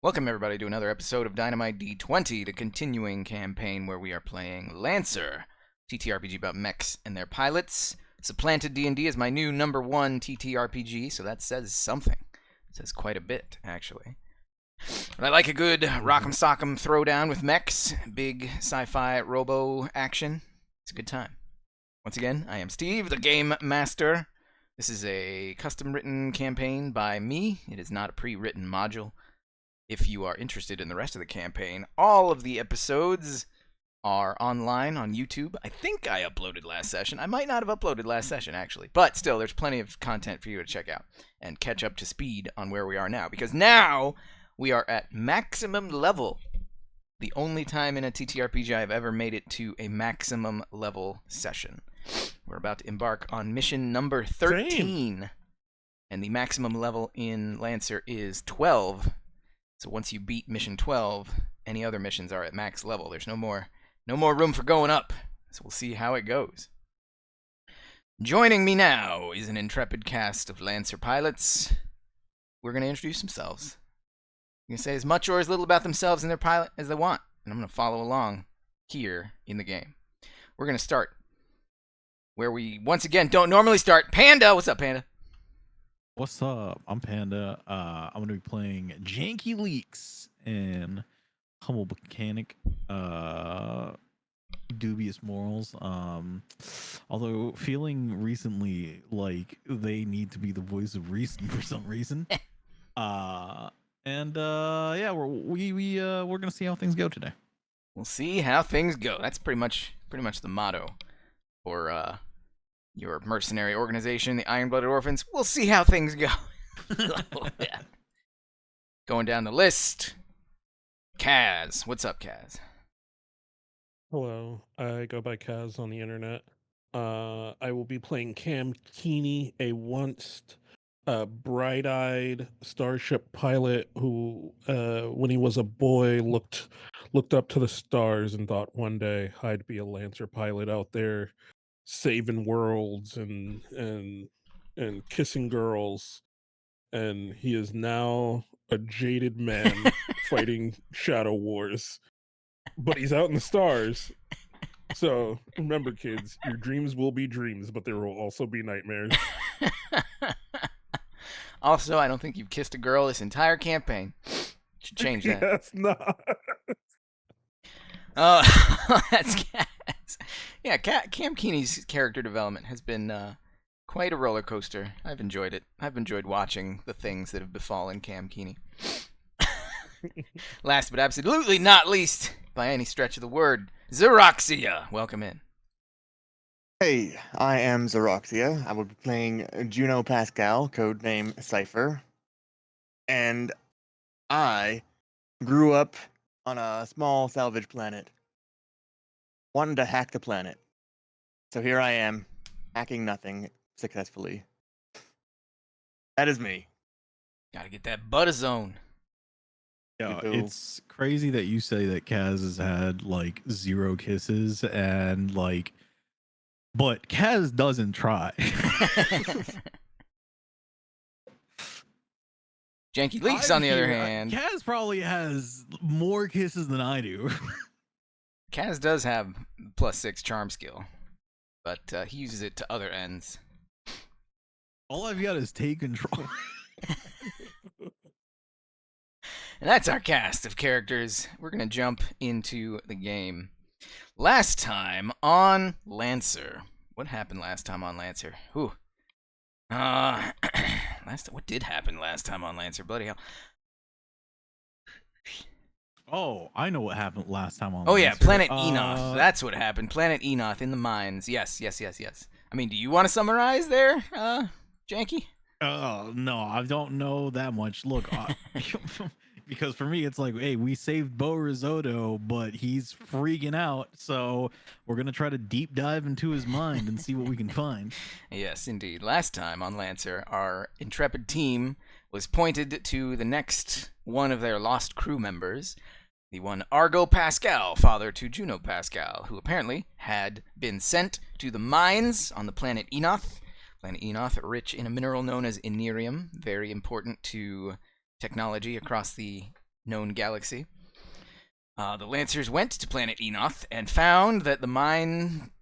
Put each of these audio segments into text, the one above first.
Welcome, everybody, to another episode of Dynamite D20, the continuing campaign where we are playing Lancer, TTRPG about mechs and their pilots. Supplanted D&D is my new #1 TTRPG, so that says something. It says quite a bit, actually. But I like a good rock'em sock'em throwdown with mechs, big sci-fi robo action. It's a good time. Once again, I am Steve, the Game Master. This is a custom-written campaign by me. It is not a pre-written module. If you are interested in the rest of the campaign, all of the episodes are online on YouTube. I think I uploaded last session. I might not have uploaded last session, actually. But still, there's plenty of content for you to check out and catch up to speed on where we are now. Because now we are at maximum level. The only time in a TTRPG I've ever made it to a maximum level session. We're about to embark on mission number 13. Same. And the maximum level in Lancer is 12. So once you beat mission 12, any other missions are at max level. There's no more room for going up. So we'll see how it goes. Joining me now is an intrepid cast of Lancer pilots. We're going to introduce themselves. They're going to say as much or as little about themselves and their pilot as they want. And I'm going to follow along here in the game. We're going to start where we, once again, don't normally start. Panda! What's up, Panda? What's up? I'm Panda. I'm going to be playing Janky Leaks and Humble Mechanic. Dubious morals. Although feeling recently like they need to be the voice of reason for some reason. Yeah, we're gonna see how things go today. We'll see how things go. That's pretty much the motto for your mercenary organization, the Iron-Blooded Orphans. We'll see how things go. Yeah. Going down the list, Kaz. What's up, Kaz? Hello, I go by Kaz on the internet. I will be playing Cam Keeney, a once bright-eyed starship pilot who, when he was a boy, looked up to the stars and thought one day I'd be a Lancer pilot out there, saving worlds and kissing girls. And he is now a jaded man fighting shadow wars. But he's out in the stars. So remember, kids, your dreams will be dreams, but there will also be nightmares. Also, I don't think you've kissed a girl this entire campaign. Should change that. Yes, not. Oh, that's Kaz. Yeah, Cam Keeney's character development has been quite a roller coaster. I've enjoyed it. I've enjoyed watching the things that have befallen Cam Keeney. Last but absolutely not least, by any stretch of the word, Xeroxia. Welcome in. Hey, I am Xeroxia. I will be playing Juno Pascal, codename Cypher. And I grew up on a small salvage planet. Wanted to hack the planet. So here I am, hacking nothing successfully. That is me. Gotta get that Buttazone. Yeah, it's crazy that you say that Kaz has had like 0 kisses and like, but Kaz doesn't try. Janky Leaks, on the other hand, Kaz probably has more kisses than I do. Kaz does have +6 charm skill, but he uses it to other ends. All I've got is take control. And that's our cast of characters. We're going to jump into the game. Last time on Lancer. What happened last time on Lancer? Whew. What did happen last time on Lancer? Bloody hell. Oh, I know what happened last time on Lancer. Oh, yeah, Planet Enoth. Enoth. That's what happened. Planet Enoth in the mines. Yes. I mean, do you want to summarize there, Janky? Oh, no, I don't know that much. Look, because for me, it's like, hey, we saved Beaux Risotto, but he's freaking out. So we're going to try to deep dive into his mind and see what we can find. Yes, indeed. Last time on Lancer, our intrepid team was pointed to the next one of their lost crew members, the one Argo Pascal, father to Juno Pascal, who apparently had been sent to the mines on the planet Enoth. Planet Enoth, rich in a mineral known as Inerium, very important to technology across the known galaxy. The Lancers went to planet Enoth and found that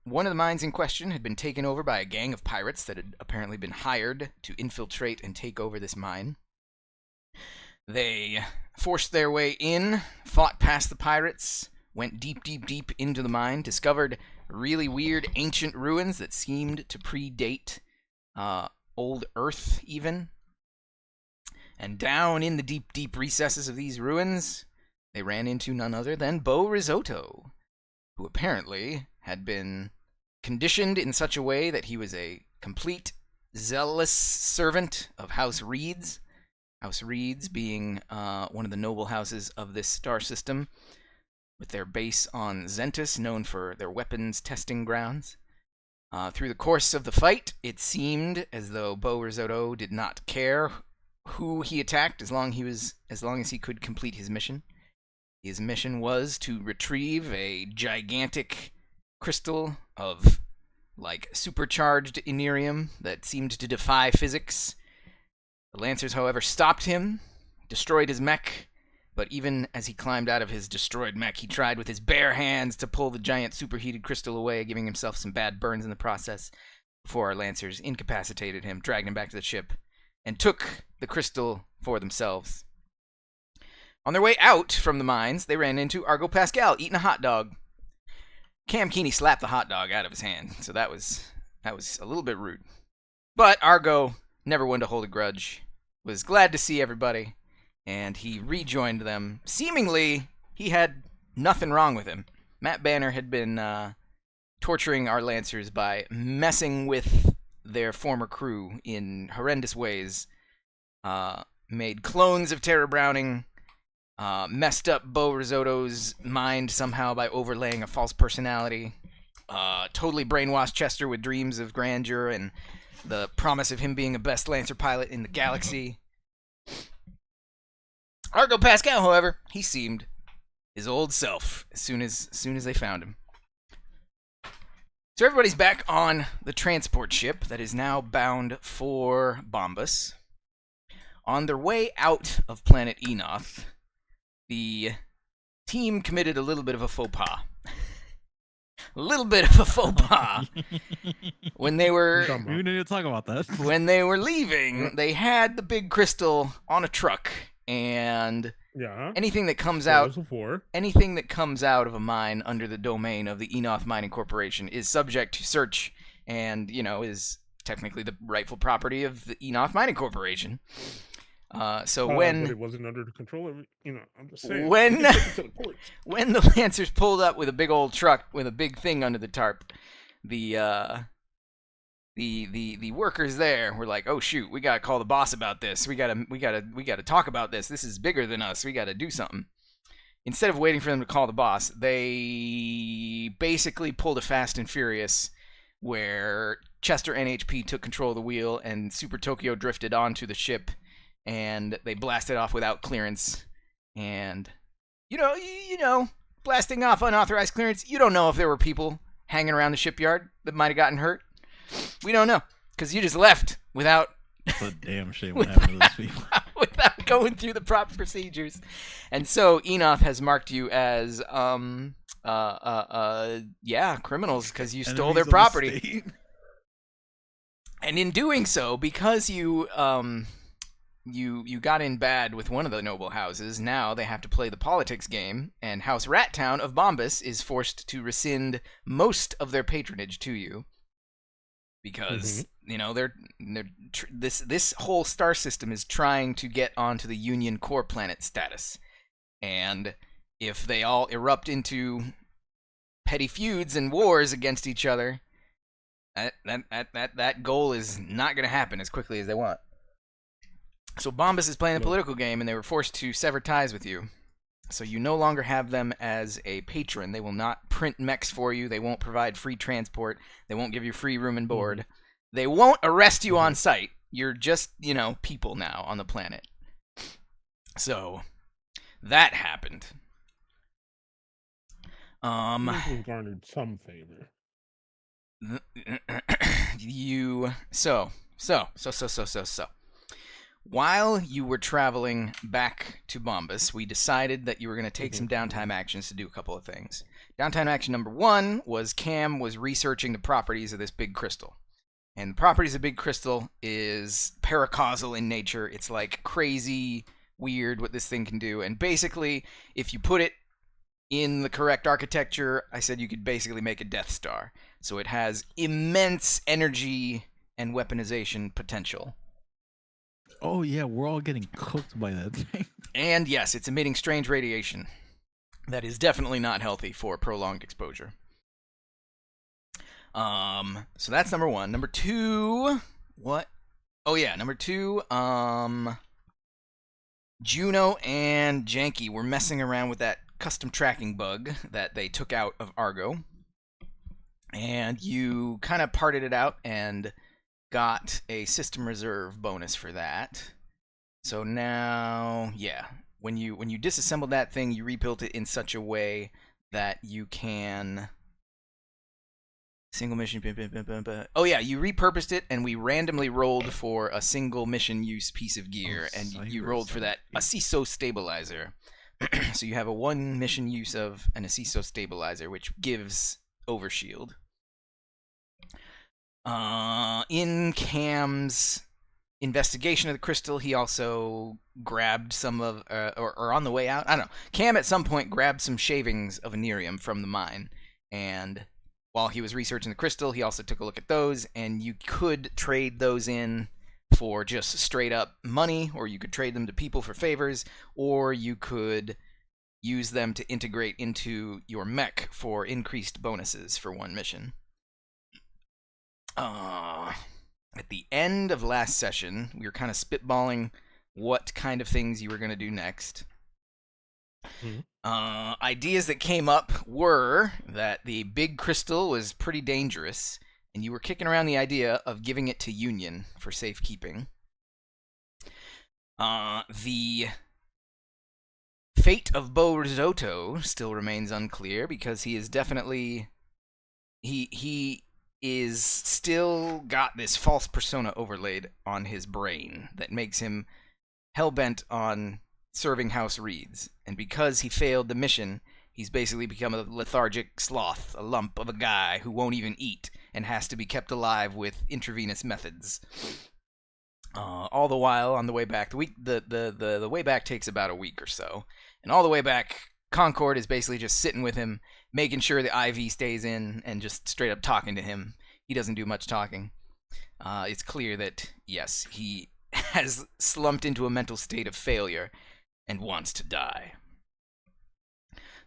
one of the mines in question had been taken over by a gang of pirates that had apparently been hired to infiltrate and take over this mine. They forced their way in, fought past the pirates, went deep, deep, deep into the mine, discovered really weird ancient ruins that seemed to predate old Earth even. And down in the deep, deep recesses of these ruins, they ran into none other than Beaux Risotto, who apparently had been conditioned in such a way that he was a complete, zealous servant of House Reeds. House Reeds being one of the noble houses of this star system, with their base on Zentus, known for their weapons testing grounds. Through the course of the fight, it seemed as though Beaux Risotto did not care who he attacked as long as he could complete his mission. His mission was to retrieve a gigantic crystal of supercharged Enerium that seemed to defy physics. The Lancers, however, stopped him, destroyed his mech, but even as he climbed out of his destroyed mech, he tried with his bare hands to pull the giant superheated crystal away, giving himself some bad burns in the process, before our Lancers incapacitated him, dragged him back to the ship, and took the crystal for themselves. On their way out from the mines, they ran into Argo Pascal eating a hot dog. Cam Keeney slapped the hot dog out of his hand, so that was a little bit rude. But Argo, never one to hold a grudge, was glad to see everybody, and he rejoined them. Seemingly, he had nothing wrong with him. Matt Banner had been torturing our Lancers by messing with their former crew in horrendous ways. Made clones of Tara Browning, messed up Beaux Risotto's mind somehow by overlaying a false personality, totally brainwashed Chester with dreams of grandeur and the promise of him being the best Lancer pilot in the galaxy. Argo Pascal, however, he seemed his old self as soon as they found him. So everybody's back on the transport ship that is now bound for Bombus. On their way out of planet Enoth, the team committed a little bit of a faux pas. When they were We need to talk about that. when they were leaving, they had the big crystal on a truck, and Yeah. anything that comes That out was before. anything that comes out of a mine under the domain of the Enoth Mining Corporation is subject to search and, is technically the rightful property of the Enoth Mining Corporation. But it wasn't under the control of, I'm just saying. When- You can take it to the courts. when the Lancers pulled up with a big old truck with a big thing under the tarp, the workers there were like, "Oh shoot, we gotta call the boss about this. We gotta talk about this. This is bigger than us. We gotta do something." Instead of waiting for them to call the boss, they basically pulled a Fast and Furious, where Chester NHP took control of the wheel and Super Tokyo drifted onto the ship, and they blasted off without clearance. And blasting off unauthorized clearance, you don't know if there were people hanging around the shipyard that might have gotten hurt. We don't know, because you just left without It's a damn shame what happened to those people. without going through the proper procedures. And so Enoth has marked you as criminals because you stole Enemies their of the property. state. And in doing so, because you got in bad with one of the noble houses, now they have to play the politics game, and House Rattown of Bombus is forced to rescind most of their patronage to you. Because this whole star system is trying to get onto the Union core planet status, and if they all erupt into petty feuds and wars against each other, that goal is not going to happen as quickly as they want. So Bombus is playing the political game, and they were forced to sever ties with you. So you no longer have them as a patron. They will not print mechs for you. They won't provide free transport. They won't give you free room and board. They won't arrest you on site. You're just, people now on the planet. So that happened. Usually garnered some favor. while you were traveling back to Bombus, we decided that you were going to take some downtime actions to do a couple of things. Downtime action number 1 was Cam was researching the properties of this big crystal. And the properties of big crystal is paracausal in nature. It's like crazy weird what this thing can do. And basically, if you put it in the correct architecture, I said you could basically make a Death Star. So it has immense energy and weaponization potential. Oh yeah, we're all getting cooked by that thing. And yes, it's emitting strange radiation that is definitely not healthy for prolonged exposure. So that's number 1. Number 2, what? Oh yeah, number 2, Juno and Janky were messing around with that custom tracking bug that they took out of Argo. And you kind of parted it out and got a system reserve bonus for that. So now, yeah, when you disassembled that thing, you rebuilt it in such a way that you can single mission. Oh yeah, you repurposed it, and we randomly rolled for a single mission use piece of gear, and you rolled for that Assiso stabilizer. So you have a 1 mission use of an Assiso stabilizer, which gives overshield. In Cam's investigation of the crystal, he also grabbed some of, or on the way out, I don't know. Cam at some point grabbed some shavings of Anerium from the mine, and while he was researching the crystal, he also took a look at those, and you could trade those in for just straight up money, or you could trade them to people for favors, or you could use them to integrate into your mech for increased bonuses for 1 mission. At the end of last session, we were kind of spitballing what kind of things you were going to do next. Ideas that came up were that the big crystal was pretty dangerous, and you were kicking around the idea of giving it to Union for safekeeping. The fate of Beaux Risotto still remains unclear, because he is definitely... He is still got this false persona overlaid on his brain that makes him hell-bent on serving House Reeds, and because he failed the mission, he's basically become a lethargic sloth, a lump of a guy who won't even eat and has to be kept alive with intravenous methods. All the while, on the way back, the way back takes about a week or so, and all the way back, Concord is basically just sitting with him, making sure the IV stays in, and just straight up talking to him. He doesn't do much talking. It's clear that, yes, he has slumped into a mental state of failure and wants to die.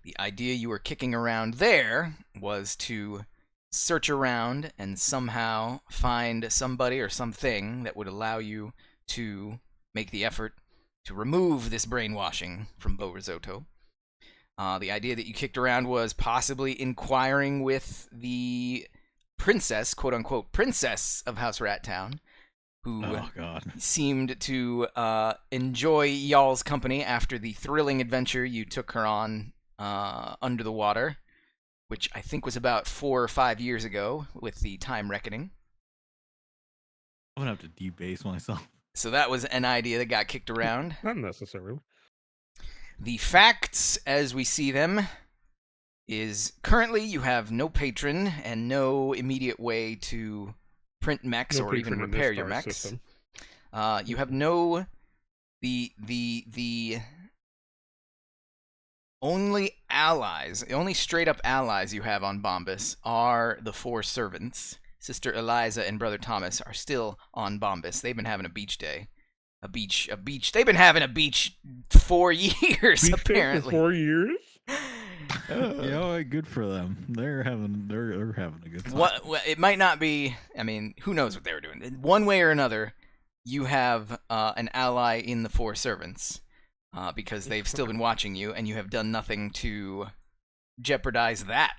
The idea you were kicking around there was to search around and somehow find somebody or something that would allow you to make the effort to remove this brainwashing from Beaux Risotto. The idea that you kicked around was possibly inquiring with the princess, quote-unquote princess of House Rat Town, who seemed to enjoy y'all's company after the thrilling adventure you took her on under the water, which I think was about 4 or 5 years ago with the Time Reckoning. I'm gonna have to debase myself. So that was an idea that got kicked around. Not necessarily. The facts, as we see them, is currently you have no patron and no immediate way to print mechs or even repair your mechs. You have no... The only allies, the only straight-up allies you have on Bombus are the 4 servants. Sister Eliza and Brother Thomas are still on Bombus. They've been having a beach day. A beach. They've been having a beach 4 years, Beach apparently. For 4 years? Yeah, good for them. They're having a good time. Well, it might not be. I mean, who knows what they were doing? One way or another, you have an ally in the 4 servants, because they've still been watching you, and you have done nothing to jeopardize that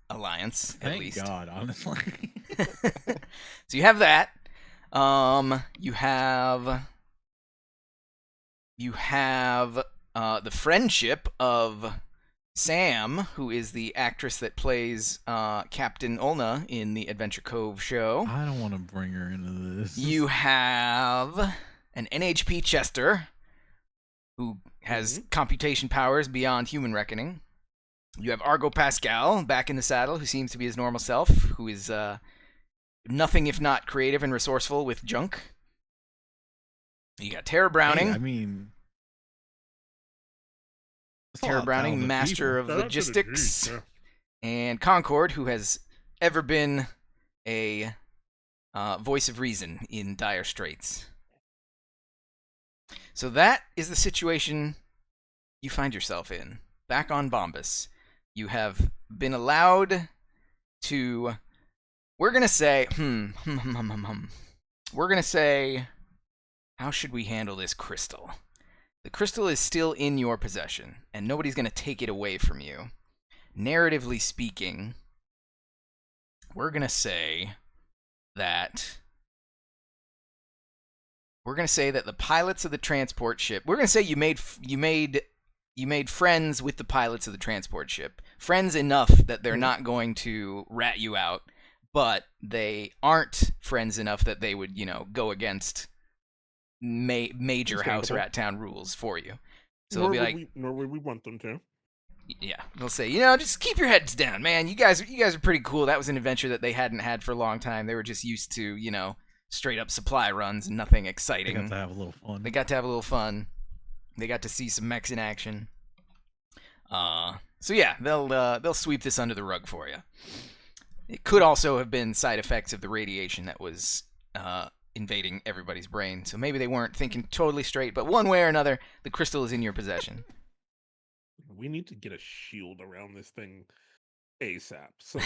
alliance. At least. Thank God, honestly. So you have that. You have the friendship of Sam, who is the actress that plays Captain Ulna in the Adventure Cove show. I don't want to bring her into this. You have an NHP Chester, who has computation powers beyond human reckoning. You have Argo Pascal back in the saddle, who seems to be his normal self, who is nothing if not creative and resourceful with junk. You got Tara Browning. Hey, I mean, Tara Browning, master of logistics. And Concord, who has ever been a voice of reason in dire straits. So that is the situation you find yourself in. Back on Bombus. You have been allowed to... We're going to say... We're going to say... How should we handle this crystal? The crystal is still in your possession, and nobody's going to take it away from you. Narratively speaking, we're going to say that... We're going to say that the pilots of the transport ship... We're going to say you made friends with the pilots of the transport ship. Friends enough that they're not going to rat you out, but they aren't friends enough that they would, go against major House Rat Town rules for you. So they'll be like... Nor would we want them to. Yeah, they'll say, just keep your heads down, man. You guys are pretty cool. That was an adventure that they hadn't had for a long time. They were just used to, straight up supply runs and nothing exciting. They got to have a little fun. They got to see some mechs in action. So yeah, they'll sweep this under the rug for you. It could also have been side effects of the radiation that was invading everybody's brain. So maybe they weren't thinking totally straight, but one way or another, the crystal is in your possession. We need to get a shield around this thing ASAP. So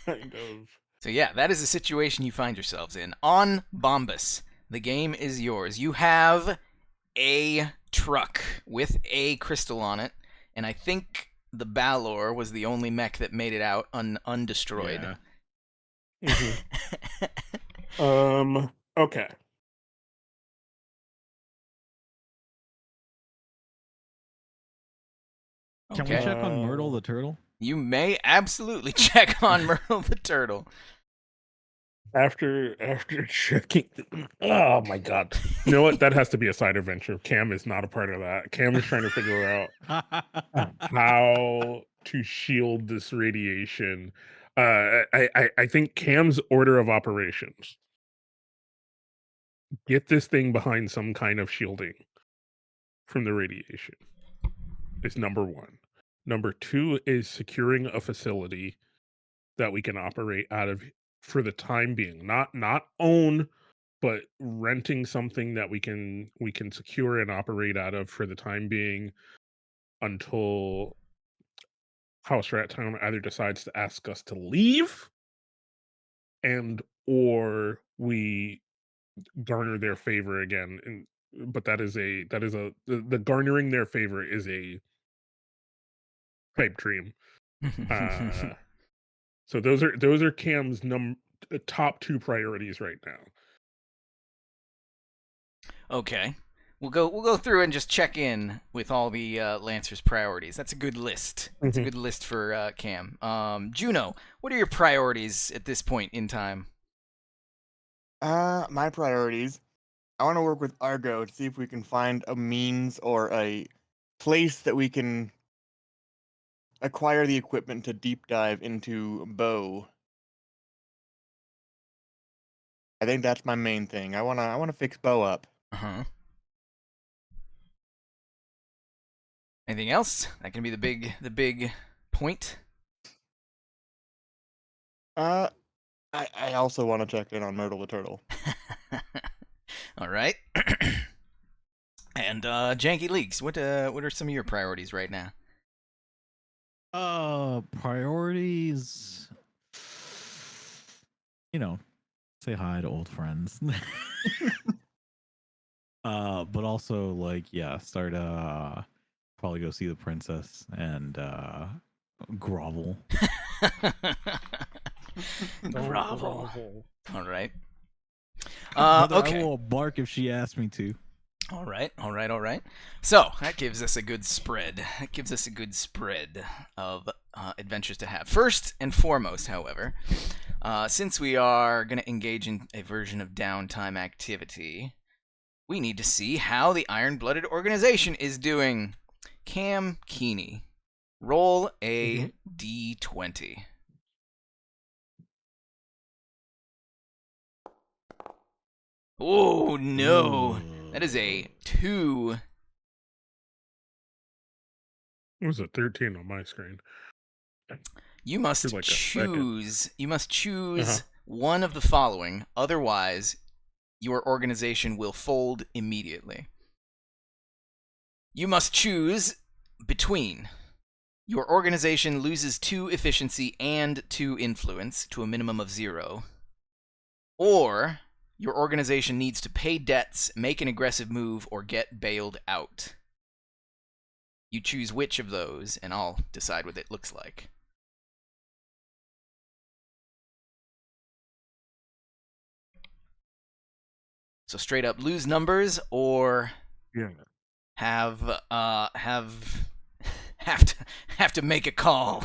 kind of. So yeah, that is the situation you find yourselves in. On Bombus, the game is yours. You have a truck with a crystal on it, and I think the Balor was the only mech that made it out undestroyed. Yeah. Okay. Can we check on Myrtle the turtle? You may absolutely check on Myrtle the turtle. After checking, oh my god! You know what? That has to be a side adventure. Cam is not a part of that. Cam is trying to figure out how to shield this radiation. I think Cam's order of operations: get this thing behind some kind of shielding from the radiation. Is number one. Number two is securing a facility that we can operate out of for the time being. Not own, but renting something that we can secure and operate out of for the time being until House Rat Town either decides to ask us to leave and or we garner their favor again. But the garnering their favor is a pipe dream. So those are Cam's top two priorities right now. Okay, we'll go through and just check in with all the Lancer's priorities. That's a good list. That's a good list for Cam. Juno, what are your priorities at this point in time? My priorities. I want to work with Argo to see if we can find a means or a place that we can acquire the equipment to deep dive into Beaux. I think that's my main thing. I wanna fix Beaux up. Anything else? That can be the big point. I also want to check in on Myrtle the turtle. All right. And Janky Leaks, what are some of your priorities right now? Priorities. Say hi to old friends. But also start probably go see the princess and grovel. Grovel. All right. Okay. I will bark if she asks me to. All right. So that gives us a good spread. Of adventures to have. First and foremost, however, since we are going to engage in a version of downtime activity, we need to see how the Iron-Blooded organization is doing. Cam Keeney, roll a d20. Oh, no. That is a 2. It was a 13 on my screen. You must like a choose. You must choose Uh-huh. one of the following. Otherwise, your organization will fold immediately. You must choose between your organization loses 2 efficiency and 2 influence to a minimum of 0, or your organization needs to pay debts, make an aggressive move, or get bailed out. You choose which of those, and I'll decide what it looks like. So straight up lose numbers, or Yeah. have to make a call.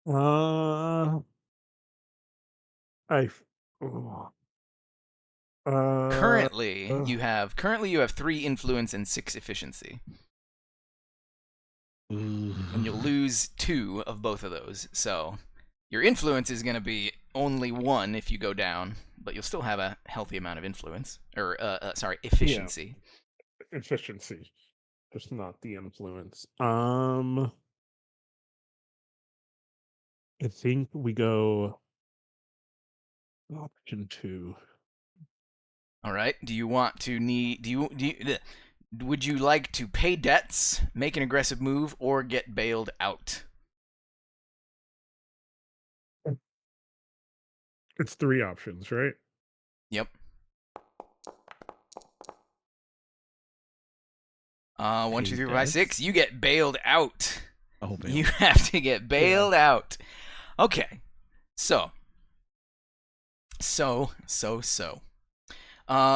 I. Oh. Currently, you have 3 influence and 6 efficiency, and you'll lose 2 of both of those. So your influence is going to be only 1 if you go down, but you'll still have a healthy amount of influence, or efficiency. Yeah. Efficiency, just not the influence. I think we go option 2. All right. Would you like to pay debts, make an aggressive move, or get bailed out? It's 3 options, right? Yep. 1, 2, 3, 4, 5, 6. You get bailed out. Oh, bail. You have to get bailed out. Okay. So.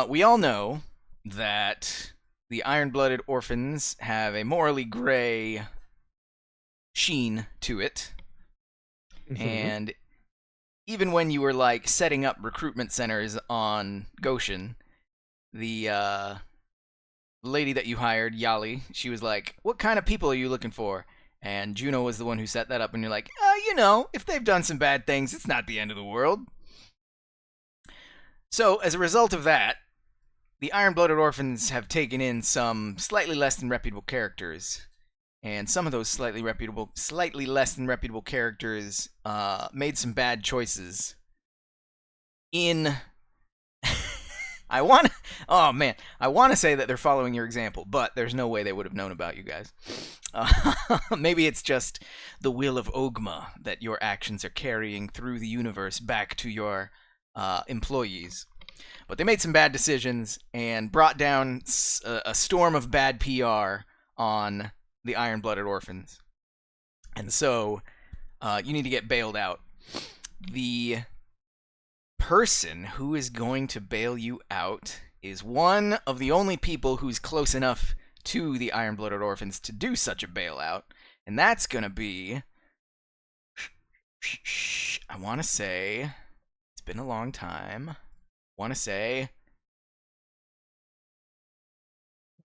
We all know that the Iron-Blooded Orphans have a morally gray sheen to it. And even when you were like setting up recruitment centers on Goshen, the lady that you hired, Yali, she was like, "What kind of people are you looking for?" And Juno was the one who set that up, and you're like, if they've done some bad things, it's not the end of the world. So, as a result of that, the Iron-Blooded Orphans have taken in some slightly less than reputable characters. And some of those slightly less than reputable characters made some bad choices. I want to say that they're following your example, but there's no way they would have known about you guys. Maybe it's just the will of Ogma that your actions are carrying through the universe back to your employees. But they made some bad decisions and brought down a storm of bad PR on the Iron-Blooded Orphans. And so you need to get bailed out. The person who is going to bail you out is one of the only people who's close enough to the Iron-Blooded Orphans to do such a bailout, and that's going to be... I want to say... It's been a long time. I want to say...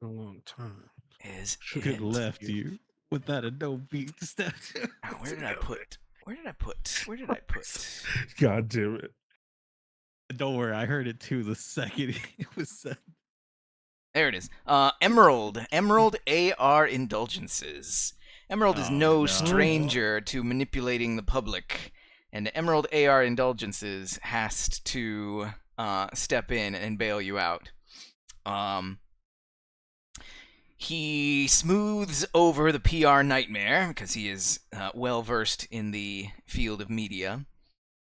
A long time. Could have left you without a dope beat to step to. Where did I put? God damn it. Don't worry, I heard it too the second it was said. There it is. Emerald AR Indulgences. Emerald is no stranger to manipulating the public, and Emerald AR Indulgences has to step in and bail you out. He smooths over the PR nightmare because he is well versed in the field of media.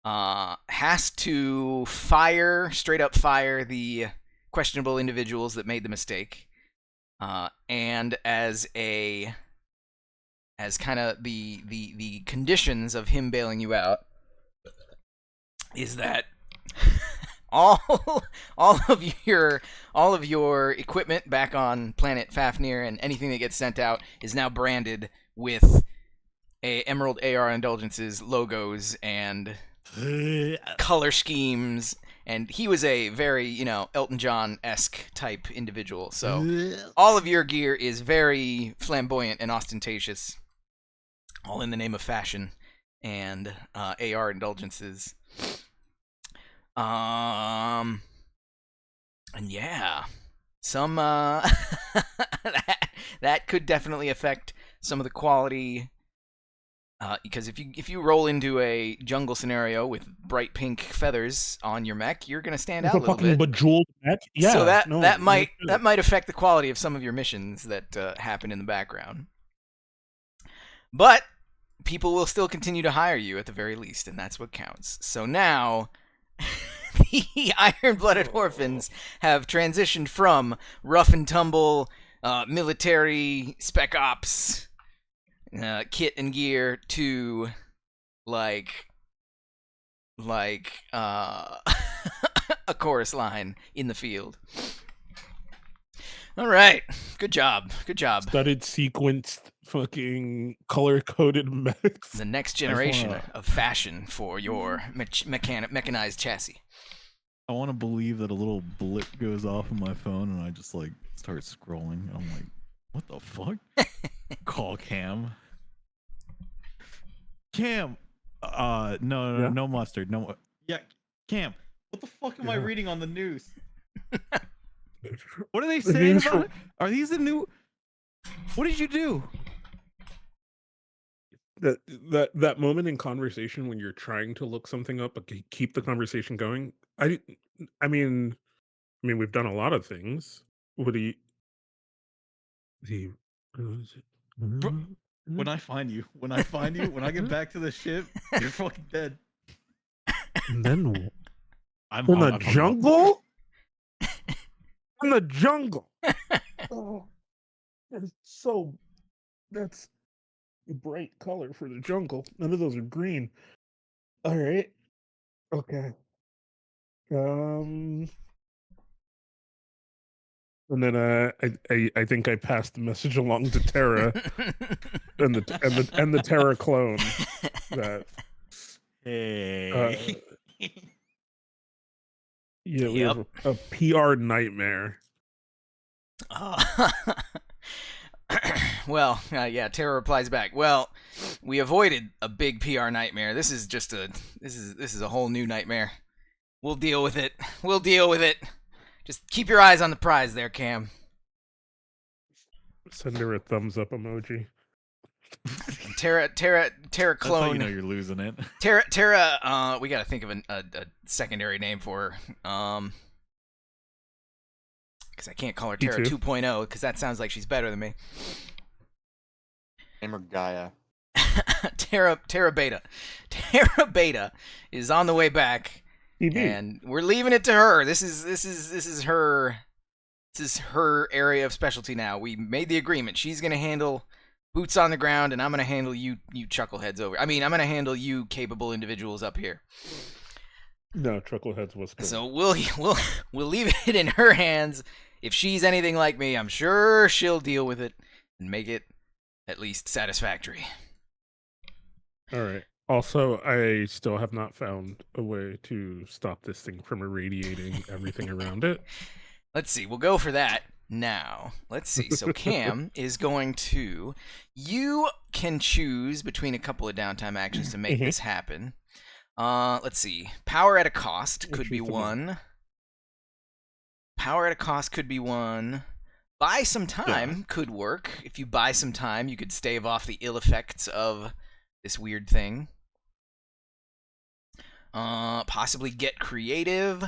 Has to straight up fire the questionable individuals that made the mistake. And as kind of the conditions of him bailing you out is that all of your equipment back on planet Fafnir and anything that gets sent out is now branded with Emerald AR Indulgences logos and color schemes And he was a very, Elton John-esque type individual. So all of your gear is very flamboyant and ostentatious, all in the name of fashion and AR indulgences. And yeah, some that could definitely affect some of the quality. Because if you roll into a jungle scenario with bright pink feathers on your mech, you're gonna stand out a With a little fucking bit. bejeweled mech? Yeah. So that no, that no might shit. that might affect the quality of some of your missions that happen in the background. But people will still continue to hire you at the very least, and that's what counts. So now, the Iron-Blooded Orphans have transitioned from rough and tumble military spec ops kit and gear to like a chorus line in the field. All right, good job. Studded, sequenced, fucking color-coded mechs. The next generation of fashion for your mechanized chassis. I want to believe that a little blip goes off on my phone and I just like start scrolling. I'm like, what the fuck? Call Cam. Cam. No mustard. No. Yeah, Cam. What the fuck am I reading on the news? What are they saying about it? Are these the new? What did you do? That moment in conversation when you're trying to look something up but keep the conversation going. I mean, we've done a lot of things. What do you? When I find you, when I get back to the ship, you're fucking dead. And then I'm in the jungle. In the jungle. Oh, that's a bright color for the jungle. None of those are green. All right. Okay. And then I think I passed the message along to Terra and the Terra clone that Hey. yeah, we have a PR nightmare. Well, yeah, Terra replies back. Well, we avoided a big PR nightmare. This is just this is a whole new nightmare. We'll deal with it. Just keep your eyes on the prize there, Cam. Send her a thumbs up emoji. Terra clone. That's how you know you're losing it. Terra. We gotta think of a secondary name for her. Because I can't call her Terra 2.0 because that sounds like she's better than me. Name her Gaia. Terra Beta. Terra Beta is on the way back. And we're leaving it to her. This is her area of specialty now. We made the agreement. She's gonna handle boots on the ground, and I'm gonna handle you chuckleheads over. I'm gonna handle you capable individuals up here. No, chuckleheads was good. So we'll leave it in her hands. If she's anything like me, I'm sure she'll deal with it and make it at least satisfactory. All right. Also, I still have not found a way to stop this thing from irradiating everything around it. Let's see. We'll go for that now. Let's see. So Cam is going to... You can choose between a couple of downtime actions to make this happen. Let's see. Power at a cost could be one. Power at a cost could be one. Buy some time could work. If you buy some time, you could stave off the ill effects of this weird thing. Possibly get creative.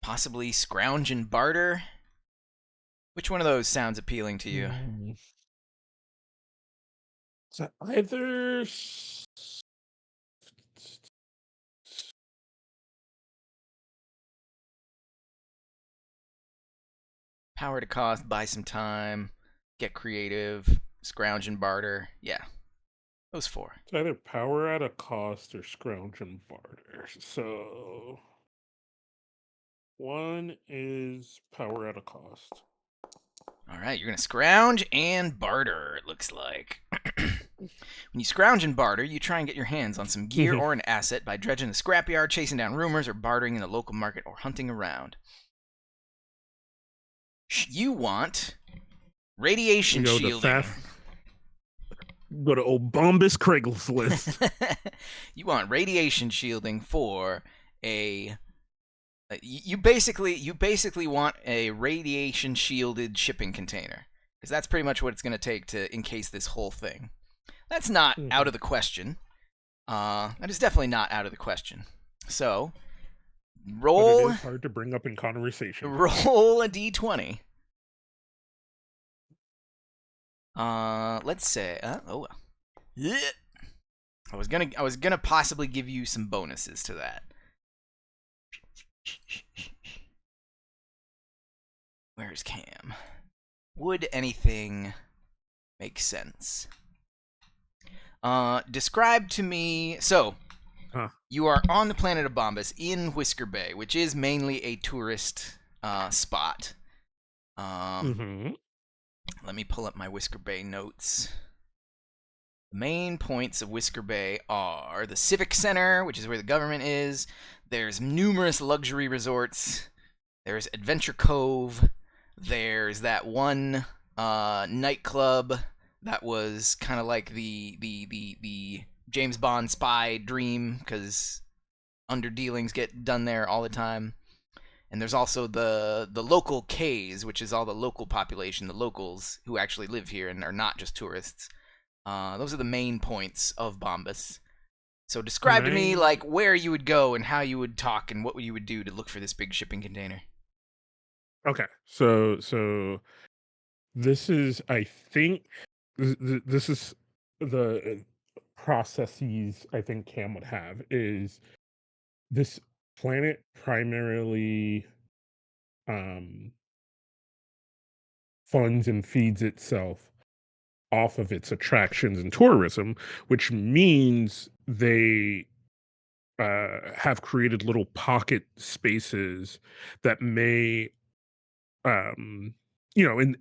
Possibly scrounge and barter. Which one of those sounds appealing to you? So either... Power to cost, buy some time, get creative, scrounge and barter. Yeah, those four. It's either power at a cost or scrounge and barter. So one is power at a cost. All right, you're going to scrounge and barter, it looks like. When you scrounge and barter, you try and get your hands on some gear or an asset by dredging the scrapyard, chasing down rumors, or bartering in the local market, or hunting around. You want radiation Go to shielding. Go to old Bombus Craigslist. You want radiation shielding for a. You basically want a radiation shielded shipping container, because that's pretty much what it's going to take to encase this whole thing. That's not out of the question. That is definitely not out of the question. So, roll. But it is hard to bring up in conversation. Roll a d20. Let's say. Oh well. I was gonna possibly give you some bonuses to that. Where's Cam? Would anything make sense? Describe to me. So, you are on the planet of Bombus in Whisker Bay, which is mainly a tourist spot. Let me pull up my Whisker Bay notes. The main points of Whisker Bay are the Civic Center, which is where the government is. There's numerous luxury resorts. There's Adventure Cove. There's that one nightclub that was kind of like the James Bond spy dream, because underdealings get done there all the time. And there's also the local K's, which is all the local population, the locals who actually live here and are not just tourists. Those are the main points of Bombus. So describe to me like where you would go and how you would talk and what you would do to look for this big shipping container. Okay, so this is, I think, this is the processes I think Cam would have. Is this planet primarily funds and feeds itself off of its attractions and tourism, which means they have created little pocket spaces that may in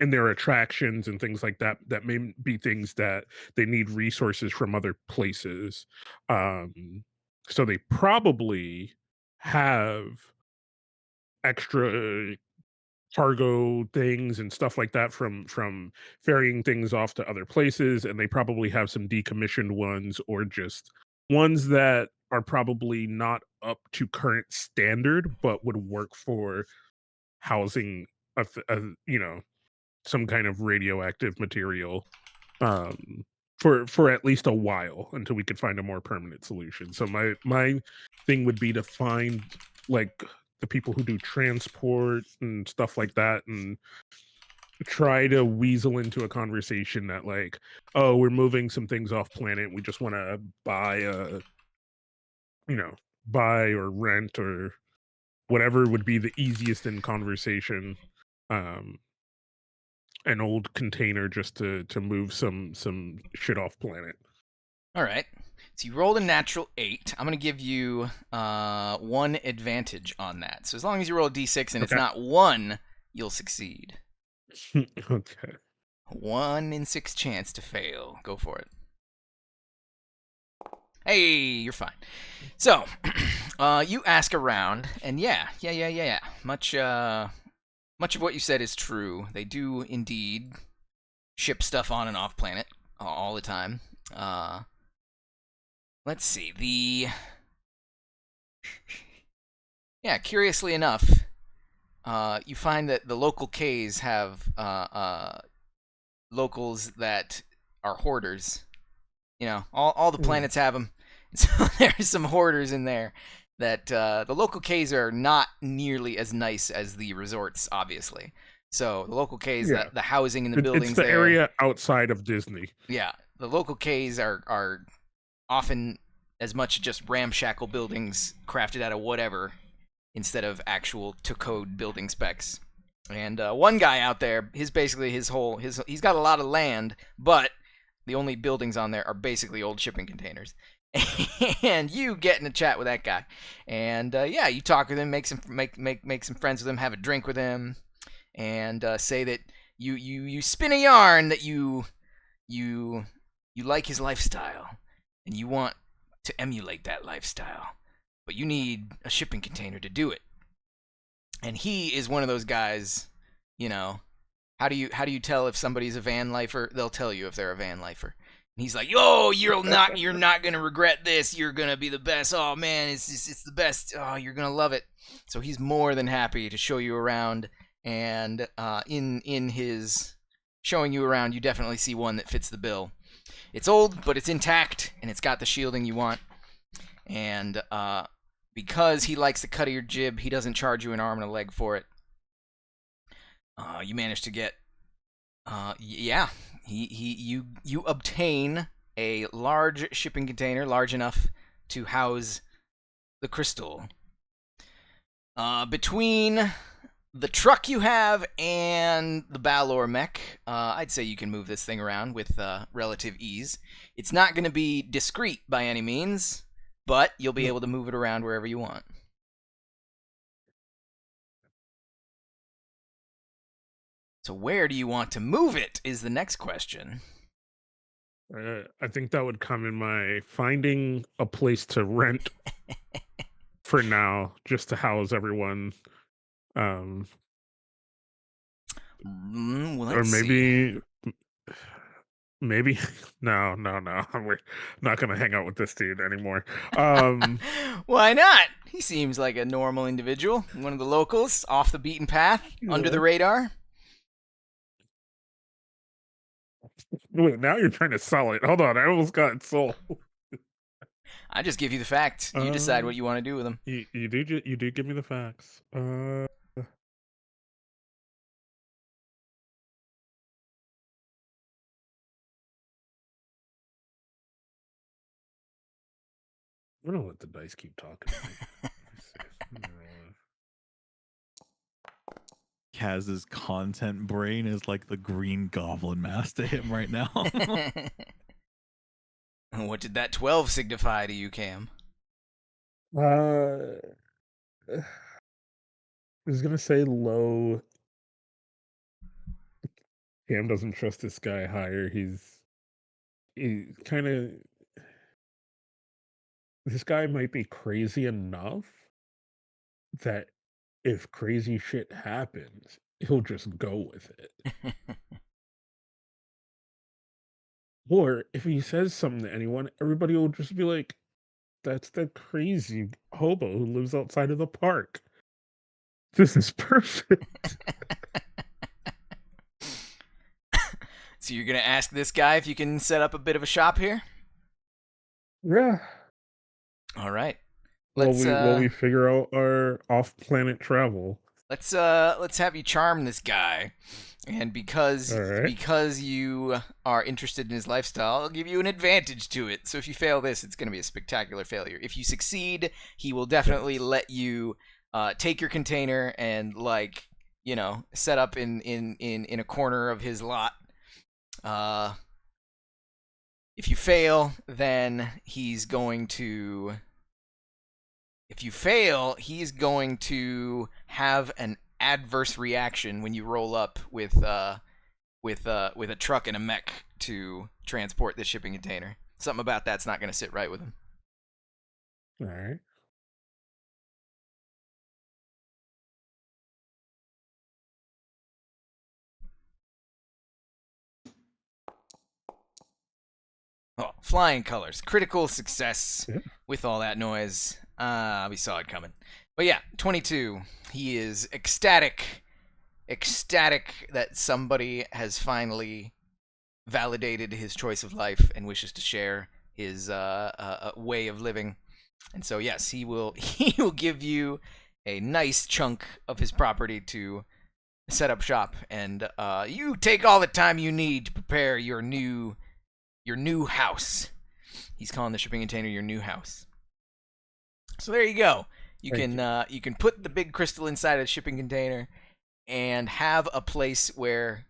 their attractions and things like that, that may be things that they need resources from other places. So they probably have extra cargo things and stuff like that from ferrying things off to other places, and they probably have some decommissioned ones, or just ones that are probably not up to current standard but would work for housing some kind of radioactive material for at least a while until we could find a more permanent solution. So my thing would be to find like the people who do transport and stuff like that, and try to weasel into a conversation that like, oh, we're moving some things off planet, we just want to buy or rent or whatever would be the easiest in conversation, an old container just to move some shit off planet. All right. So you rolled a natural 8. I'm going to give you 1 advantage on that. So as long as you roll a d6 and it's not 1, you'll succeed. Okay. 1 in 6 chance to fail. Go for it. Hey, you're fine. So, you ask around, and yeah. Much of what you said is true. They do indeed ship stuff on and off planet all the time. Let's see. Curiously enough, you find that the local K's have locals that are hoarders. You know, all the planets have them. So there's some hoarders in there that the local K's are not nearly as nice as the resorts, obviously. So the local K's, the housing in the buildings, it's the area outside of Disney. Yeah, the local K's are often as much just ramshackle buildings crafted out of whatever, instead of actual to-code building specs. And one guy out there, he's got a lot of land, but the only buildings on there are basically old shipping containers. And you get in a chat with that guy, and you talk with him, make some friends with him, have a drink with him, and say that you spin a yarn that you You like his lifestyle, and you want to emulate that lifestyle, but you need a shipping container to do it. And he is one of those guys, you know. How do you tell if somebody's a van lifer? They'll tell you if they're a van lifer. And he's like, "Yo, you're not gonna regret this. You're gonna be the best. Oh man, it's the best. Oh, you're gonna love it." So he's more than happy to show you around. And in his showing you around, you definitely see one that fits the bill. It's old, but it's intact, and it's got the shielding you want. And because he likes the cut of your jib, he doesn't charge you an arm and a leg for it. You manage to get, you obtain a large shipping container, large enough to house the crystal. Between the truck you have and the Balor mech, I'd say you can move this thing around with relative ease. It's not going to be discreet by any means, but you'll be able to move it around wherever you want. So where do you want to move it is the next question. I think that would come in my finding a place to rent for now, just to house everyone. Well, Or let's see. maybe no, we're not gonna hang out with this dude anymore. Why not? He seems like a normal individual, one of the locals, off the beaten path, under the radar. Wait, now you're trying to sell it. Hold on, I almost got it sold. I just give you the facts. You decide what you want to do with them. You do give me the facts. I don't know what the dice keep talking to me. Kaz's content brain is like the Green Goblin mask to him right now. What did that 12 signify to you, Cam? I was gonna say low. Cam doesn't trust this guy higher. He kind of. This guy might be crazy enough that if crazy shit happens, he'll just go with it. Or if he says something to anyone, everybody will just be like, "That's the crazy hobo who lives outside of the park." This is perfect. So you're going to ask this guy if you can set up a bit of a shop here? Yeah. All right. While we figure out our off-planet travel. Let's have you charm this guy. And because you are interested in his lifestyle, I'll give you an advantage to it. So if you fail this, it's going to be a spectacular failure. If you succeed, he will definitely let you take your container and set up in a corner of his lot. If you fail, then he's going to. If you fail, he's going to have an adverse reaction when you roll up with a truck and a mech to transport the shipping container. Something about that's not going to sit right with him. All right. Oh, flying colors. Critical success with all that noise. We saw it coming. But yeah, 22. He is ecstatic that somebody has finally validated his choice of life and wishes to share his way of living. And so yes, he will give you a nice chunk of his property to set up shop, and you take all the time you need to prepare your new house. He's calling the shipping container your new house. So there you go. You can put the big crystal inside a shipping container and have a place where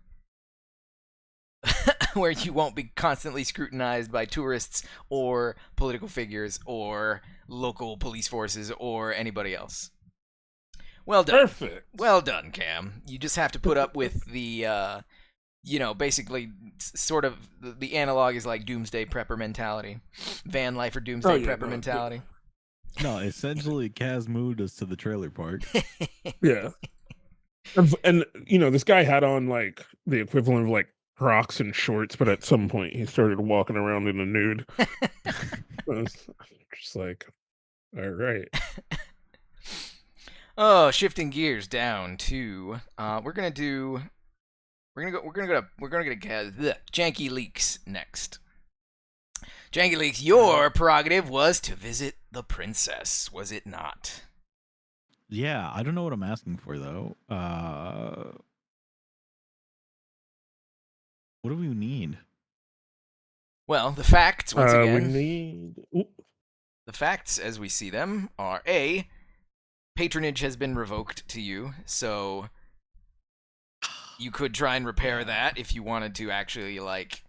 where you won't be constantly scrutinized by tourists or political figures or local police forces or anybody else. Well done. Perfect. Well done, Cam. You just have to put up with the you know, basically, sort of the analog is like doomsday prepper mentality, van life or doomsday prepper mentality. No, essentially, Kaz moved us to the trailer park. Yeah. And you know, this guy had on like the equivalent of like Crocs and shorts, but at some point he started walking around in a nude. I was just like, all right. Oh, shifting gears down to we're gonna go to Janky Leaks next. Janky Leaks, your prerogative was to visit the princess, was it not? Yeah, I don't know what I'm asking for though. What do we need? Well, the facts once We again. need. The facts as we see them are A, patronage has been revoked to you, so you could try and repair that if you wanted to actually like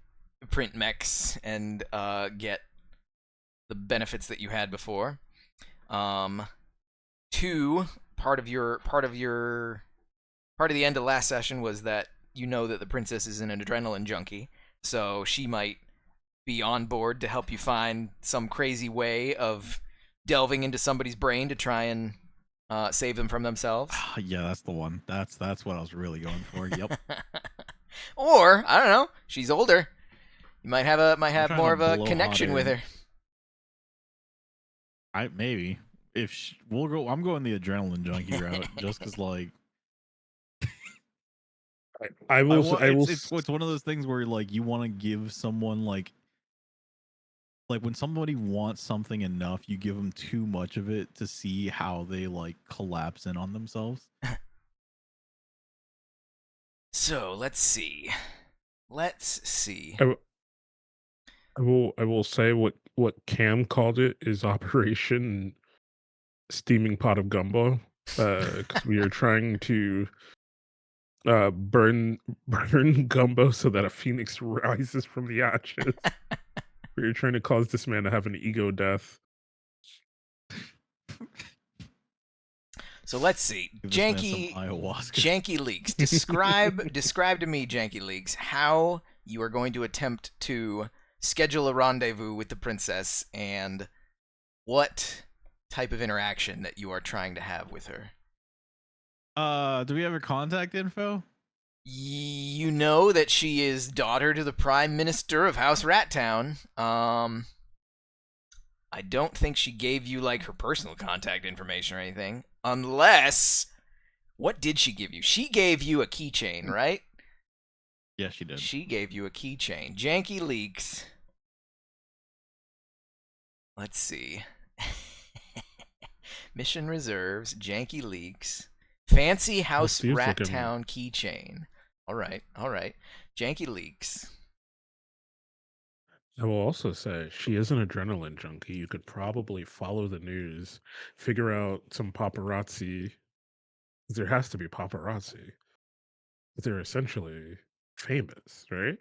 print mechs and get the benefits that you had before. 2, part of the end of last session was that you know that the princess is an adrenaline junkie, so she might be on board to help you find some crazy way of delving into somebody's brain to try and save them from themselves. Yeah, that's the one. That's what I was really going for. Yep. Or I don't know, she's older. You might have trying more to of a blow connection hot with air. her. Maybe if we'll go. I'm going the adrenaline junkie route just because like I will. it's one of those things where like you want to give someone like when somebody wants something enough, you give them too much of it to see how they like collapse in on themselves. So let's see. I will say what Cam called it is Operation Steaming Pot of Gumbo, because we are trying to burn gumbo so that a phoenix rises from the ashes. We are trying to cause this man to have an ego death. So let's see. Give this man some ayahuasca. Janky Leaks. Describe to me, Janky Leaks, how you are going to attempt to schedule a rendezvous with the princess and what type of interaction that you are trying to have with her. Do we have her contact info? You know that she is daughter to the Prime Minister of House Rattown. I don't think she gave you like her personal contact information or anything. Unless, what did she give you? She gave you a keychain, right? Yeah, she did. She gave you a keychain. Janky Leaks. Let's see. Mission reserves, Janky Leaks. Fancy House Rattown keychain. All right. Janky Leaks. I will also say she is an adrenaline junkie. You could probably follow the news, figure out some paparazzi. There has to be paparazzi. They're essentially famous, right?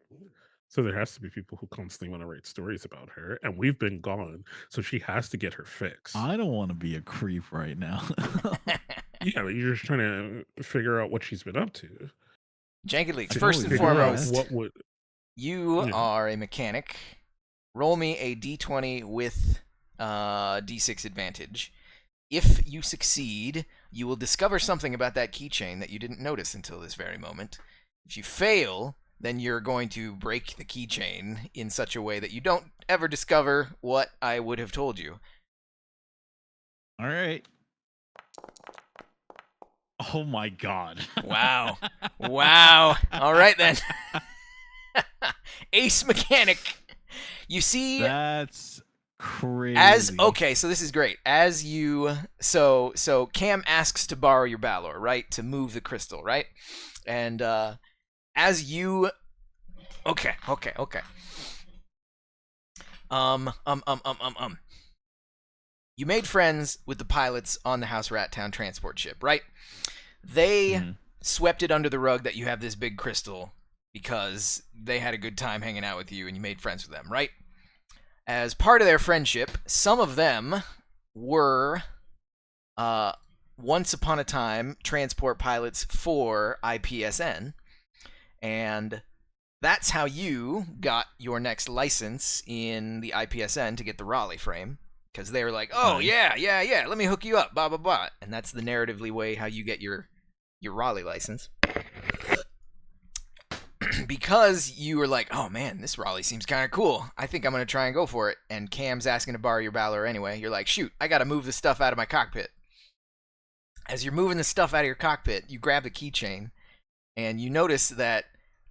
So there has to be people who constantly want to write stories about her, and we've been gone, so she has to get her fix. I don't want to be a creep right now. Yeah, but you're just trying to figure out what she's been up to. Janky Leaks, To first and figure out foremost, what would you are a mechanic. Roll me a d20 with d6 advantage. If you succeed, you will discover something about that keychain that you didn't notice until this very moment. If you fail, then you're going to break the keychain in such a way that you don't ever discover what I would have told you. All right. Oh my god. Wow. All right then. Ace mechanic. You see, that's crazy. Okay, so this is great. So Cam asks to borrow your Balor, right, to move the crystal, right? And as you, okay. You made friends with the pilots on the House Rattown transport ship, right? They swept it under the rug that you have this big crystal because they had a good time hanging out with you and you made friends with them, right? As part of their friendship, some of them were, once upon a time, transport pilots for IPSN, and that's how you got your next license in the IPSN to get the Raleigh frame. Because they were like, oh, Nice. yeah, let me hook you up, blah, blah, blah. And that's the narratively way how you get your Raleigh license. Because you were like, oh man, this Raleigh seems kind of cool. I think I'm going to try and go for it. And Cam's asking to borrow your Valor anyway. You're like, shoot, I got to move the stuff out of my cockpit. As you're moving the stuff out of your cockpit, you grab the keychain, and you notice that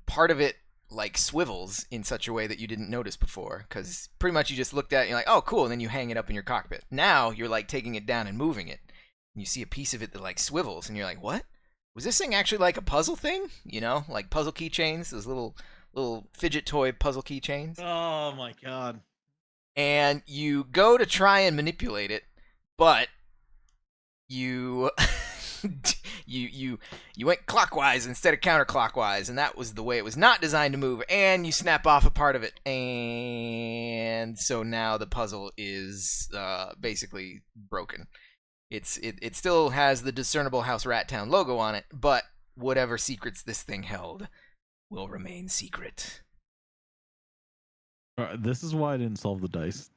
part of it like swivels in such a way that you didn't notice before. Because pretty much you just looked at it and you're like, oh, cool. And then you hang it up in your cockpit. Now you're like taking it down and moving it. And you see a piece of it that like swivels, and you're like, what? Was this thing actually like a puzzle thing? You know, like puzzle keychains, those little fidget toy puzzle keychains. Oh my god. And you go to try and manipulate it, but you you went clockwise instead of counterclockwise, and that was the way it was not designed to move, and you snap off a part of it, and so now the puzzle is basically broken. It still has the discernible House Rat Town logo on it, but whatever secrets this thing held will remain secret. This is why I didn't solve the dice.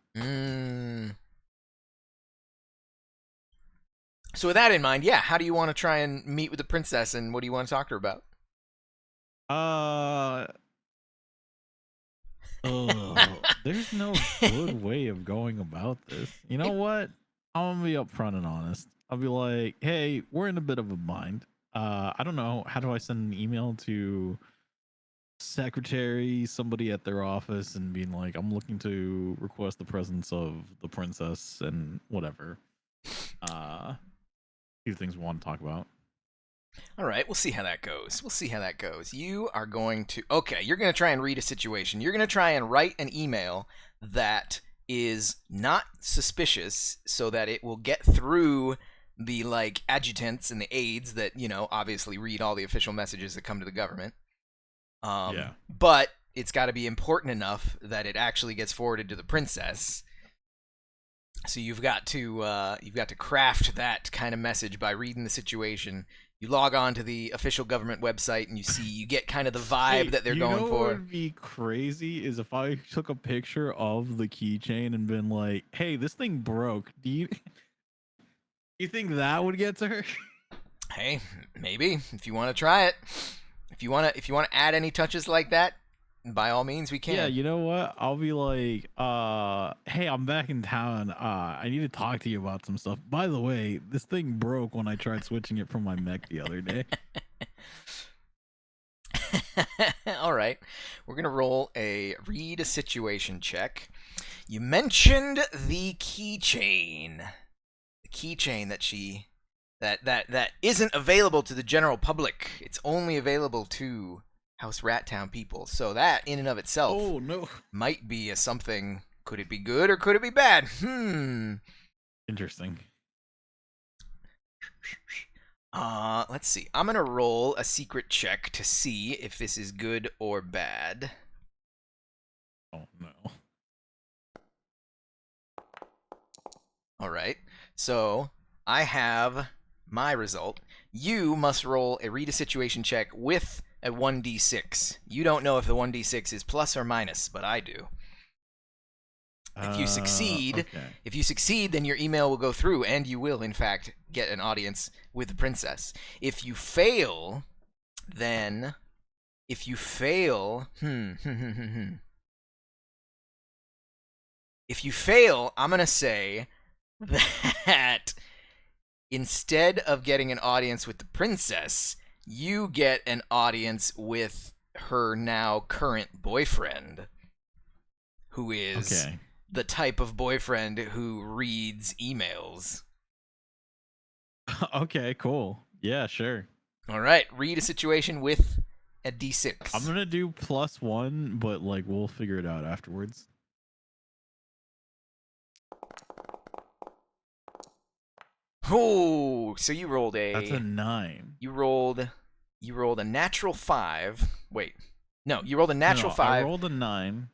So with that in mind, yeah, how do you want to try and meet with the princess, and what do you want to talk to her about? There's no good way of going about this. You know what? I'm gonna be upfront and honest. I'll be like, hey, we're in a bit of a bind. I don't know. How do I send an email to secretary, somebody at their office, and being like, I'm looking to request the presence of the princess and whatever. Few things we want to talk about. All right, we'll see how that goes. You are going to... Okay, you're going to try and read a situation. You're going to try and write an email that is not suspicious so that it will get through the, like, adjutants and the aides that, you know, obviously read all the official messages that come to the government. Yeah. But it's got to be important enough that it actually gets forwarded to the princess. So you've got to craft that kind of message by reading the situation. You log on to the official government website and you get kind of the vibe that they're going for. What would be crazy is if I took a picture of the keychain and been like, "Hey, this thing broke. Do you think that would get to her?" Hey, maybe if you want to try it. If you want to add any touches like that, by all means, we can. Yeah, you know what? I'll be like, hey, I'm back in town. I need to talk to you about some stuff. By the way, this thing broke when I tried switching it from my mech the other day. All right. We're going to roll a read a situation check. You mentioned the keychain. The keychain that isn't available to the general public. It's only available to House Rat Town people. So that in and of itself might be a something. Could it be good or could it be bad? Interesting. Let's see. I'm gonna roll a secret check to see if this is good or bad. Oh no. All right. So I have my result. You must roll a read a situation check with a 1d6. You don't know if the 1d6 is plus or minus, but I do. If you succeed, then your email will go through, and you will, in fact, get an audience with the princess. If you fail, I'm gonna say that instead of getting an audience with the princess, you get an audience with her now current boyfriend, who is the type of boyfriend who reads emails. Okay, cool. Yeah, sure. All right, read a situation with a d6. I'm gonna do +1, but like we'll figure it out afterwards. Oh, so you rolled a... That's a 9. You rolled a natural 5. Wait. No, you rolled a natural 5. I rolled a 9.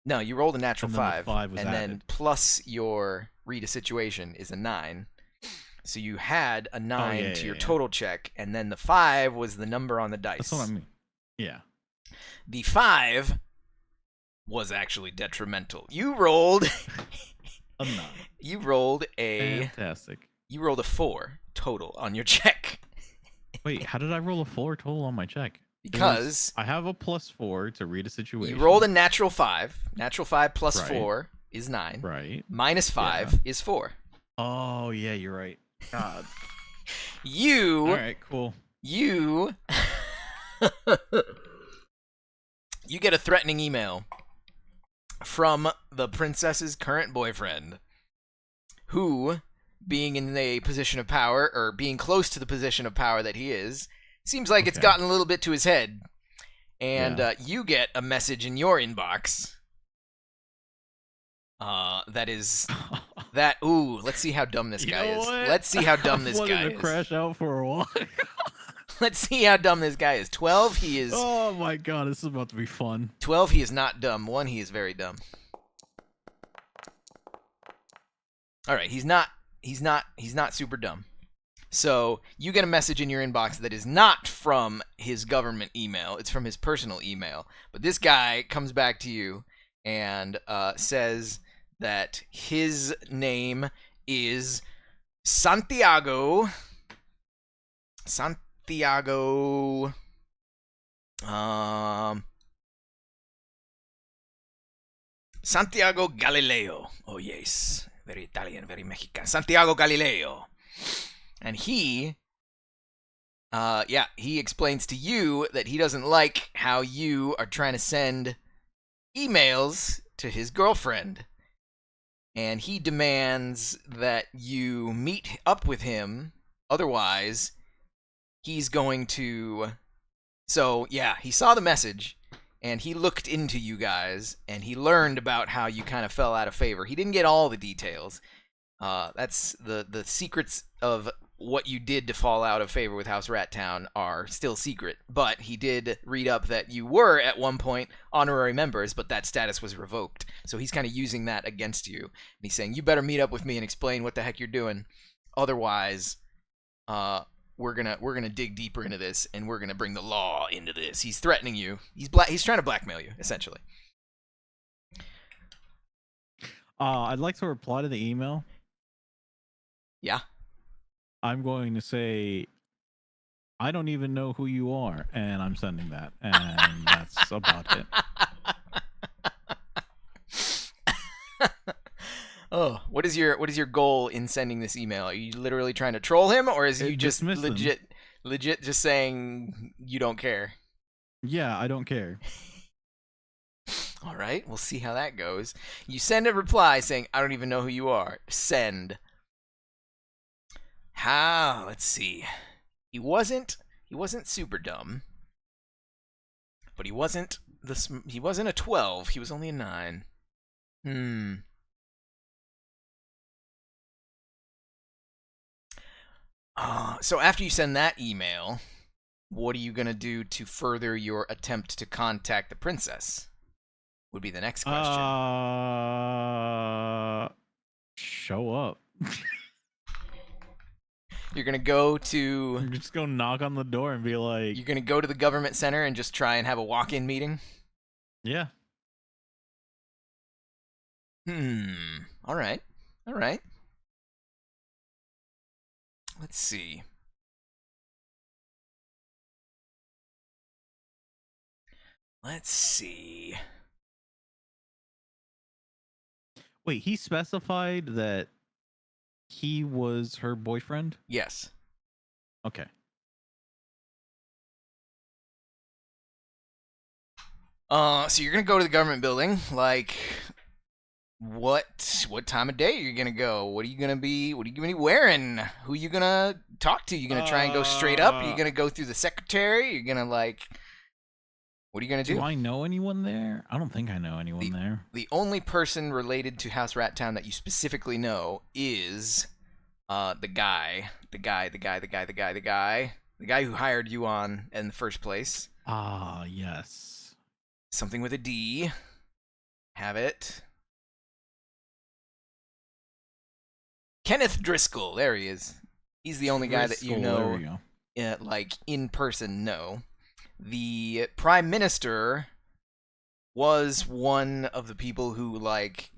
No, you rolled a natural and 5. The 5 was and added. Then plus your read a situation is a 9. So you had a 9 to your total check, and then the 5 was the number on the dice. That's what I mean. Yeah. The 5 was actually detrimental. You rolled A 9. you rolled Fantastic. you rolled a 4 total on your check. Wait, how did I roll a 4 total on my check? Because I have a +4 to read a situation. you rolled a natural 5. Natural 5 plus Right. 4 is 9. Right. Minus 5 is 4. Oh, yeah, you're right. God. You All right, cool. you you get a threatening email from the princess's current boyfriend, who, being in a position of power, or being close to the position of power that he is, seems like it's Okay. gotten a little bit to his head. And Yeah. you get a message in your inbox that is that. Ooh, let's see how dumb this You guy know is. what? Let's see how dumb I've this wanted guy to is. crash out for a while. Let's see how dumb this guy is. 12, he is. Oh my god, this is about to be fun. 12, he is not dumb. 1, he is very dumb. All right, he's not super dumb. So you get a message in your inbox that is not from his government email. It's from his personal email. But this guy comes back to you and says that his name is Santiago. Santiago Galileo. Oh yes, very Italian, very Mexican. Santiago Galileo. And he explains to you that he doesn't like how you are trying to send emails to his girlfriend. And he demands that you meet up with him, otherwise he's going to... So, yeah, he saw the message, and he looked into you guys, and he learned about how you kind of fell out of favor. He didn't get all the details. That's the secrets of what you did to fall out of favor with House Rat Town are still secret. But he did read up that you were, at one point, honorary members, but that status was revoked. So he's kind of using that against you. And he's saying, you better meet up with me and explain what the heck you're doing. Otherwise, we're gonna dig deeper into this, and we're gonna bring the law into this. He's threatening you. He's trying to blackmail you, essentially. I'd like to reply to the email. Yeah. I'm going to say, I don't even know who you are, and I'm sending that, and that's about it. Oh, what is your goal in sending this email? Are you literally trying to troll him, or is you just Dismiss him. legit just saying you don't care? Yeah, I don't care. All right, we'll see how that goes. You send a reply saying, I don't even know who you are. Send. How? Let's see. He wasn't super dumb, but he wasn't a 12. He was only a 9. So after you send that email, what are you gonna do to further your attempt to contact the princess? Would be the next question. Show up. You're gonna go to. I'm just gonna knock on the door and be like, You're gonna go to the government center and just try and have a walk-in meeting. yeah. All right. Let's see. Wait, he specified that he was her boyfriend? Yes. Okay. So you're gonna go to the government building. Like, what time of day are you gonna go? What are you gonna be wearing? Who are you gonna talk to? You gonna try and go straight up? Are you gonna go through the secretary? You're gonna like, what are you gonna do? Do I know anyone there? I don't think I know anyone there. The only person related to House Rat Town that you specifically know is the guy who hired you on in the first place. Ah, yes. Something with a D. Have it. Kenneth Driscoll. There he is. He's the only guy that you Driscoll, there know, we go. like in person. No, the Prime Minister was one of the people who, like,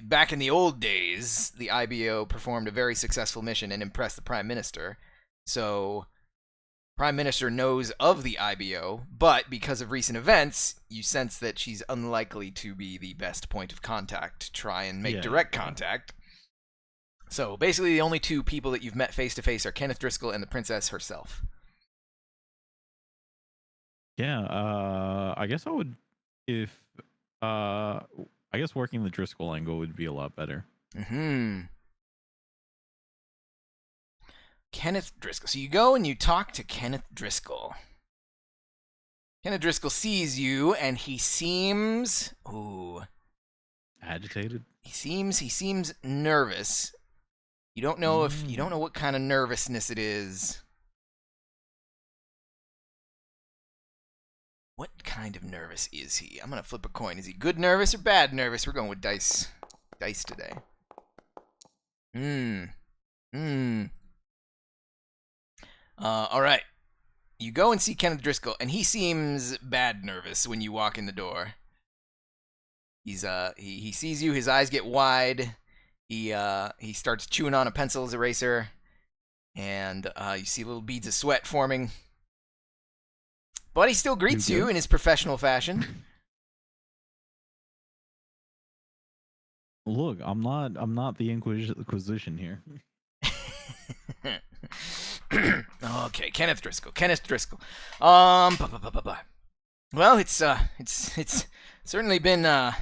back in the old days, the IBO performed a very successful mission and impressed the Prime Minister. So, Prime Minister knows of the IBO, but because of recent events, you sense that she's unlikely to be the best point of contact to try and make direct contact. So, basically, the only two people that you've met face-to-face are Kenneth Driscoll and the Princess herself. Yeah, I guess I would... I guess working the Driscoll angle would be a lot better. Kenneth Driscoll. So you go and you talk to Kenneth Driscoll. Kenneth Driscoll sees you, and he seems... agitated? He seems nervous. You don't know you don't know what kind of nervousness it is. What kind of nervous is he? I'm gonna flip a coin. Is he good nervous or bad nervous? We're going with dice. Dice today. All right. You go and see Kenneth Driscoll, and he seems bad nervous when you walk in the door. He's he sees you. His eyes get wide. He starts chewing on a pencil's eraser, and you see little beads of sweat forming. But he still greets you in his professional fashion. Look, I'm not the Inquisition here. Okay, Kenneth Driscoll. Well, it's certainly been a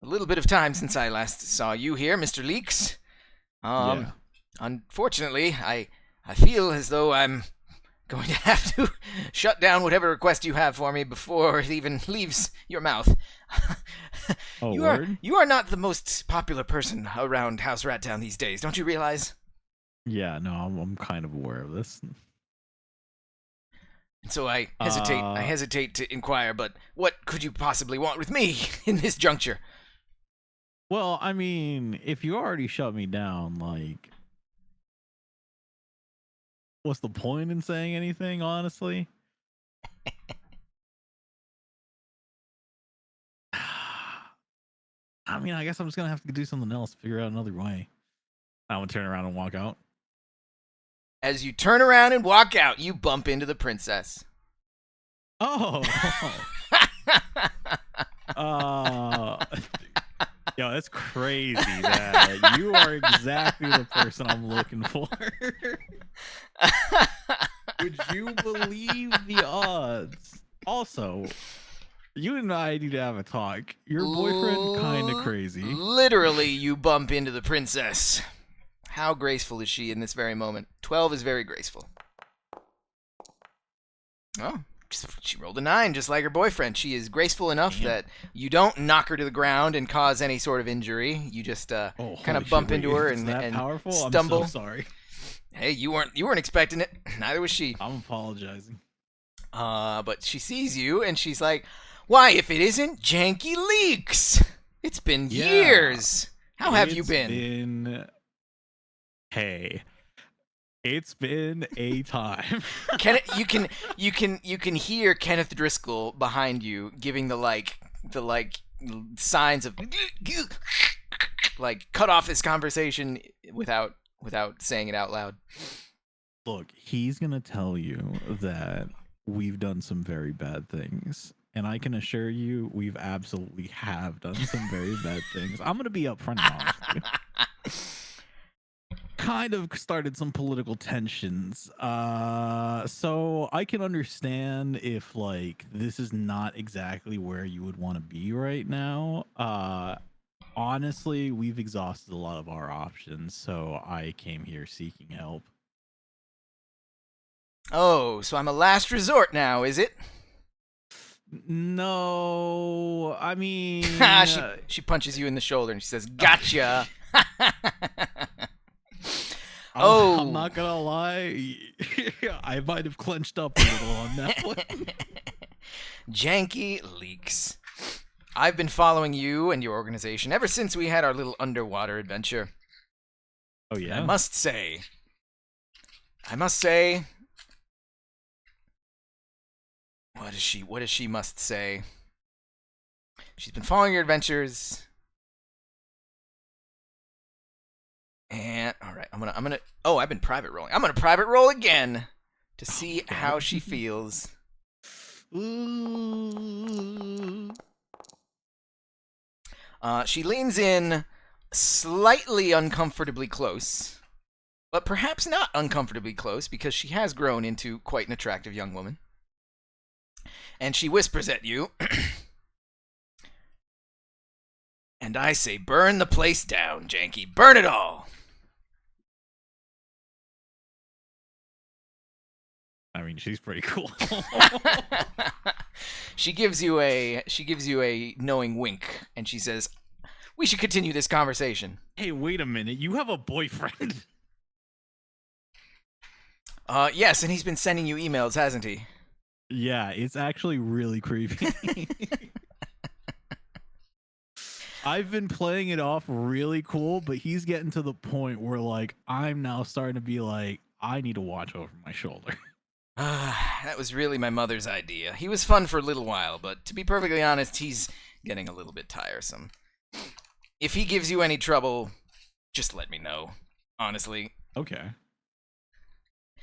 little bit of time since I last saw you here, Mr. Leeks. Unfortunately, I feel as though I'm going to have to shut down whatever request you have for me before it even leaves your mouth. You are not the most popular person around House Rattown these days, don't you realize? Yeah, no, I'm kind of aware of this. And so I hesitate to inquire, but what could you possibly want with me in this juncture? Well, I mean, if you already shut me down, like, what's the point in saying anything, honestly? I mean, I guess I'm just gonna have to do something else, figure out another way. I would turn around and walk out. As you turn around and walk out, you bump into the princess. Oh. Yo, that's crazy that you are exactly the person I'm looking for. Would you believe the odds? Also, you and I need to have a talk. Your boyfriend kind of crazy. Literally, you bump into the princess. How graceful is she in this very moment? 12 is very graceful. Oh, she rolled a 9, just like her boyfriend. She is graceful enough that you don't knock her to the ground and cause any sort of injury. You just kind of bump into her and powerful? stumble. I'm so sorry. Hey, you weren't expecting it. Neither was she. I'm apologizing. But she sees you and she's like, "Why, if it isn't Janky Leeks? It's been years. How have you been?" Hey, it's been a time. You can hear Kenneth Driscoll behind you giving the signs of like cut off this conversation without saying it out loud. Look, he's gonna tell you that we've done some very bad things, and I can assure you we've absolutely have done some very bad things. I'm gonna be upfront and honest with you. Kind of started some political tensions, so I can understand if like this is not exactly where you would want to be right now. Honestly, we've exhausted a lot of our options, so I came here seeking help. Oh, so I'm a last resort now, is it? No, I mean... she punches you in the shoulder and she says, "Gotcha!" I'm not gonna lie, I might have clenched up a little on that one. Janky Leeks. I've been following you and your organization ever since we had our little underwater adventure. Oh, yeah? I must say, What does she must say? She's been following your adventures. And all right, I'm gonna. Oh, I've been private rolling. I'm gonna private roll again to see how she feels. Ooh. She leans in slightly uncomfortably close, but perhaps not uncomfortably close because she has grown into quite an attractive young woman. And she whispers at you, and I say, burn the place down, Janky. Burn it all. I mean, she's pretty cool. She gives you a knowing wink, and she says, we should continue this conversation. Hey, wait a minute. You have a boyfriend? Yes, and he's been sending you emails, hasn't he? Yeah, it's actually really creepy. I've been playing it off really cool, but he's getting to the point where, like, I'm now starting to be like, I need to watch over my shoulder. That was really my mother's idea. He was fun for a little while, but to be perfectly honest, he's getting a little bit tiresome. If he gives you any trouble, just let me know. Honestly. Okay.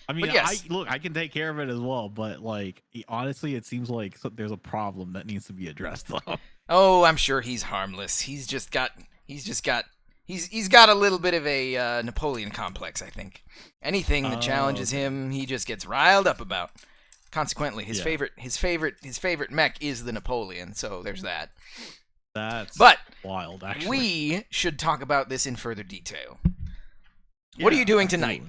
I mean, yes. I can take care of it as well, but like, honestly, it seems like there's a problem that needs to be addressed, though. Oh, I'm sure he's harmless. He's got a little bit of a Napoleon complex, I think. Anything that challenges him, he just gets riled up about. Consequently, his favorite mech is the Napoleon, so there's that. That's but wild, actually. We should talk about this in further detail. What are you doing tonight?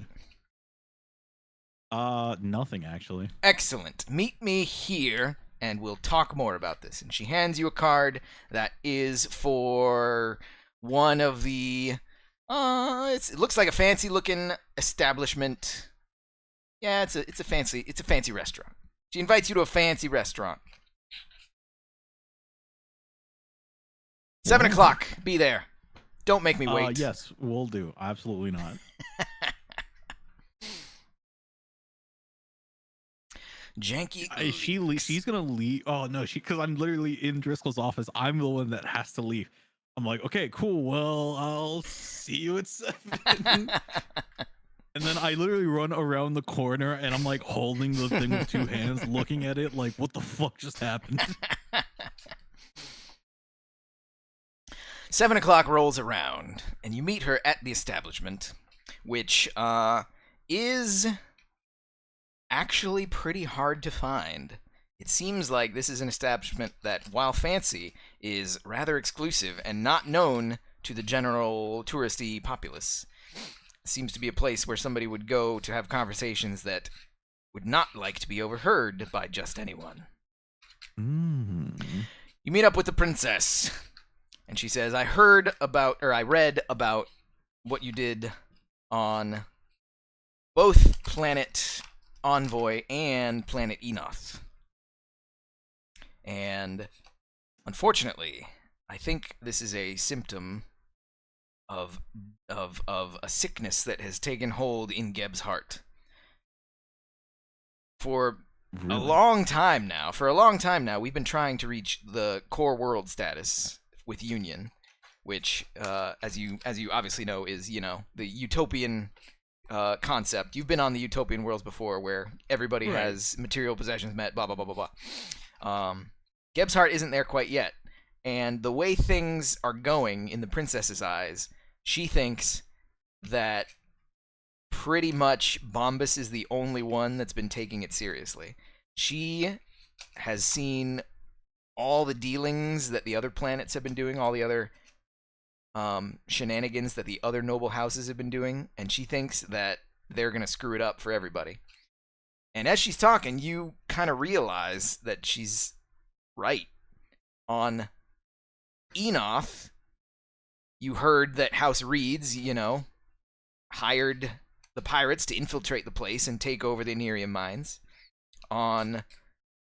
Nothing, actually. Excellent. Meet me here, and we'll talk more about this. And she hands you a card that is for one of the... it looks like a fancy-looking establishment. Yeah, it's a fancy restaurant. She invites you to a fancy restaurant. 7 o'clock. Be there. Don't make me wait. Yes, we'll do. Absolutely not. Janky. She's gonna leave. Oh no, because I'm literally in Driscoll's office. I'm the one that has to leave. I'm like, okay, cool. Well, I'll see you at 7. And then I literally run around the corner and I'm like holding the thing with 2 hands, looking at it like, what the fuck just happened? 7 o'clock rolls around, and you meet her at the establishment, which is actually pretty hard to find. It seems like this is an establishment that, while fancy, is rather exclusive and not known to the general touristy populace. It seems to be a place where somebody would go to have conversations that would not like to be overheard by just anyone. You meet up with the princess, and she says, I read about what you did on both Planet Envoy and Planet Enoth. And unfortunately, I think this is a symptom of a sickness that has taken hold in Geb's heart. For a long time now, we've been trying to reach the core world status with Union, which, as you obviously know, is, the utopian concept. You've been on the utopian worlds before, where everybody has material possessions met, blah blah blah blah blah. Geb's heart isn't there quite yet, and the way things are going in the princess's eyes, she thinks that pretty much Bombus is the only one that's been taking it seriously. She has seen all the dealings that the other planets have been doing, all the other shenanigans that the other noble houses have been doing, and she thinks that they're going to screw it up for everybody. And as she's talking, you kind of realize that she's right. On Enoth, you heard that House Reeds, hired the pirates to infiltrate the place and take over the Anerium mines. On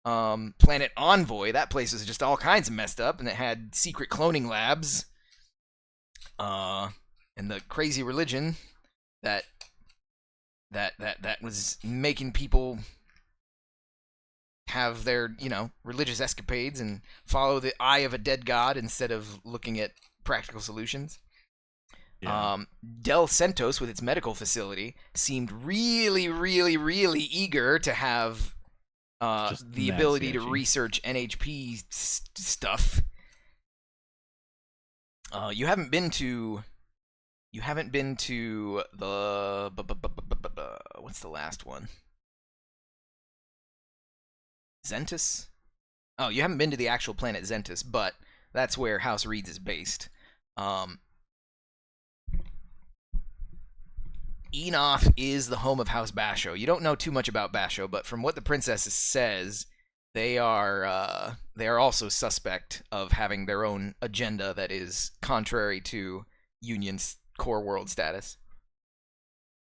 Planet Envoy, that place was just all kinds of messed up, and it had secret cloning labs, and the crazy religion that was making people have their, religious escapades and follow the eye of a dead god instead of looking at practical solutions. Yeah. Del Centos, with its medical facility, seemed really, really, really eager to have Just the mad ability to sketchy. research NHP stuff. You haven't been to the what's the last one? Zentus? Oh, you haven't been to the actual planet Zentus, but that's where House Reeds is based. Enoth is the home of House Basho. You don't know too much about Basho, but from what the princess says, they are also suspect of having their own agenda that is contrary to Union's core world status.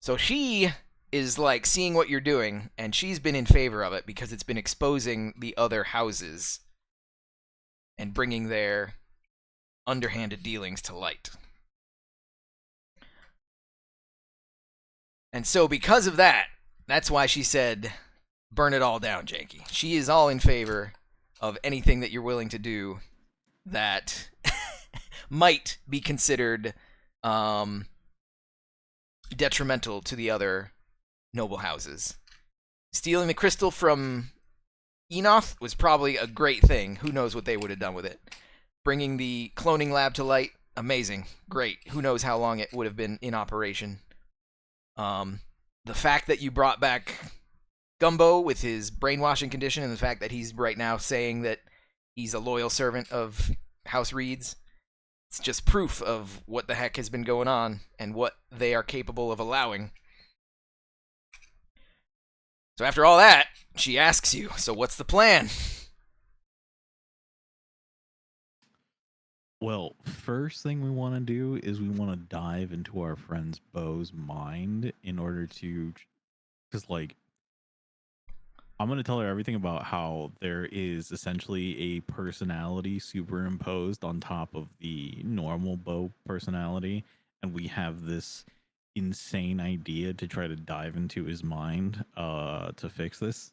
So she is like seeing what you're doing, and she's been in favor of it because it's been exposing the other houses and bringing their underhanded dealings to light. And so because of that, that's why she said, burn it all down, Janky. She is all in favor of anything that you're willing to do that might be considered detrimental to the other noble houses. Stealing the crystal from Enoth was probably a great thing. Who knows what they would have done with it. Bringing the cloning lab to light, amazing, great. Who knows how long it would have been in operation. The fact that you brought back Gumbo with his brainwashing condition, and the fact that he's right now saying that he's a loyal servant of House Reeds, it's just proof of what the heck has been going on and what they are capable of allowing. So after all that, she asks you, so what's the plan? Well, first thing we want to do is we want to dive into our friend's Beau's mind in order to, because like, I'm going to tell her everything about how there is essentially a personality superimposed on top of the normal Beau personality, and we have this insane idea to try to dive into his mind to fix this.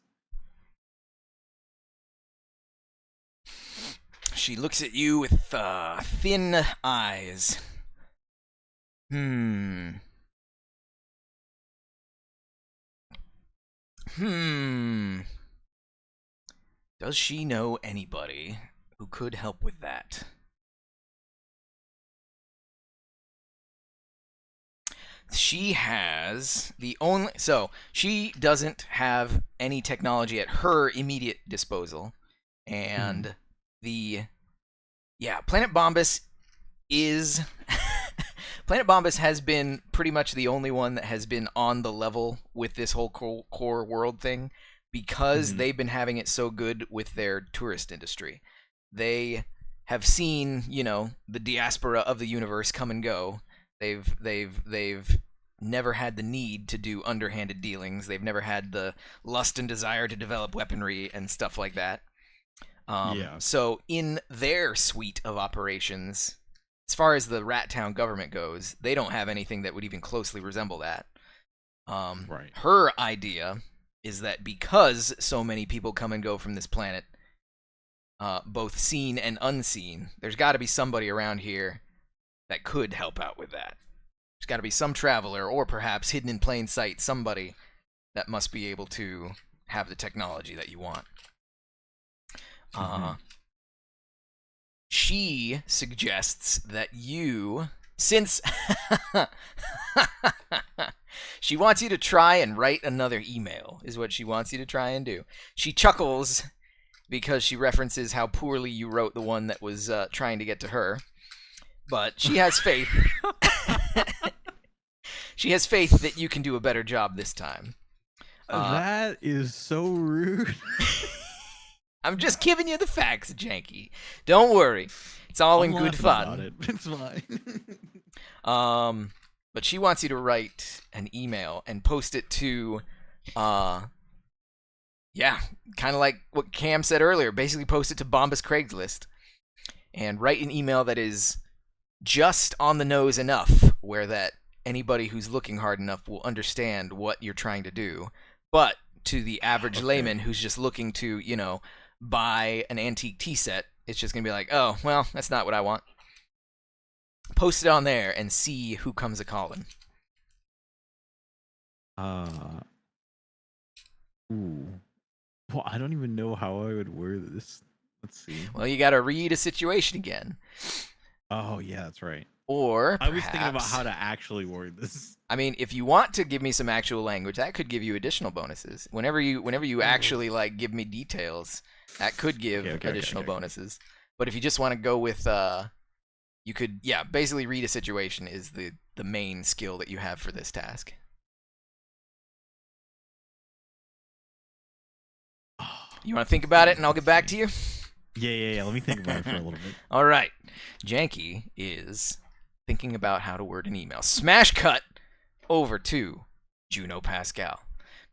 She looks at you with thin eyes. Does she know anybody who could help with that? She has the only... So, she doesn't have any technology at her immediate disposal. And Planet Bombus is... Planet Bombus has been pretty much the only one that has been on the level with this whole core world thing because they've been having it so good with their tourist industry. They have seen, the diaspora of the universe come and go. They've never had the need to do underhanded dealings. They've never had the lust and desire to develop weaponry and stuff like that. So in their suite of operations, as far as the Rat Town government goes, they don't have anything that would even closely resemble that. Right. Her idea is that because so many people come and go from this planet, both seen and unseen, there's got to be somebody around here that could help out with that. There's got to be some traveler, or perhaps hidden in plain sight, somebody that must be able to have the technology that you want. She suggests that you, since she wants you to try and write another email, is what she wants you to try and do. She chuckles because she references how poorly you wrote the one that was trying to get to her. But she has faith. She has faith that you can do a better job this time. That is so rude. I'm just giving you the facts, Janky. Don't worry. It's all in good fun. It's fine. But she wants you to write an email and post it to, kind of like what Cam said earlier. Basically post it to Bombus Craigslist. And write an email that is just on the nose enough where that anybody who's looking hard enough will understand what you're trying to do. But to the average Okay. layman who's just looking to, buy an antique tea set. It's just going to be like, oh, well, that's not what I want. Post it on there and see who comes a-calling. Ooh. Well, I don't even know how I would word this. Let's see. Well, you got to read a situation again. Oh, yeah, that's right. Or I was thinking about perhaps- how to actually word this. I mean, if you want to give me some actual language, that could give you additional bonuses. Whenever you actually like give me details, that could give additional bonuses. But if you just want to go with you could basically read a situation is the main skill that you have for this task. You want to think about it and I'll get back to you? Yeah. Let me think about it for a little bit. All right. Janky is thinking about how to word an email. Smash cut over to Juno Pascal.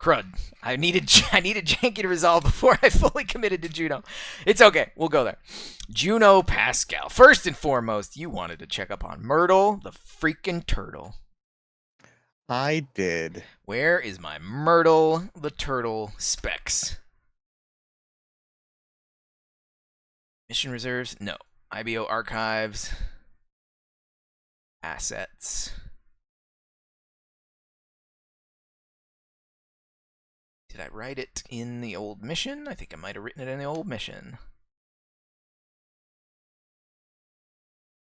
Crud. I needed Janky to resolve before I fully committed to Juno. It's okay. We'll go there. Juno Pascal. First and foremost, you wanted to check up on Myrtle the freaking turtle. I did. Where is my Myrtle the turtle specs? Mission reserves? No. IBO archives. Assets. Did I write it in the old mission? I think I might have written it in the old mission.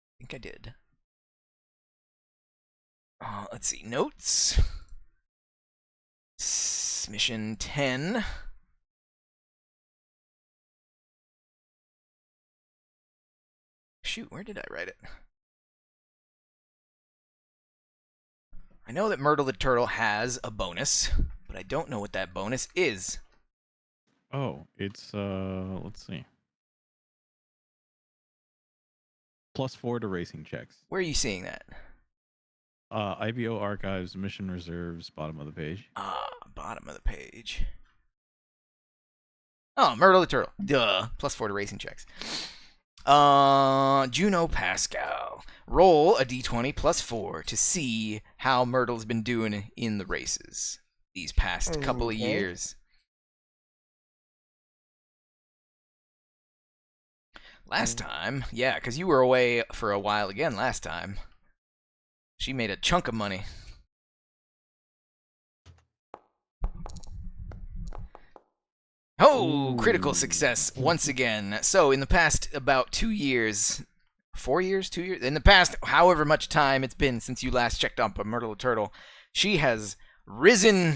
I think I did. Let's see. Notes. Mission 10. Shoot, where did I write it? I know that Myrtle the Turtle has a bonus, but I don't know what that bonus is. Oh, it's let's see. +4 to racing checks. Where are you seeing that? IBO archives, mission reserves, bottom of the page. Bottom of the page. Oh, Myrtle the Turtle. Duh. +4 to racing checks. Juno Pascal. Roll a d20 +4 to see how Myrtle's been doing in the races these past couple of years. Last time, yeah, because you were away for a while again last time. She made a chunk of money. Oh, critical success once again. So, in the past about 2 years, 4 years, 2 years, in the past, however much time it's been since you last checked up on Myrtle the Turtle, she has risen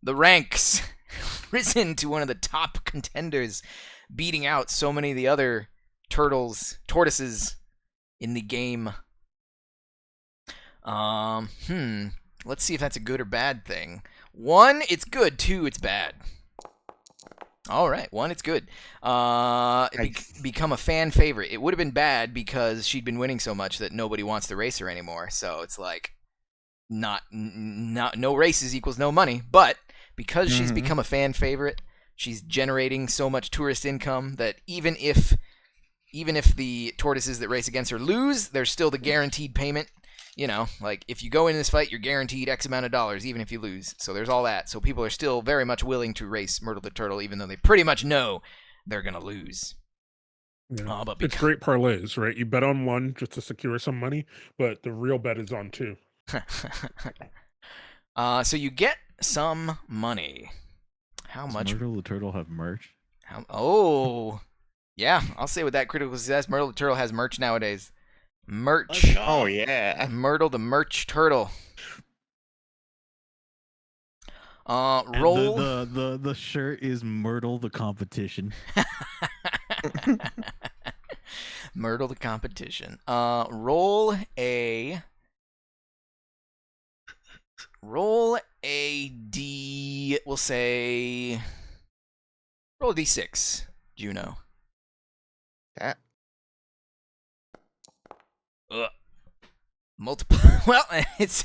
the ranks, risen to one of the top contenders, beating out so many of the other tortoises in the game. Let's see if that's a good or bad thing. 1, it's good. 2, it's bad. All right, 1, it's good. Become a fan favorite. It would have been bad because she'd been winning so much that nobody wants to race her anymore. So it's like, no races equals no money. But because she's become a fan favorite, she's generating so much tourist income that even if the tortoises that race against her lose, there's still the guaranteed payment. You know, like, if you go in this fight, you're guaranteed X amount of dollars, even if you lose. So there's all that. So people are still very much willing to race Myrtle the Turtle, even though they pretty much know they're going to lose. Yeah. It's great parlays, right? You bet on one just to secure some money, but the real bet is on 2. So you get some money. How Does much? Myrtle the Turtle have merch? Yeah, I'll say with that critical success, Myrtle the Turtle has merch nowadays. Merch. Oh yeah. Myrtle the Merch Turtle. Roll. The shirt is Myrtle the Competition. Myrtle the Competition. Roll a D. We'll say. Roll a D6, Juno. Yeah. Multiple. Well, it's.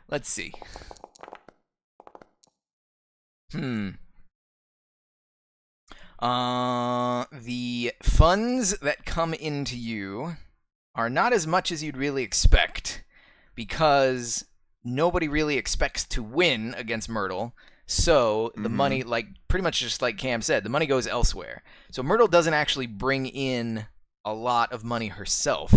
Let's see. The funds that come into you are not as much as you'd really expect, because nobody really expects to win against Myrtle. So the money, like pretty much just like Cam said, the money goes elsewhere. So Myrtle doesn't actually bring in a lot of money herself.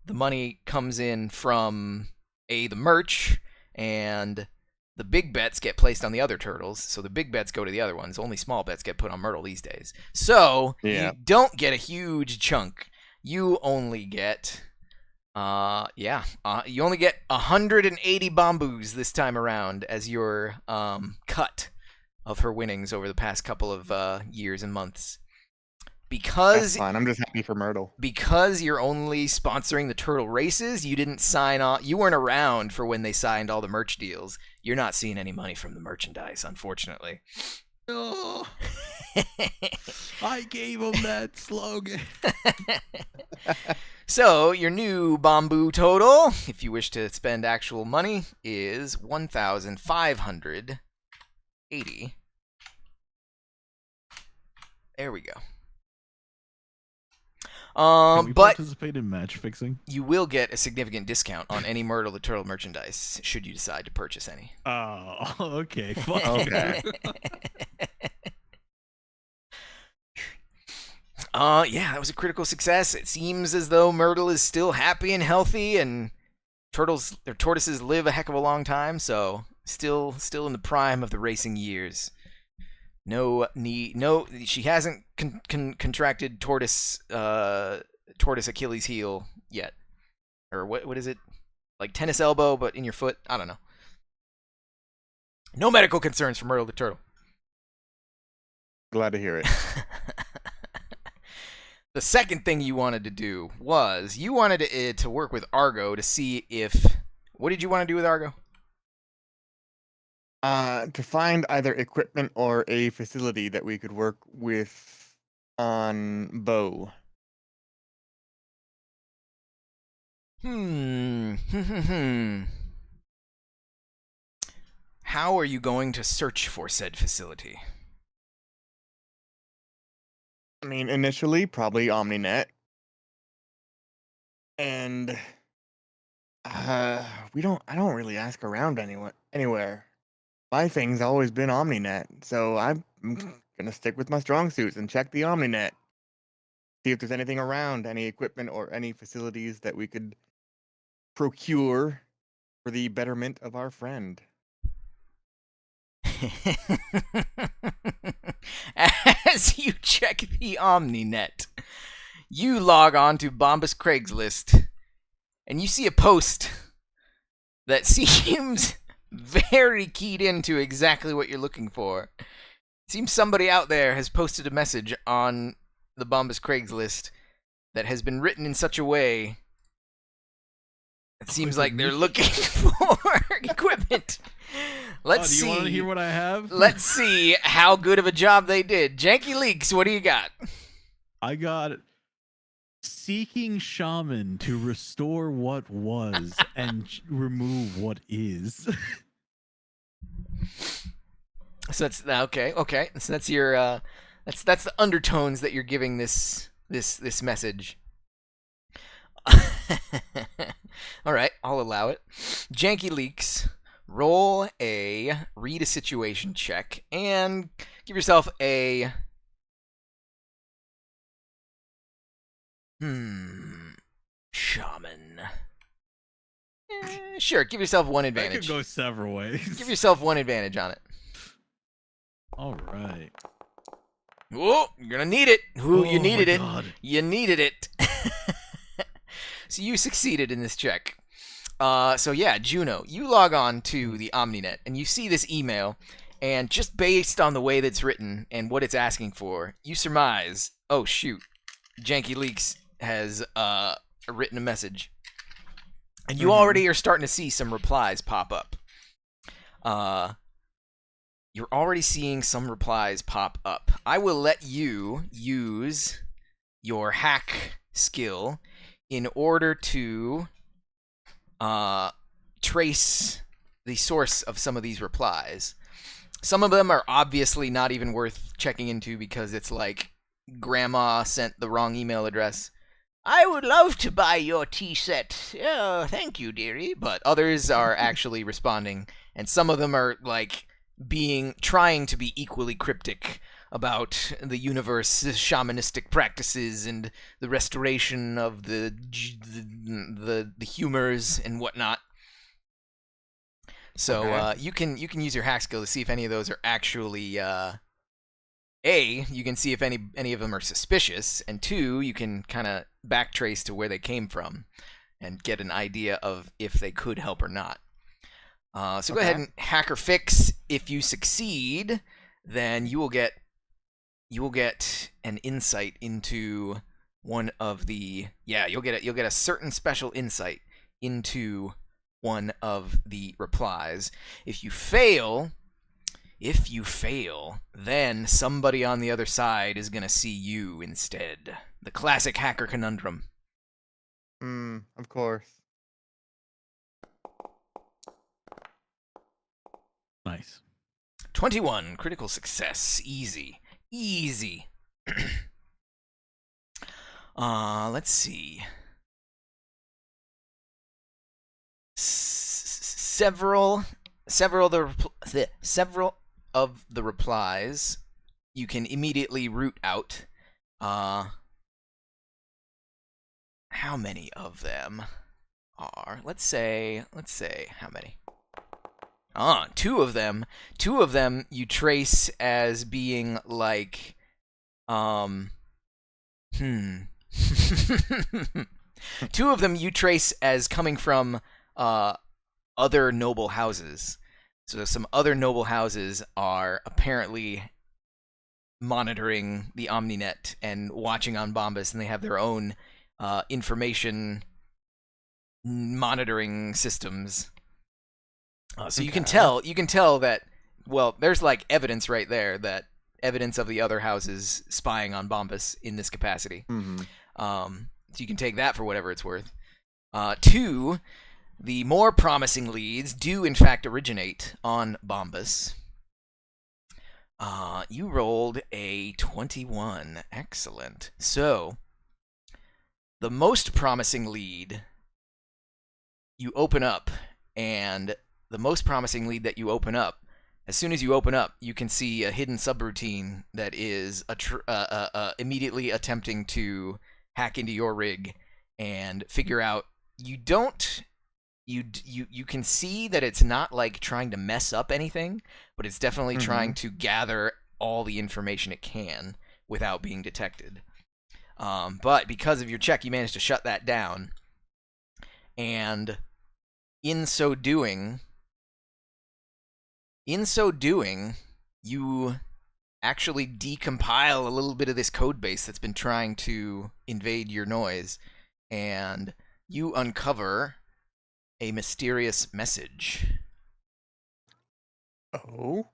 The money comes in from the merch, and the big bets get placed on the other turtles. So the big bets go to the other ones. Only small bets get put on Myrtle these days. So you don't get a huge chunk. You only get you only get 180 Bombus this time around as your cut of her winnings over the past couple of years and months. Because that's fine. I'm just happy for Myrtle. Because you're only sponsoring the turtle races, you didn't sign on. You weren't around for when they signed all the merch deals. You're not seeing any money from the merchandise, unfortunately. Oh, I gave him that slogan. So, your new Bombu total, if you wish to spend actual money, is 1,580. There we go. Can we But participate in match fixing? you will get a significant discount on any Myrtle the Turtle merchandise, should you decide to purchase any. Oh, okay. Fuck Okay. Yeah, that was a critical success. It seems as though Myrtle is still happy and healthy, and tortoises live a heck of a long time, so still in the prime of the racing years. She hasn't contracted tortoise Achilles heel yet, or what is it? Like tennis elbow, but in your foot. I don't know. No medical concerns for Myrtle the Turtle. Glad to hear it. The second thing you wanted to do was you wanted to work with Argo to see if. What did you want to do with Argo? To find either equipment or a facility that we could work with on Beaux. How are you going to search for said facility? I mean, initially, probably OmniNet. And I don't really ask around anywhere. My thing's always been OmniNet, so I'm gonna stick with my strong suits and check the OmniNet. See if there's anything around, any equipment or any facilities that we could procure for the betterment of our friend. As you check the OmniNet, you log on to Bombus Craigslist, and you see a post that seems very keyed into exactly what you're looking for. It seems somebody out there has posted a message on the Bombus Craigslist that has been written in such a way it seems like they're looking for equipment. Let's see. Do you want to hear what I have? Let's see how good of a job they did. Janky Leaks, what do you got? I got seeking shaman to restore what was and remove what is. So that's okay. So that's your that's the undertones that you're giving this message. All right, I'll allow it. Janky Leaks, roll a read a situation check and give yourself a shaman. Sure, give yourself one That advantage. could go several ways. Give yourself one advantage on it. All right. Oh, you're gonna need it. Ooh, you needed it. God. You needed it. So you succeeded in this check. So yeah, Juno, you log on to the OmniNet and you see this email, and just based on the way that's written and what it's asking for, you surmise, oh shoot, Janky Leaks has written a message. And you already are starting to see some replies pop up. You're already seeing some replies pop up. I will let you use your hack skill in order to trace the source of some of these replies. Some of them are obviously not even worth checking into because it's like grandma sent the wrong email address. I would love to buy your tea set. Oh, thank you, dearie. But others are actually responding, and some of them are like trying to be equally cryptic about the universe's shamanistic practices and the restoration of the humors and whatnot. So Okay. you can use your hack skill to see if any of those are actually you can see if any of them are suspicious, and two, you can kind of backtrace to where they came from and get an idea of if they could help or not. So go ahead and hacker fix. If you succeed, then you will get an insight into one of the you'll get a certain special insight into one of the replies. If you fail, then somebody on the other side is going to see you instead. The classic hacker conundrum. Of course. Nice. 21, critical success. Easy. Let's see. Several of the replies you can immediately root out. How many of them are? Let's say how many? Two of them you trace as being like Two of them you trace as coming from other noble houses. So some other noble houses are apparently monitoring the Omninet and watching on Bombus, and they have their own information monitoring systems. So you can tell that, well, there's like evidence right there, that evidence of the other houses spying on Bombus in this capacity. Mm-hmm. So you can take that for whatever it's worth. Two, the more promising leads do in fact originate on Bombus. You rolled a 21. Excellent. So, the most promising lead you open up, and the most promising lead that you open up, as soon as you open up, you can see a hidden subroutine that is immediately attempting to hack into your rig and figure out. You can see that it's not like trying to mess up anything, but it's definitely trying to gather all the information it can without being detected. But because of your check, you managed to shut that down, and in so doing, you actually decompile a little bit of this code base that's been trying to invade your noise, and you uncover a mysterious message. Oh?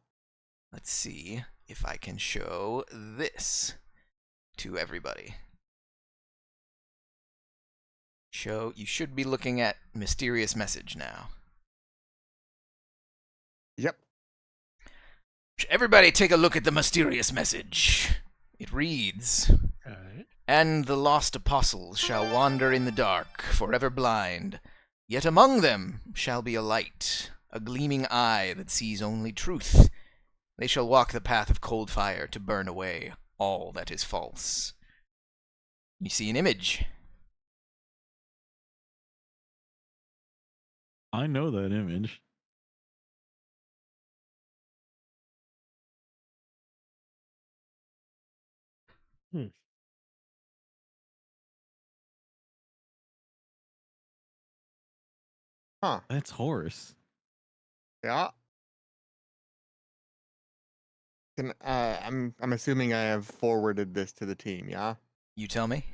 Let's see if I can show this to everybody. You should be looking at mysterious message now. Yep. Everybody take a look at the mysterious message. It reads, Okay. "And the lost apostles shall wander in the dark, forever blind. Yet among them shall be a light, a gleaming eye that sees only truth. They shall walk the path of cold fire to burn away all that is false." You see an image. I know that image. Huh. That's Horus. Yeah. I'm assuming I have forwarded this to the team, yeah? You tell me.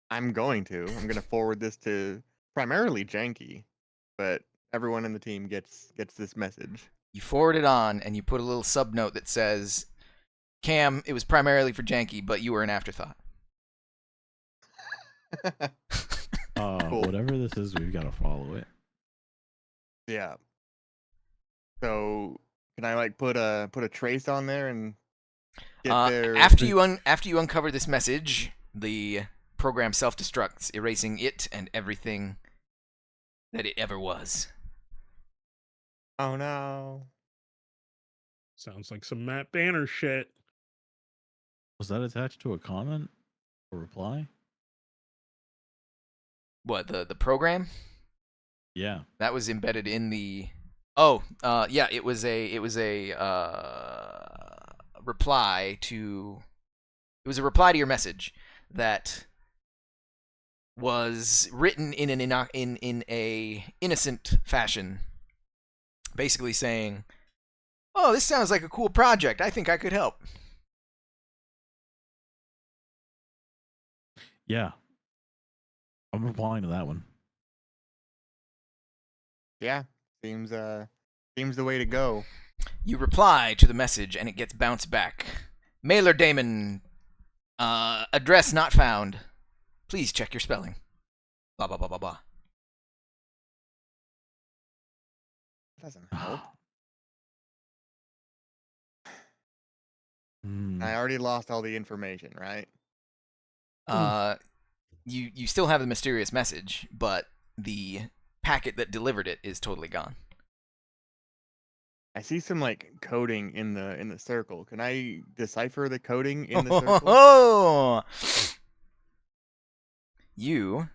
I'm going to forward this to primarily Janky, but everyone in the team gets this message. You forward it on, and you put a little subnote that says, "Cam, it was primarily for Janky, but you were an afterthought." Cool. Whatever this is, we've got to follow it. Yeah. So can I like put a trace on there and get there? After you uncover this message, the program self-destructs, erasing it and everything that it ever was. Oh no. Sounds like some Matt Banner shit. Was that attached to a comment or reply? What, the program? Yeah. That was embedded in the. Oh, yeah, it was a reply to. It was a reply to your message that was written in a innocent fashion, basically saying, "Oh, this sounds like a cool project. I think I could help." Yeah. I'm replying to that one. Yeah. Seems the way to go. You reply to the message, and it gets bounced back. Mailer Damon, address not found. Please check your spelling. Blah blah blah blah blah. Doesn't help. Hmm. I already lost all the information, right? You still have the mysterious message, but the packet that delivered it is totally gone. I see some like coding in the circle. Can I decipher the coding in the circle? Oh, you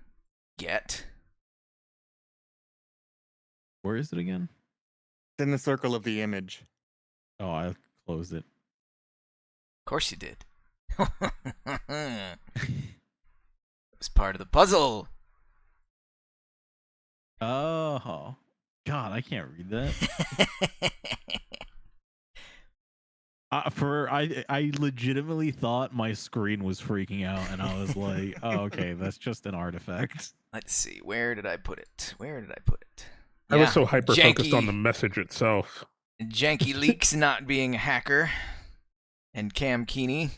get. Where is it again? It's in the circle of the image. Oh, I closed it. Of course you did. It was part of the puzzle. Oh. God, I can't read that. I legitimately thought my screen was freaking out, and I was like, "Oh, okay, that's just an artifact." Let's see. Where did I put it? I was so hyper focused janky, on the message itself. Janky Leaks not being a hacker, and Cam Keeney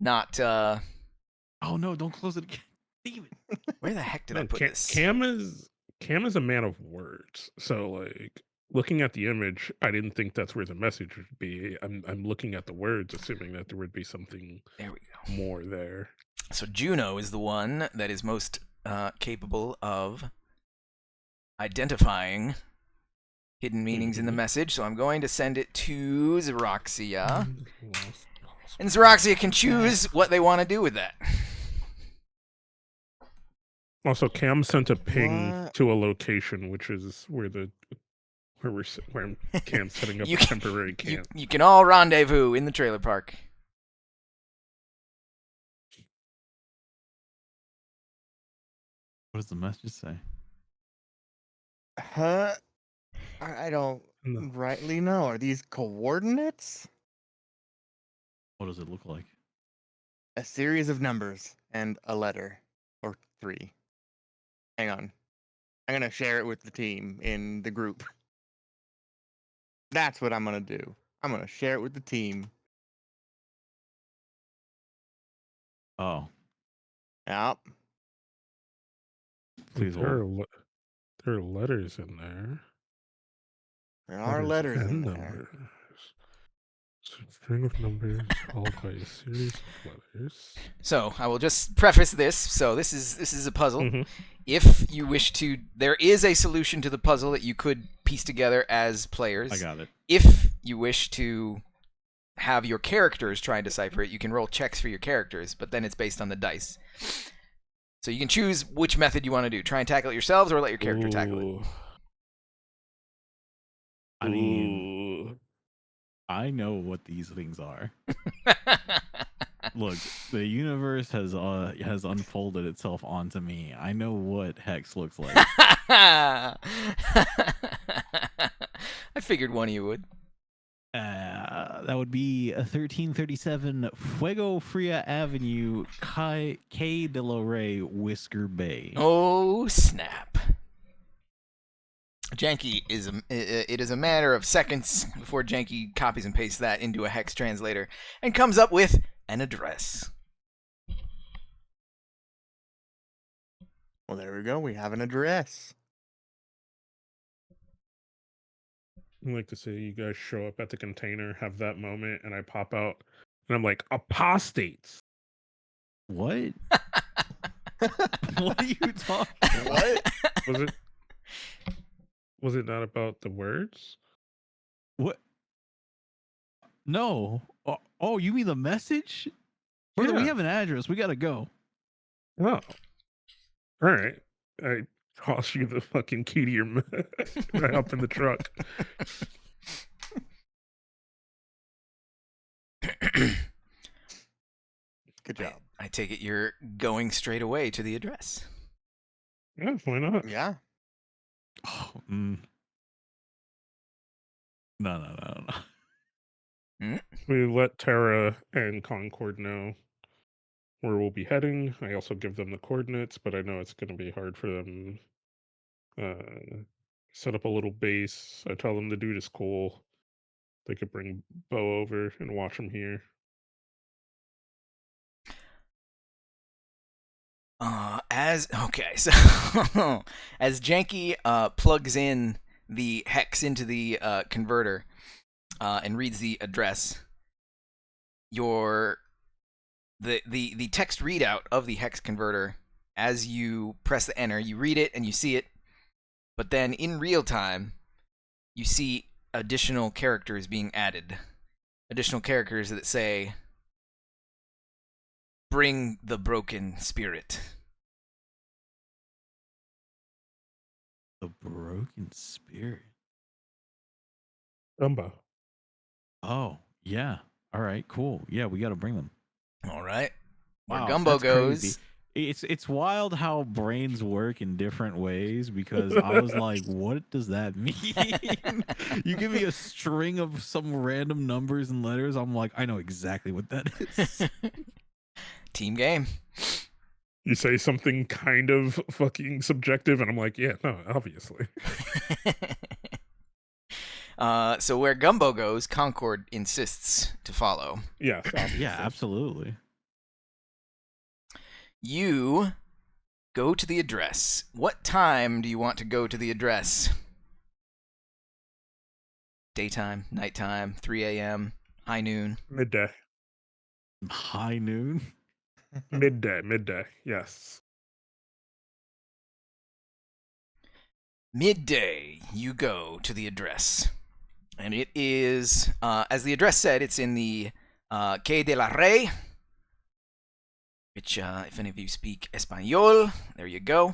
not. Oh no! Don't close it again. Damn it! Where the heck did I No, put this? Cam is a man of words. So like looking at the image, I didn't think that's where the message would be. I'm looking at the words, assuming that there would be something There we go. more there. So Juno is the one that is most capable of identifying hidden meanings in the message. So I'm going to send it to Xeroxia. And Xeroxia can choose what they want to do with that. Also, Cam sent a ping What? to a location, which is where Cam's setting up a temporary camp. You can all rendezvous in the trailer park. What does the message say? Huh? I don't No. rightly know. Are these coordinates? What does it look like? A series of numbers and a letter. Or 3. Hang on. I'm gonna share it with the team in the group. That's what I'm gonna do. I'm gonna share it with the team. Oh, Yep. please hold. There are letters in there. There are letters in and there. numbers. It's a string of numbers followed by a series of letters. So I will just preface this. So this is a puzzle. Mhm. If you wish to, there is a solution to the puzzle that you could piece together as players. I got it. If you wish to have your characters try and decipher it, you can roll checks for your characters, but then it's based on the dice. So you can choose which method you want to do. Try and tackle it yourselves or let your character tackle it. Ooh. I mean, I know what these things are. Look, the universe has unfolded itself onto me. I know what hex looks like. I figured one of you would. That would be a 1337 Fuego Fria Avenue, K de la Rey, Whisker Bay. Oh snap! Janky it is a matter of seconds before Janky copies and pastes that into a hex translator and comes up with an address. Well, there we go. We have an address. I like to see you guys show up at the container, have that moment, and I pop out, and I'm like, apostates. What? What are you talking? What? Was it? Was it not about the words? What? No. Oh, you mean the message? Brother, we Yeah. have an address. We gotta go. Oh, all right. I toss you the fucking key to your. I hop in the truck. Good job. I take it you're going straight away to the address. Yeah, why not? Yeah. Oh, no. We let Terra and Concord know where we'll be heading. I also give them the coordinates, but I know it's going to be hard for them. Set up a little base. I tell them the dude is cool. They could bring Beaux over and watch him here. So as Janky plugs in the hex into the converter and reads the address, the text readout of the hex converter, as you press the enter, you read it and you see it, but then in real time you see additional characters being added, additional characters that say, "Bring the broken spirit." The broken spirit. Dumbo. Oh, yeah. All right, cool. Yeah, we got to bring them. All right. Where Wow, Gumbo that's goes. crazy. It's wild how brains work in different ways, because I was like, what does that mean? You give me a string of some random numbers and letters, I'm like, I know exactly what that is. Team game. You say something kind of fucking subjective, and I'm like, yeah, no, obviously. So where Gumbo goes, Concord insists to follow. Yes, obviously. Yeah, absolutely. You go to the address. What time do you want to go to the address? Daytime, nighttime, 3 a.m., high noon. Midday. High noon. Midday. Yes. Midday, you go to the address. And it is, as the address said, it's in the Quai de la Rey, which, if any of you speak Espanol, there you go.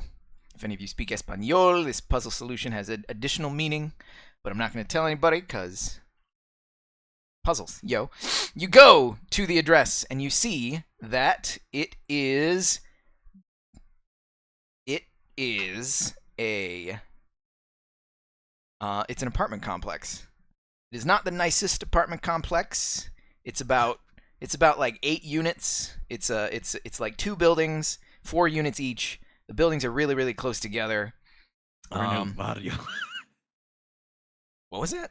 If any of you speak Espanol, this puzzle solution has an additional meaning, but I'm not going to tell anybody because puzzles, yo. You go to the address and you see that it is a it's an apartment complex. It is not the nicest apartment complex. It's about like 8 units. It's like 2 buildings, 4 units each. The buildings are really, really close together. We're in el barrio. What was that?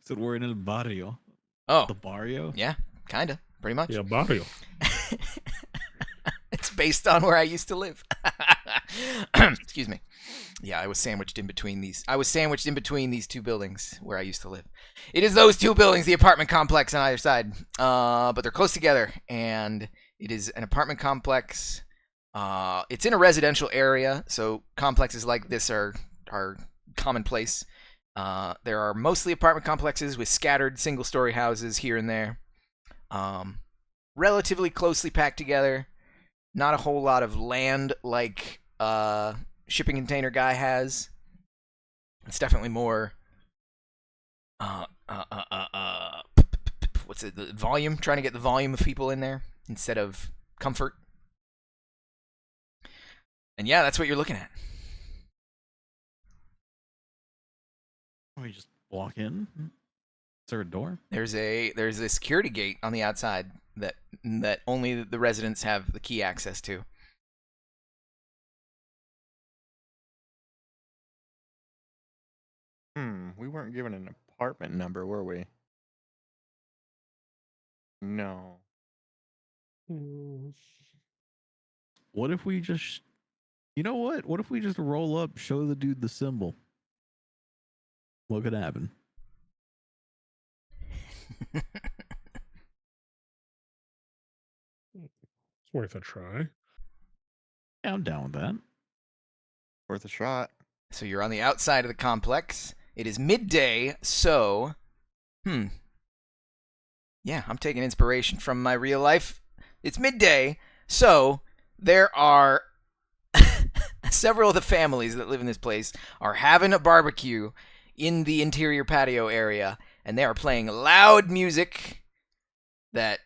Said we're in el barrio. Oh, The barrio? yeah, kinda, pretty much. Yeah, barrio. It's based on where I used to live. Excuse me. Yeah, I was sandwiched in between these 2 buildings where I used to live. It is those 2 buildings, the apartment complex on either side, but they're close together, and it is an apartment complex. It's in a residential area, so complexes like this are commonplace. There are mostly apartment complexes with scattered single-story houses here and there, relatively closely packed together. Not a whole lot of land like shipping container guy has. It's definitely more what's it, the volume, trying to get the volume of people in there instead of comfort. And yeah, that's what you're looking at. We just walk in. Is there a door? There's a security gate on the outside that only the residents have the key access to. We weren't given an apartment number, were we? No. What if we just, you know what? What if we just roll up, show the dude the symbol? What could happen? It's worth a try. Yeah, I'm down with that. Worth a shot. So you're on the outside of the complex. It is midday, so yeah, I'm taking inspiration from my real life. It's midday, so there are several of the families that live in this place are having a barbecue in the interior patio area, and they are playing loud music that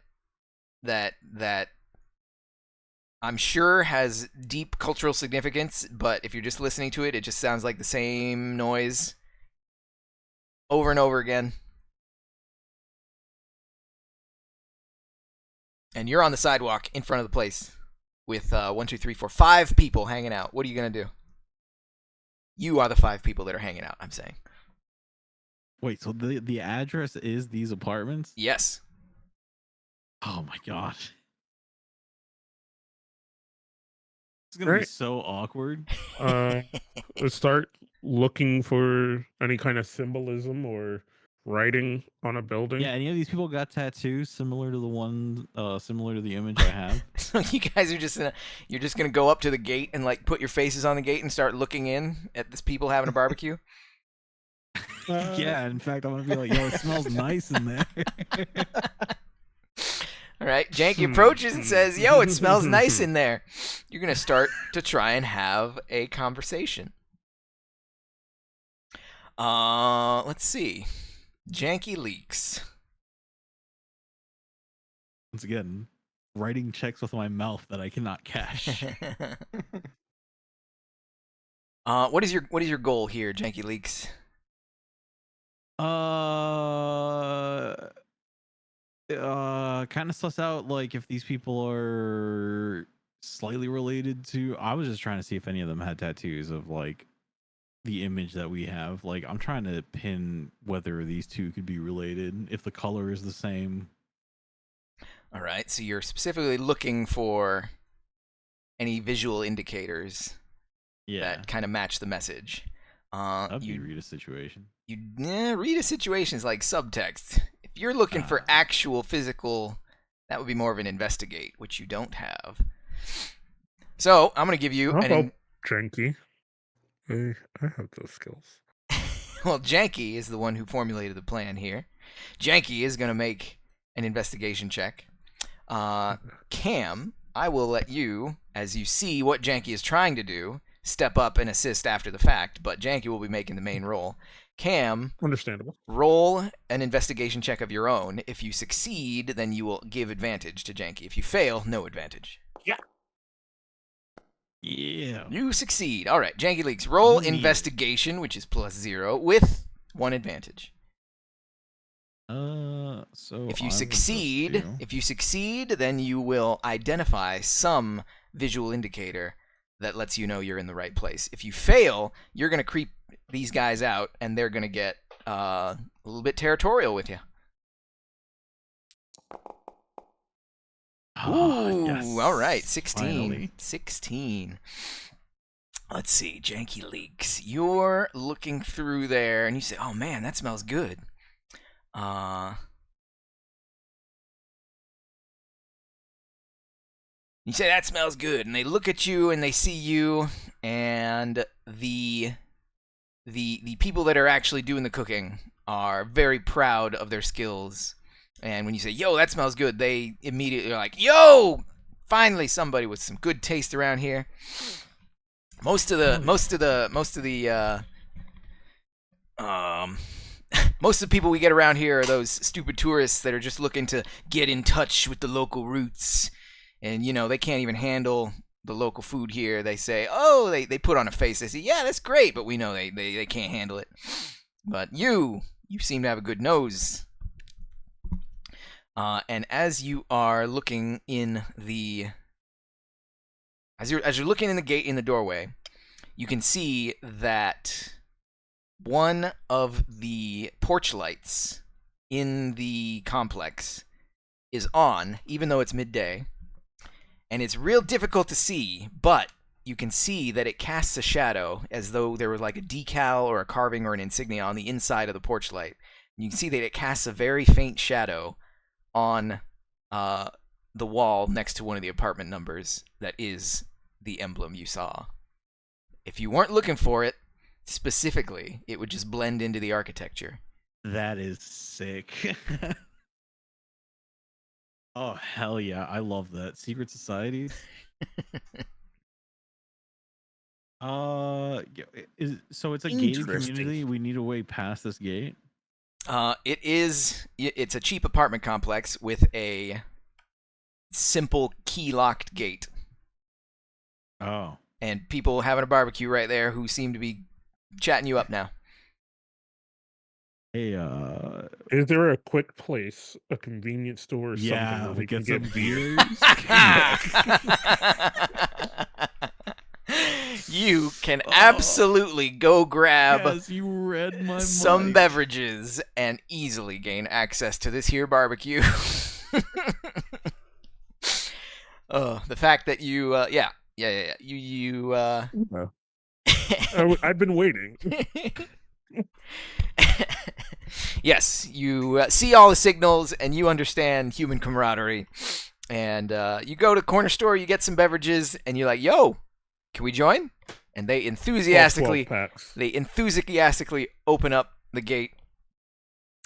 I'm sure has deep cultural significance, but if you're just listening to it, it just sounds like the same noise over and over again. And you're on the sidewalk in front of the place with 5 people hanging out. What are you going to do? You are the 5 people that are hanging out, I'm saying. Wait, so the address is these apartments? Yes. Oh my god. It's gonna be Right. so awkward. Let's start looking for any kind of symbolism or writing on a building. Yeah, any of these people got tattoos similar to the one, similar to the image I have? So you guys are you're just gonna go up to the gate and like put your faces on the gate and start looking in at these people having a barbecue? Yeah, in fact, I'm gonna be like, yo, it smells nice in there. All right, Janky approaches and says, yo, it smells nice in there. You're going to start to try and have a conversation. Let's see. Janky leaks. Once again, writing checks with my mouth that I cannot cash. What is your goal here, Janky leaks? Kind of suss out like if these people are slightly related to. I was just trying to see if any of them had tattoos of like the image that we have. Like I'm trying to pin whether these two could be related, if the color is the same. All right, so you're specifically looking for any visual indicators that kind of match the message. That'd be read a situation. Read a situation is like subtext. If you're looking for actual physical, that would be more of an investigate, which you don't have. So I'm going to give you Janky. I have those skills. Well, Janky is the one who formulated the plan here. Janky is going to make an investigation check. Cam, I will let you, as you see what Janky is trying to do, step up and assist after the fact, but Janky will be making the main role. Cam, understandable. Roll an investigation check of your own. If you succeed, then you will give advantage to Janky. If you fail, no advantage. Yeah. You succeed. All right, Janky Leaks. Roll investigation, which is +0, with 1 advantage. So if you succeed, then you will identify some visual indicator that lets you know you're in the right place. If you fail, you're going to creep these guys out, and they're going to get a little bit territorial with you. Ooh, yes. All right, 16. Finally. 16. Let's see, Janky Leaks. You're looking through there, and you say, oh, man, that smells good. You say, that smells good, and they look at you, and they see you, and the people that are actually doing the cooking are very proud of their skills. And when you say, yo, that smells good, they immediately are like, yo, finally somebody with some good taste around here. Most of the people we get around here are those stupid tourists that are just looking to get in touch with the local roots. And, you know, they can't even handle the local food here. They say, oh, they put on a face. They say, yeah, that's great, but we know they can't handle it. But you seem to have a good nose. And as you are looking in the... As you're looking in the gate in the doorway, you can see that one of the porch lights in the complex is on, even though it's midday. And it's real difficult to see, but you can see that it casts a shadow as though there was like a decal or a carving or an insignia on the inside of the porch light. You can see that it casts a very faint shadow on the wall next to one of the apartment numbers that is the emblem you saw. If you weren't looking for it specifically, it would just blend into the architecture. That is sick. Oh, hell yeah. I love that. Secret societies. So it's a gated Interesting. community. We need a way past this gate. It's a cheap apartment complex with a simple key-locked gate. Oh. And people having a barbecue right there who seem to be chatting you up now. Hey, Is there a quick place, a convenience store, or yeah, something where we can get some get beers. You can absolutely go grab Yes, you read my some mind. beverages and easily gain access to this here barbecue. The fact that you, I've been waiting. Yes, you see all the signals and you understand human camaraderie. And you go to the corner store, you get some beverages, and you're like, "Yo, can we join?" And they enthusiastically 12 packs. open up the gate,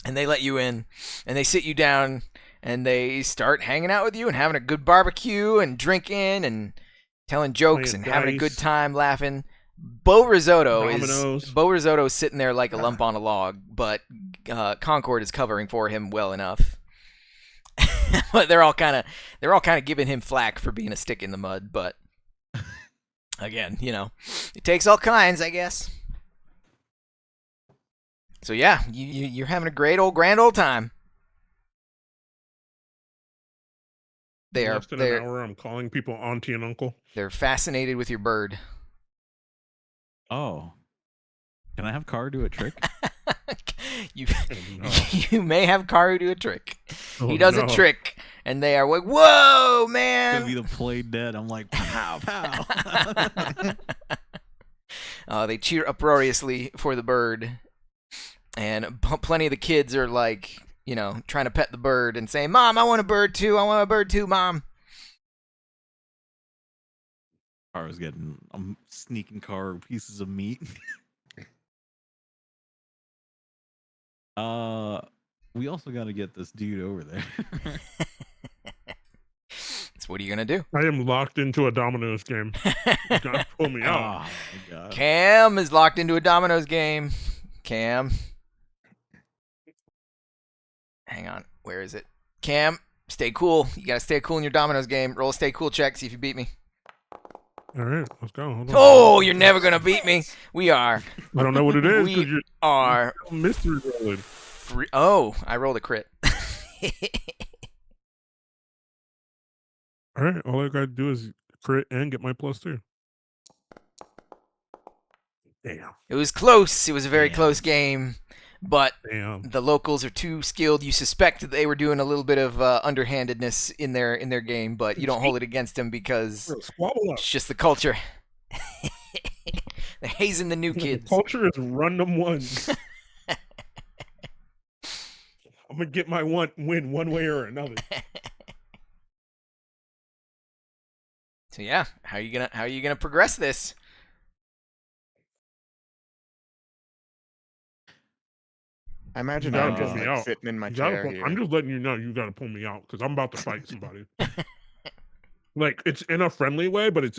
and they let you in, and they sit you down, and they start hanging out with you and having a good barbecue and drinking and telling jokes Playing and having a good dice. time laughing. Beaux Dominoes. Risotto's sitting there like a lump on a log, but Concord is covering for him well enough. But they're all kind of giving him flack for being a stick in the mud. But again, it takes all kinds, I guess. So yeah, you're having a grand old time. In less than an hour, I'm calling people auntie and uncle. They're fascinated with your bird. Oh. Can I have Car do a trick? You No. you may have Karu do a trick. Oh, He does no. a trick, and they are like, "Whoa, It's man!" gonna be the play dead. I'm like, pow, pow. They cheer uproariously for the bird, and plenty of the kids are like, trying to pet the bird and saying, "Mom, I want a bird too. I want a bird too, Mom." I'm sneaking Car pieces of meat. We also got to get this dude over there. So what are you gonna do? I am locked into a Domino's game. You gotta pull me out. Oh my god. Cam is locked into a Domino's game. Cam. Hang on. Where is it? Cam, stay cool. You gotta stay cool in your Domino's game. Roll a stay cool check, see if you beat me. All right, let's go. Hold on. Oh, you're never gonna beat me. We are. I don't know what it is We because you're are. mystery rolling. Oh, I rolled a crit. All right, all I gotta do is crit and get my +2. Damn. It was close. It was a very Damn. close game, but Damn. the locals are too skilled. You suspect that they were doing a little bit of underhandedness in their game, but you don't hold it against them because Squabble up. it's just the culture. They're hazing the new The kids. culture is run them ones. I'm gonna get my win one way or another. So yeah, how are you gonna progress this? I imagine You gotta I'm pull just me like out. sitting in my You gotta chair pull- here. I'm just letting you know you gotta pull me out because I'm about to fight somebody. Like it's in a friendly way, but it's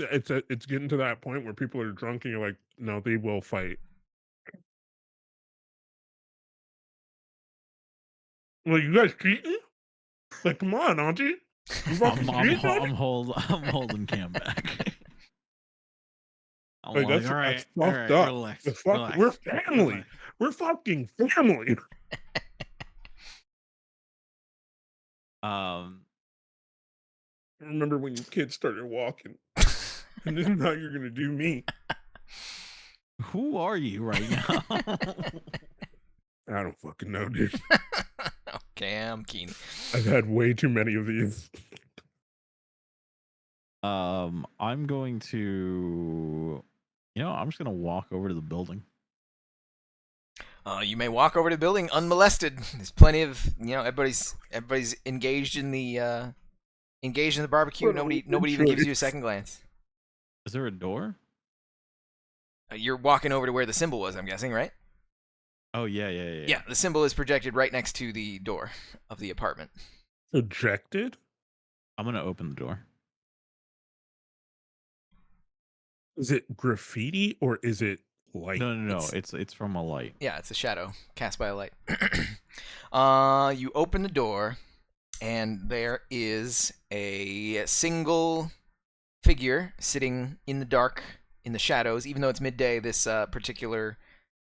getting to that point where people are drunk and you're like, no, they will fight. Well, you guys cheating? Like, come on, auntie. You fucking cheating, auntie? I'm holding Cam back. I'm Like, like, that's all right, fucked up. relax, The fuck- relax, we're family. relax." We're fucking family. I remember when your kids started walking. And this is how you're gonna do me. Who are you right now? I don't fucking know, dude. Cam Keeney. I've had way too many of these. I'm going to, I'm just gonna walk over to the building. You may walk over to the building unmolested. There's plenty of, everybody's engaged in the barbecue. Well, Nobody even gives you a second glance. Is there a door? You're walking over to where the symbol was, I'm guessing, right? Oh yeah. Yeah, the symbol is projected right next to the door of the apartment. Ejected? I'm gonna open the door. Is it graffiti or is it light? No. It's from a light. Yeah, it's a shadow cast by a light. You open the door, and there is a single figure sitting in the dark, in the shadows. Even though it's midday, this particular...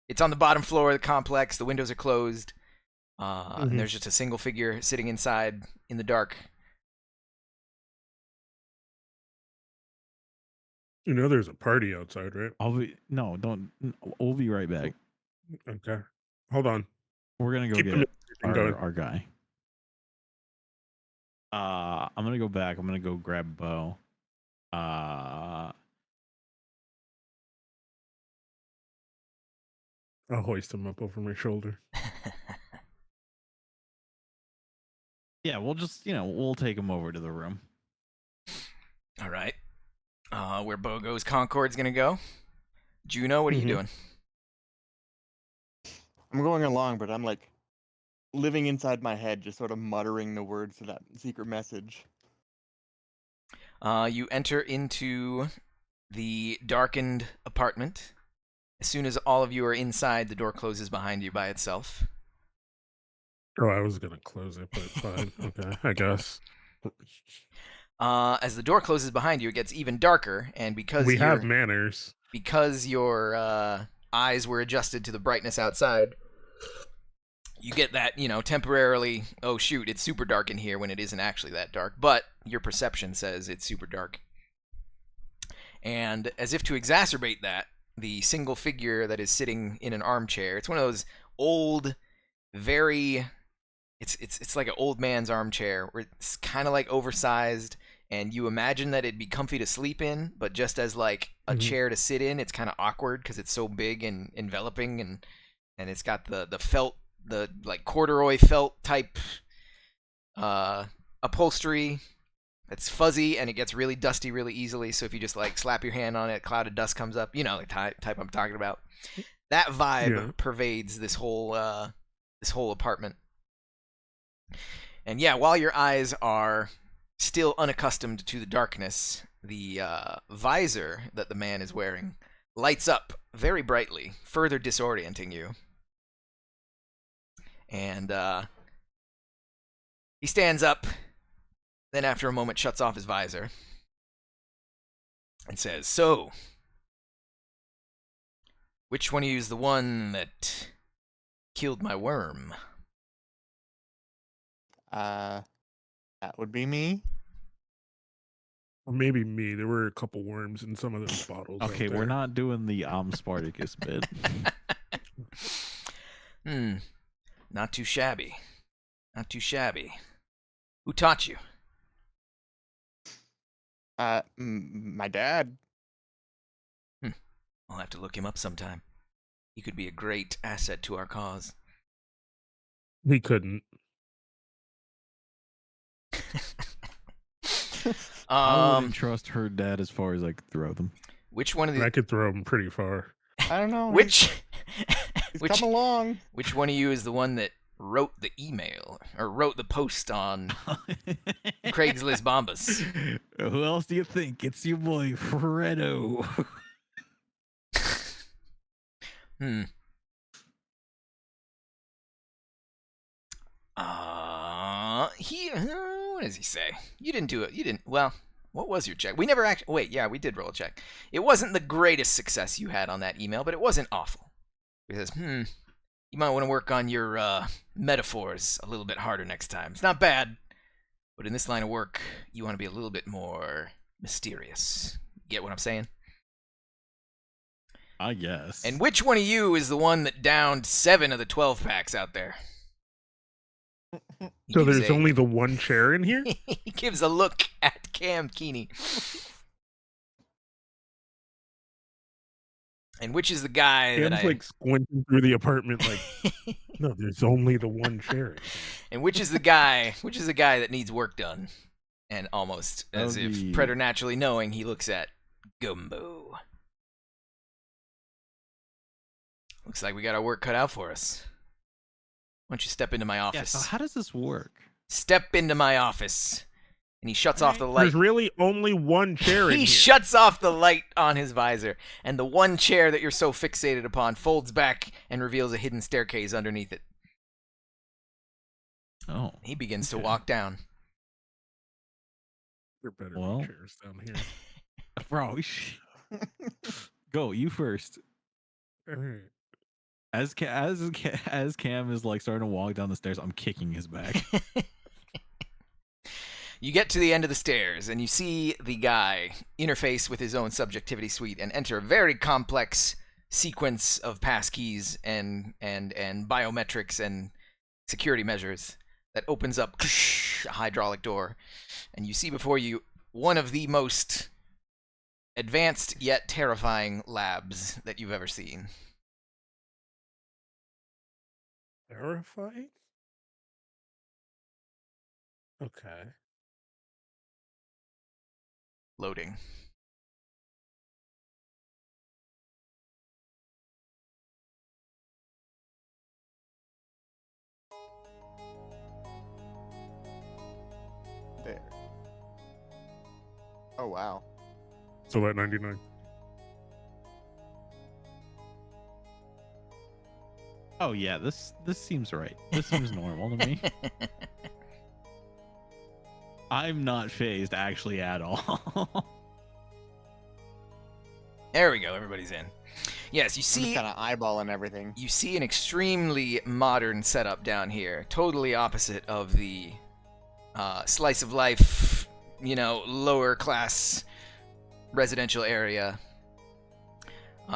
It's on the bottom floor of the complex. The windows are closed. And there's just a single figure sitting inside in the dark. You know there's a party outside, right? We'll be right back. Okay. Hold on. We're gonna go Keep the get music going. our guy. I'm gonna go back. I'm gonna go grab Beaux. I'll hoist him up over my shoulder. Yeah, we'll just we'll take him over to the room. All right. Where Beaux goes, Concord's gonna go. Juno, what are you doing? I'm going along, but I'm like living inside my head, just sort of muttering the words to that secret message. You enter into the darkened apartment. As soon as all of you are inside, the door closes behind you by itself. Oh, I was gonna close it, but fine. Okay, I guess. As the door closes behind you, it gets even darker, and because we have manners, because your eyes were adjusted to the brightness outside, you get that, temporarily, oh shoot, it's super dark in here when it isn't actually that dark, but your perception says it's super dark. And as if to exacerbate that, the single figure that is sitting in an armchair, it's one of those old, very... It's like an old man's armchair, where it's kind of like oversized, and you imagine that it'd be comfy to sleep in, but just as like a chair to sit in, it's kind of awkward because it's so big and enveloping, and it's got the felt, the like corduroy felt type upholstery that's fuzzy, and it gets really dusty really easily. So if you just like slap your hand on it, a cloud of dust comes up. You know the type I'm talking about. That vibe pervades this whole apartment. And yeah, while your eyes are still unaccustomed to the darkness, the visor that the man is wearing lights up very brightly, further disorienting you. And he stands up, then after a moment shuts off his visor and says, "So, which one of you is the one that killed my worm?" That would be me. Or maybe me. There were a couple worms in some of those bottles. Okay, we're not doing the Spartacus bit. Not too shabby. Not too shabby. Who taught you? My dad. I'll have to look him up sometime. He could be a great asset to our cause. He couldn't. I wouldn't trust her dad as far as I could throw them. Which one of the... I could throw him pretty far. I don't know. He's come along. Which one of you is the one that wrote the email or wrote the post on Craigslist Bombus? Who else do you think? It's your boy Fredo. What does he say? You didn't do it. You didn't. Well, what was your check? We never actually. Wait, yeah, we did roll a check. It wasn't the greatest success you had on that email, but it wasn't awful. He says, you might want to work on your metaphors a little bit harder next time. It's not bad, but in this line of work, you want to be a little bit more mysterious. Get what I'm saying? I guess. And which one of you is the one that downed 7 of the 12 packs out there? So there's only the one chair in here? He gives a look at Cam Keeney. And which is the guy Cam's like squinting through the apartment like, no, there's only the one chair. And which is the guy that needs work done? And almost as if preternaturally knowing, he looks at Gumbo. Looks like we got our work cut out for us. Why don't you step into my Yeah, office? so how does this work? Step into my office. And he shuts off the light. There's really only one chair in He here. shuts off the light on his visor, and the one chair that you're so fixated upon folds back and reveals a hidden staircase underneath it. Oh, He begins to okay. walk down. There better Well. be chairs down here. Bro, go you first. Alright. As Cam is like starting to walk down the stairs, I'm kicking his back. You get to the end of the stairs, and you see the guy interface with his own subjectivity suite and enter a very complex sequence of passkeys and biometrics and security measures that opens up a hydraulic door. And you see before you one of the most advanced yet terrifying labs that you've ever seen. Terrifying? Okay. Loading. There. Oh wow. So at 99. Oh yeah, this seems right. This seems normal to me. I'm not phased actually at all. There we go. Everybody's in. Yes, you I'm see. kind of eyeballing everything. You see an extremely modern setup down here, totally opposite of the slice of life, lower class residential area.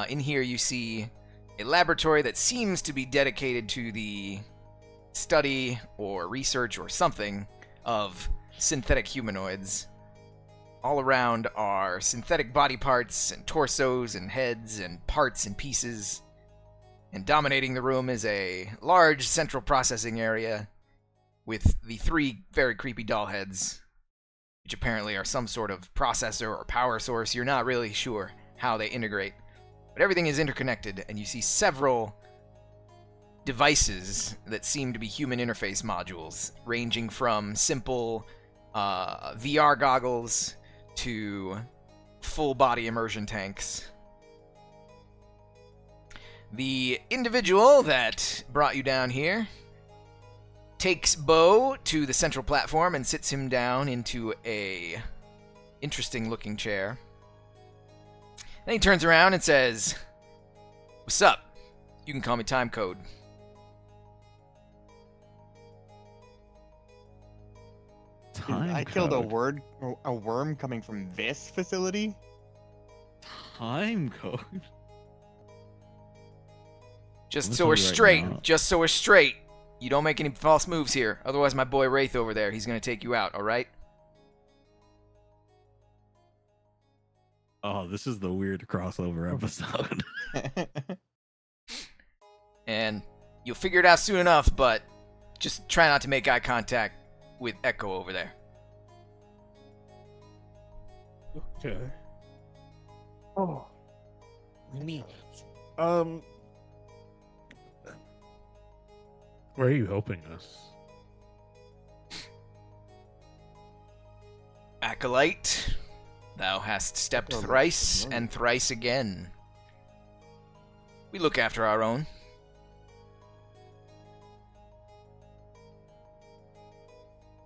In here you see a laboratory that seems to be dedicated to the study or research or something of synthetic humanoids. All around are synthetic body parts and torsos and heads and parts and pieces. And dominating the room is a large central processing area with the 3 very creepy doll heads, which apparently are some sort of processor or power source. You're not really sure how they integrate. But everything is interconnected, and you see several devices that seem to be human interface modules, ranging from simple VR goggles to full body immersion tanks. The individual that brought you down here takes Beaux to the central platform and sits him down into a interesting looking chair. Then he turns around and says, "What's up? You can call me Timecode." I killed a worm coming from this facility. Time code. Just I'm so we're telling you right straight. now. Just so we're straight. You don't make any false moves here. Otherwise, my boy Wraith over there, he's going to take you out, all right? Oh, this is the weird crossover episode. And you'll figure it out soon enough, but just try not to make eye contact with Echo over there. Okay. Oh. Neat. Where are you helping us? Acolyte, thou hast stepped thrice and thrice again. We look after our own.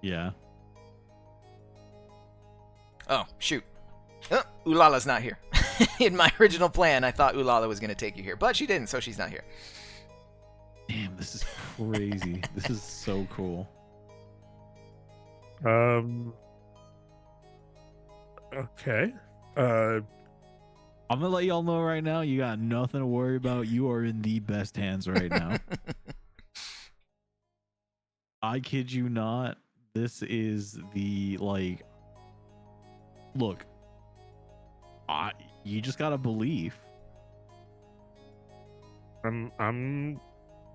Yeah. Oh, shoot. Oh, Ulala's not here. In my original plan, I thought Ulala was going to take you here, but she didn't, so she's not here. Damn, this is crazy. This is so cool. Okay. I'm gonna let y'all know right now, you got nothing to worry about. You are in the best hands right now. I kid you not. This is the look. You just gotta believe. I'm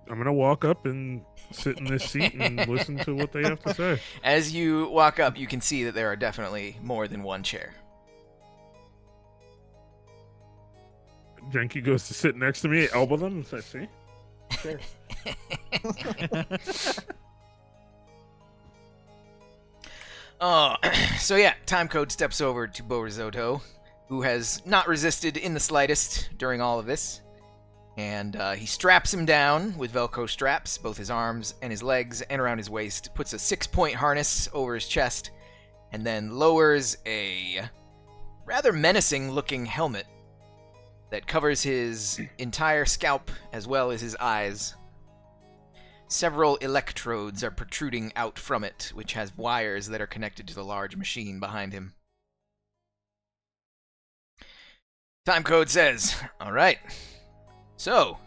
gonna walk up and sit in this seat and listen to what they have to say. As you walk up, you can see that there are definitely more than one chair. Janky goes to sit next to me, elbow them, and says, "See, sure." Oh, so yeah, Timecode steps over to Beaux Risotto, who has not resisted in the slightest during all of this. And he straps him down with Velcro straps, both his arms and his legs, and around his waist, puts a 6-point harness over his chest, and then lowers a rather menacing-looking helmet that covers his entire scalp as well as his eyes. Several electrodes are protruding out from it, which has wires that are connected to the large machine behind him. Timecode says, "All right. So,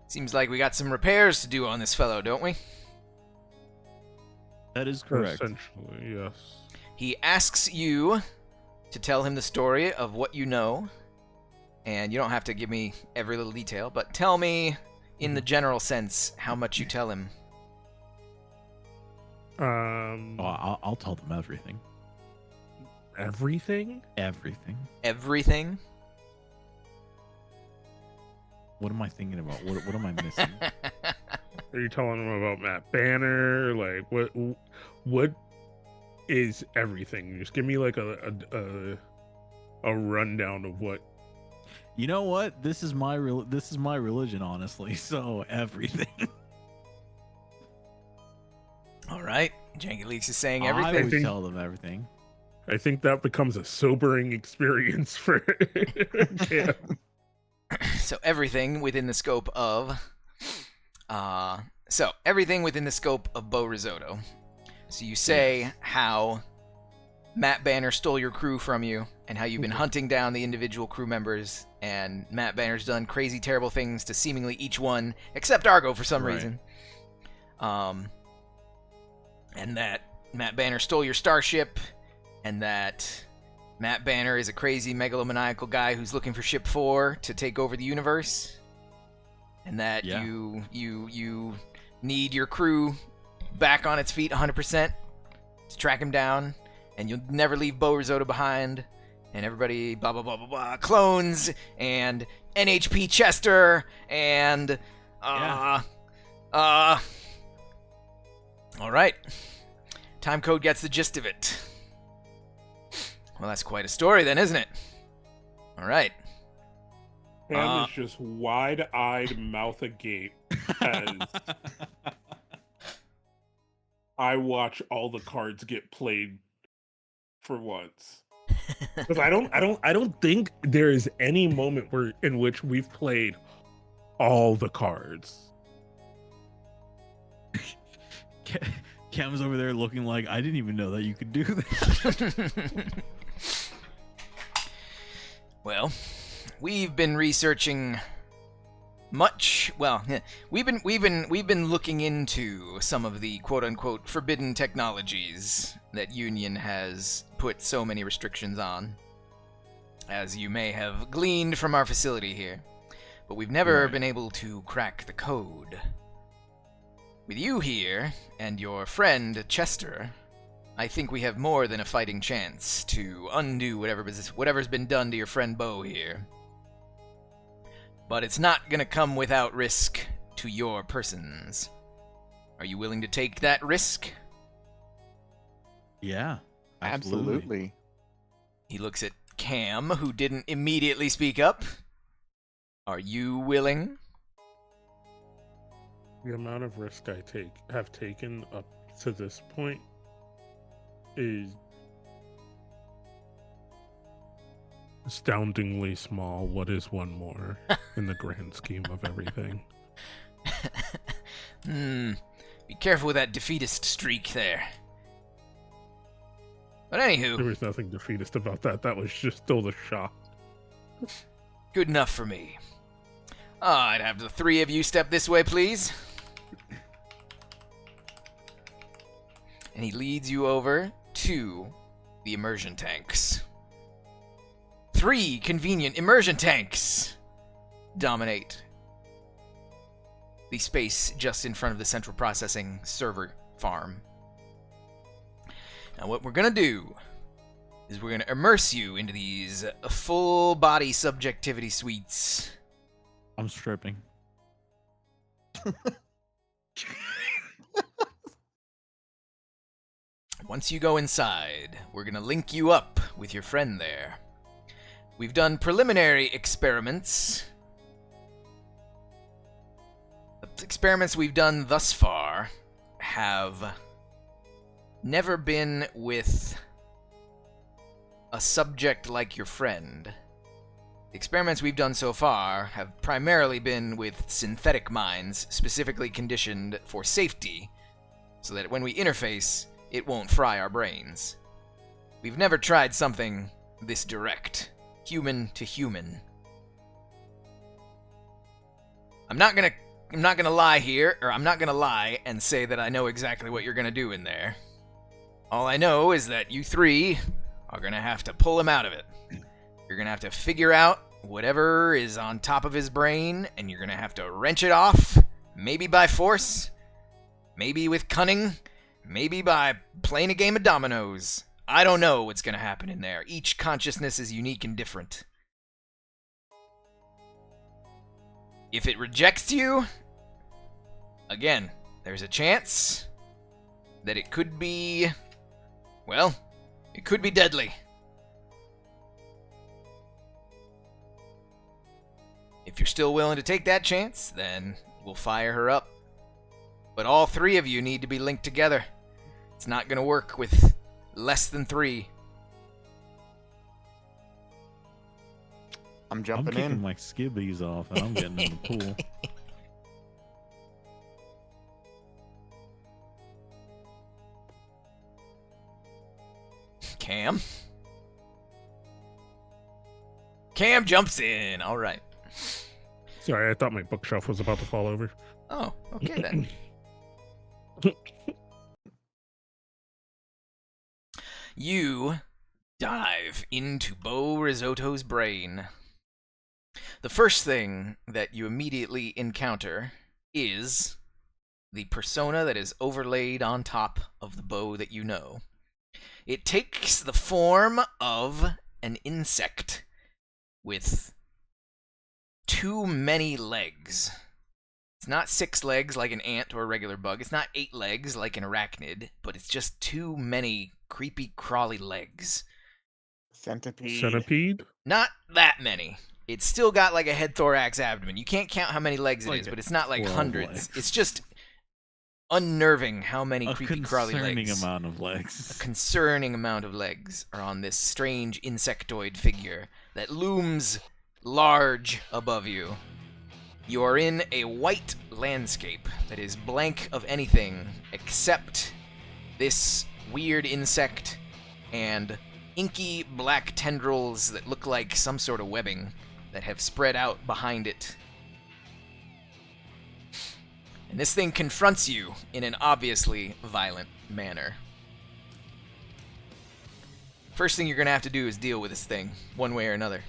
seems like we got some repairs to do on this fellow, don't we?" That is correct. Essentially, yes. He asks you to tell him the story of what you know, and you don't have to give me every little detail, but tell me, in the general sense, how much you tell him. I'll tell them everything. Everything? Everything. Everything? What am I thinking about? What am I missing? Are you telling them about Matt Banner? Like, what is everything? Just give me like a rundown of what. You know what? This is my religion, honestly. So everything. All right. Janky Leaks is saying I everything. would tell them everything. I think that becomes a sobering experience for Cam. So everything within the scope of everything within the scope of Beaux Risotto. So you say how Matt Banner stole your crew from you and how you've been hunting down the individual crew members, and Matt Banner's done crazy terrible things to seemingly each one except Argo for some reason. And that Matt Banner stole your starship, and that Matt Banner is a crazy megalomaniacal guy who's looking for Ship 4 to take over the universe. And that you need your crew back on its feet 100% to track him down, and you'll never leave Beaux Risotto behind, and everybody blah blah blah blah blah, clones and NHP Chester and all right. Timecode gets the gist of it. Well, that's quite a story then, isn't it? All right. Cam is just wide-eyed, mouth agape as I watch all the cards get played for once. Because I don't think there is any moment in which we've played all the cards. Cam's over there looking like, I didn't even know that you could do that. Well, we've been researching much. Well, we've been looking into some of the quote unquote forbidden technologies that Union has put so many restrictions on, as you may have gleaned from our facility here. But we've never been able to crack the code. With you here and your friend Chester, I think we have more than a fighting chance to undo whatever's been done to your friend Beaux here. But it's not gonna come without risk to your persons. Are you willing to take that risk? Yeah, Absolutely. He looks at Cam, who didn't immediately speak up. Are you willing? The amount of risk I have taken up to this point is astoundingly small. What is one more in the grand scheme of everything? Be careful with that defeatist streak there. But anywho, There was nothing defeatist about that. That was just still the shock. good enough for me. I'd have the three of you step this way, please. And he leads you over to the immersion tanks. 3 convenient immersion tanks dominate the space just in front of the central processing server farm. Now what we're gonna do is we're going to immerse you into these full body subjectivity suites. I'm stripping. Once you go inside, we're going to link you up with your friend there. We've done preliminary experiments. The experiments we've done thus far have never been with a subject like your friend. The experiments we've done so far have primarily been with synthetic minds, specifically conditioned for safety, so that when we interface, it won't fry our brains. We've never tried something this direct, human to human. I'm not gonna lie here, or I'm not gonna lie and say that I know exactly what you're gonna do in there. All I know is that you three are gonna have to pull him out of it. You're gonna have to figure out whatever is on top of his brain, and you're gonna have to wrench it off, maybe by force, maybe with cunning, maybe by playing a game of dominoes. I don't know what's gonna happen in there. Each consciousness is unique and different. If it rejects you, again, there's a chance that it could be, well, it could be deadly. If you're still willing to take that chance, then we'll fire her up. But all three of you need to be linked together. It's not going to work with less than 3. I'm I'm jumping kicking in. my skibbies off and I'm getting in the pool. Cam? Cam jumps in. All right. Sorry, I thought my bookshelf was about to fall over. Oh, okay then. You dive into Beaux Risotto's brain. The first thing that you immediately encounter is the persona that is overlaid on top of the Beaux that you know. It takes the form of an insect with too many legs. It's not 6 legs like an ant or a regular bug. It's not 8 legs like an arachnid, but it's just too many creepy, crawly legs. Centipede. Centipede? Not that many. It's still got like a head, thorax, abdomen. You can't count how many legs it Like is, but it's not like 12 hundreds. legs. It's just unnerving how many A creepy, crawly concerning legs. amount of legs. A concerning amount of legs are on this strange insectoid figure that looms large above you. You are in a white landscape that is blank of anything except this weird insect and inky black tendrils that look like some sort of webbing that have spread out behind it. And this thing confronts you in an obviously violent manner. First thing you're going to have to do is deal with this thing, one way or another.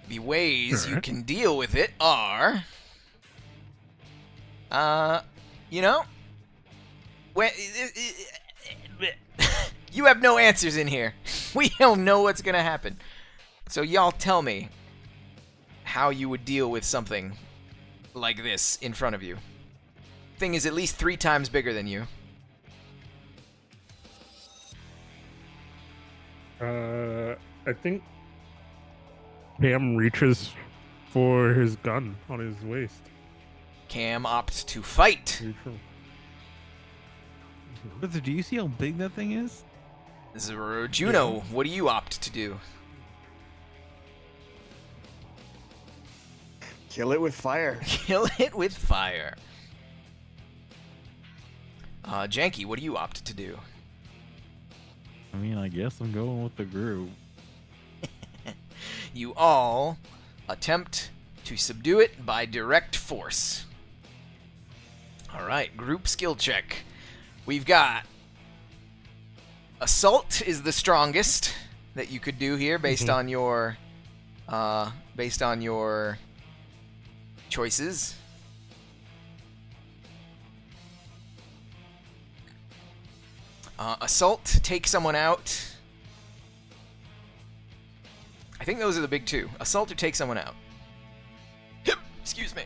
The ways you Alright. can deal with it are... you know... you have no answers in here. We don't know what's going to happen. So y'all tell me how you would deal with something like this in front of you. Thing is at least 3 times bigger than you. I think Cam reaches for his gun on his waist. Cam opts to fight. Brother, do you see how big that thing is? Juno, what do you opt to do? Kill it with fire. Kill it with fire. Janky, what do you opt to do? I mean, I guess I'm going with the group. You all attempt to subdue it by direct force. Alright, group skill check. We've got assault is the strongest that you could do here based on your choices. Assault, take someone out. I think those are the big two. Assault or take someone out. Excuse me.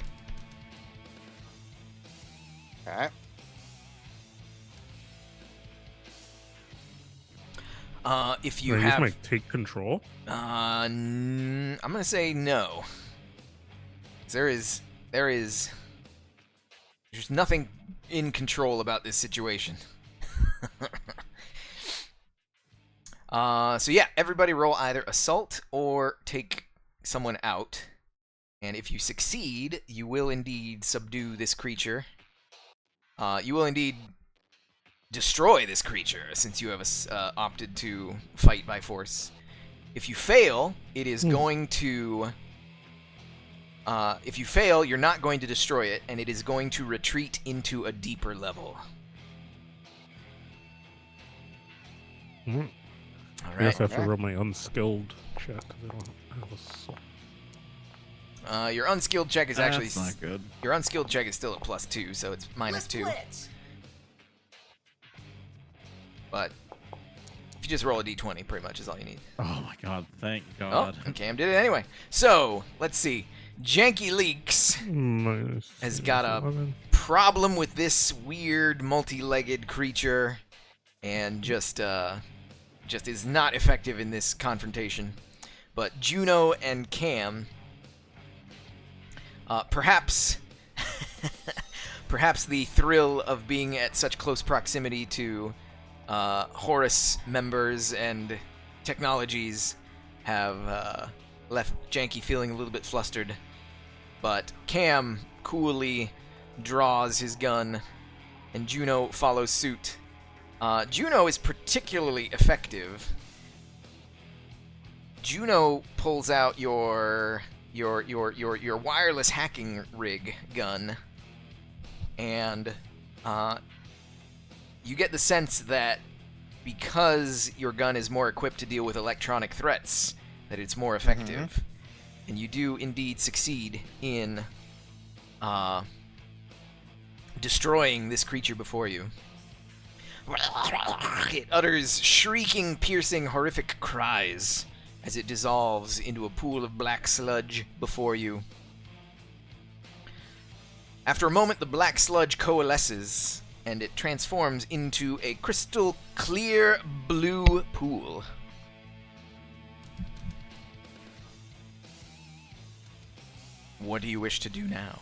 Alright. If you Right, have... might take control. I'm gonna say no. There's nothing in control about this situation. So yeah, everybody roll either assault or take someone out. And if you succeed, you will indeed subdue this creature. You will indeed destroy this creature, since you have opted to fight by force. If you fail, it is going to... if you fail, you're not going to destroy it, and it is going to retreat into a deeper level. Mm. All I guess I right. have to roll my unskilled check. 'Cause I don't have assault. Your unskilled check is actually... That's not good. Your unskilled check is still a +2, so it's -2. But if you just roll a d20, pretty much is all you need. Oh my god, thank Oh, god. and Cam did it anyway. So, let's see. Janky Leaks Minus has got a 11. problem with this weird multi-legged creature, and just is not effective in this confrontation. But Juno and Cam, perhaps the thrill of being at such close proximity to Horus members and technologies have left Janky feeling a little bit flustered. But Cam coolly draws his gun, and Juno follows suit. Juno is particularly effective. Juno pulls out your wireless hacking rig gun, and you get the sense that because your gun is more equipped to deal with electronic threats, that it's more effective. And you do indeed succeed in destroying this creature before you. It utters shrieking, piercing, horrific cries as it dissolves into a pool of black sludge before you. After a moment, the black sludge coalesces, and it transforms into a crystal clear blue pool. What do you wish to do now?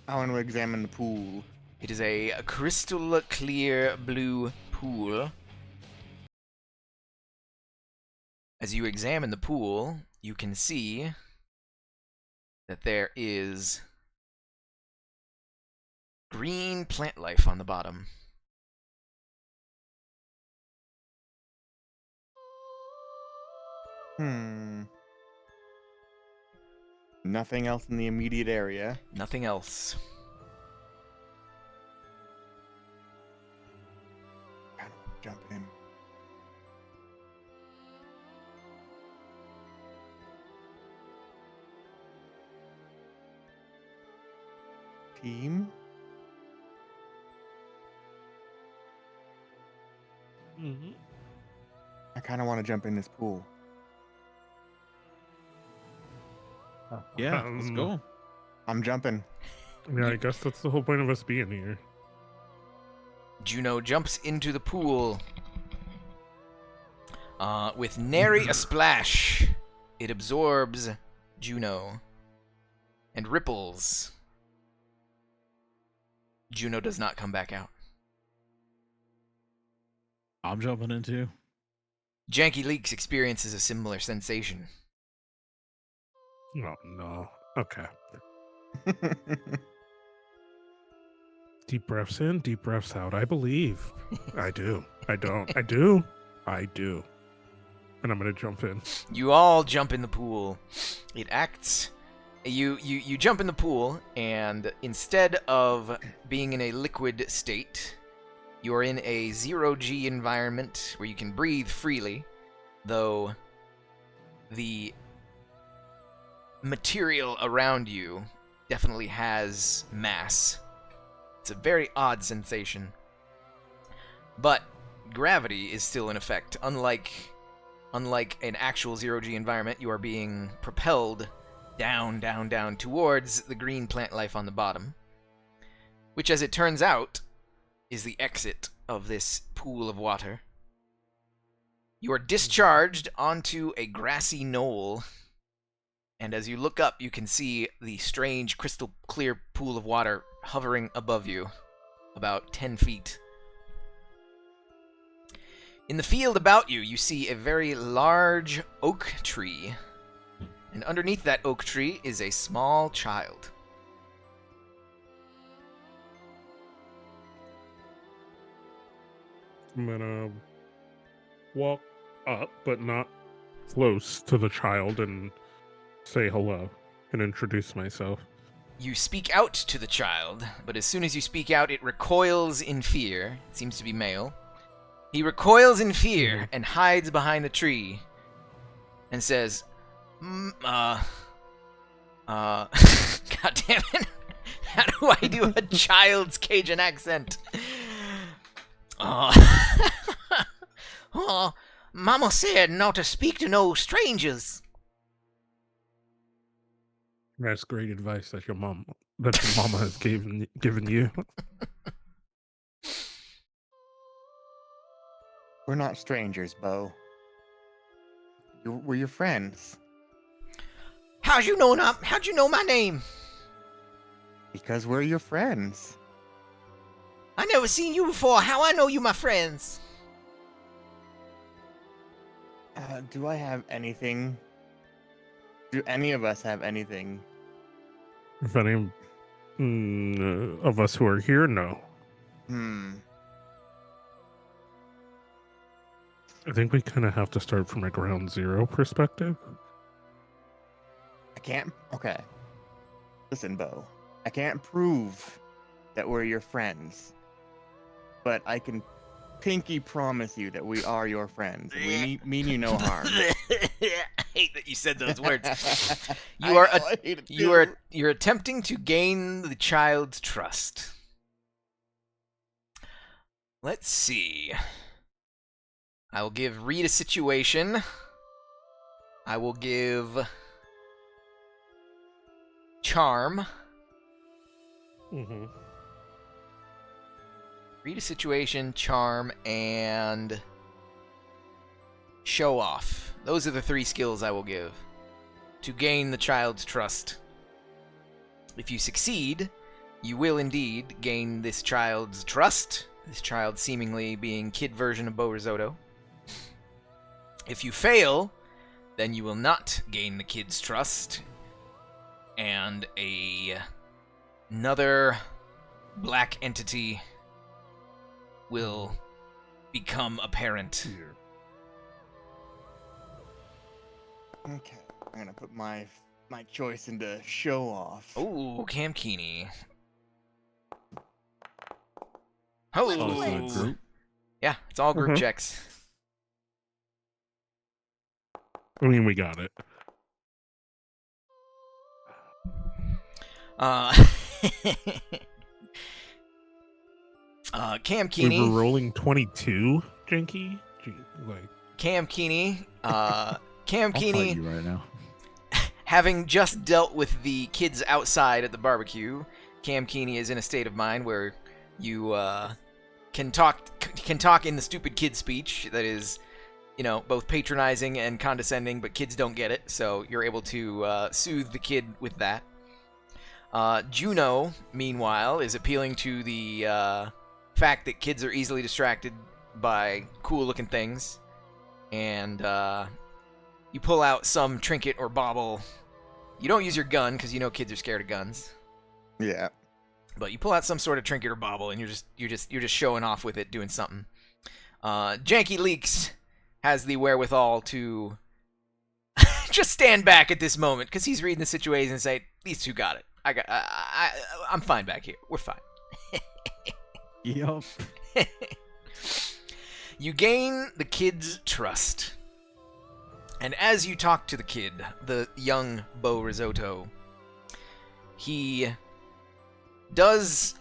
I want to examine the pool. It is a crystal clear blue pool. As you examine the pool, you can see that there is green plant life on the bottom. Nothing else in the immediate area. Nothing else. Kind of jump in. Team? Mhm. I kind of want to jump in this pool. Yeah, let's go. I'm jumping. Yeah, I guess that's the whole point of us being here. Juno jumps into the pool. With nary a splash, it absorbs Juno and ripples. Juno does not come back out. I'm jumping in too. Janky Leaks experiences a similar sensation. Oh no. Okay. Deep breaths in, deep breaths out. I believe. I do. I don't. I do. I do. And I'm gonna jump in. You all jump in the pool. It acts... You jump in the pool, and instead of being in a liquid state, you're in a zero-G environment where you can breathe freely, though the material around you definitely has mass. It's a very odd sensation. but gravity is still in effect. Unlike an actual zero-G environment, you are being propelled down, down, down towards the green plant life on the bottom, which, as it turns out, is the exit of this pool of water. You are discharged onto a grassy knoll, and as you look up, you can see the strange crystal clear pool of water hovering above you, about 10 feet. In the field about you, you see a very large oak tree, and underneath that oak tree is a small child. I'm gonna walk up, but not close to the child, and say hello and introduce myself. You speak out to the child, but as soon as you speak out, it recoils in fear. It seems to be male. He recoils in fear and hides behind the tree and says, God damn it. How do I do a child's Cajun accent? Oh, Mama said not to speak to no strangers. That's great advice that your mama has given you. We're not strangers, Beaux. We're your friends. How'd you know my name? Because we're your friends. I never seen you before. How I know you my friends? Do I have anything? Do any of us have anything? If any of us who are here, no. I think we kind of have to start from a ground zero perspective. I can't. Okay. Listen, Beaux. I can't prove that we're your friends, but I can pinky promise you that we are your friends. We mean you no harm. I hate that you said those words. You're attempting to gain the child's trust. Let's see. I will give read a situation. I will give charm. Mm-hmm. Read a situation, charm, and show off. Those are the 3 skills I will give to gain the child's trust. If you succeed, you will indeed gain this child's trust, this child seemingly being kid version of Beaux Risotto. If you fail, then you will not gain the kid's trust, and another black entity will become apparent. Okay, I'm gonna put my choice into show off. Oh, Cam Keeney. Oh, so a group? Yeah, it's all group Mhm. checks. I mean, we got it. Cam We Keeney. were rolling 22, Jinky. Cam Keeney. Cam I'll fight Keeney, you right now. having just dealt with the kids outside at the barbecue, Cam Keeney is in a state of mind where you can talk in the stupid kid speech that is, both patronizing and condescending, but kids don't get it, so you're able to soothe the kid with that. Juno, meanwhile, is appealing to the fact that kids are easily distracted by cool-looking things, and you pull out some trinket or bauble. You don't use your gun because you know kids are scared of guns. Yeah. But you pull out some sort of trinket or bauble, and you're just showing off with it, doing something. Janky Leaks has the wherewithal to just stand back at this moment because he's reading the situation and say, "These two got it. I'm fine back here. We're fine." Yup. You gain the kid's trust. And as you talk to the kid, the young Beaux Risotto, he does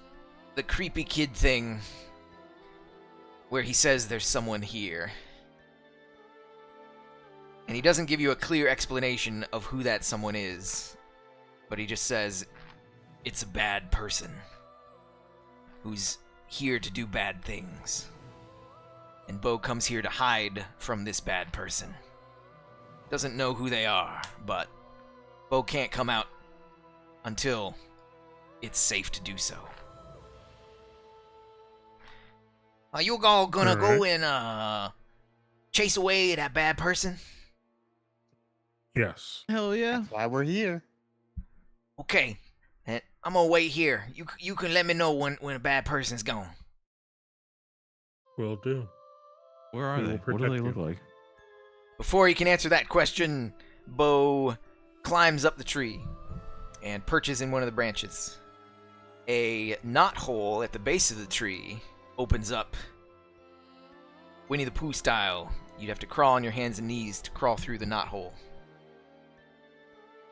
the creepy kid thing where he says there's someone here. And he doesn't give you a clear explanation of who that someone is, but he just says it's a bad person who's here to do bad things. And Beaux comes here to hide from this bad person. Doesn't know who they are, but Beaux can't come out until it's safe to do so. Are you all gonna go and chase away that bad person? Yes. Hell yeah. That's why we're here. Okay, and I'm gonna wait here. You can let me know when a bad person's gone. Will do. Where are We they? will What do protect they you. look like? Before he can answer that question, Beaux climbs up the tree and perches in one of the branches. A knothole at the base of the tree opens up. Winnie the Pooh style. You'd have to crawl on your hands and knees to crawl through the knothole.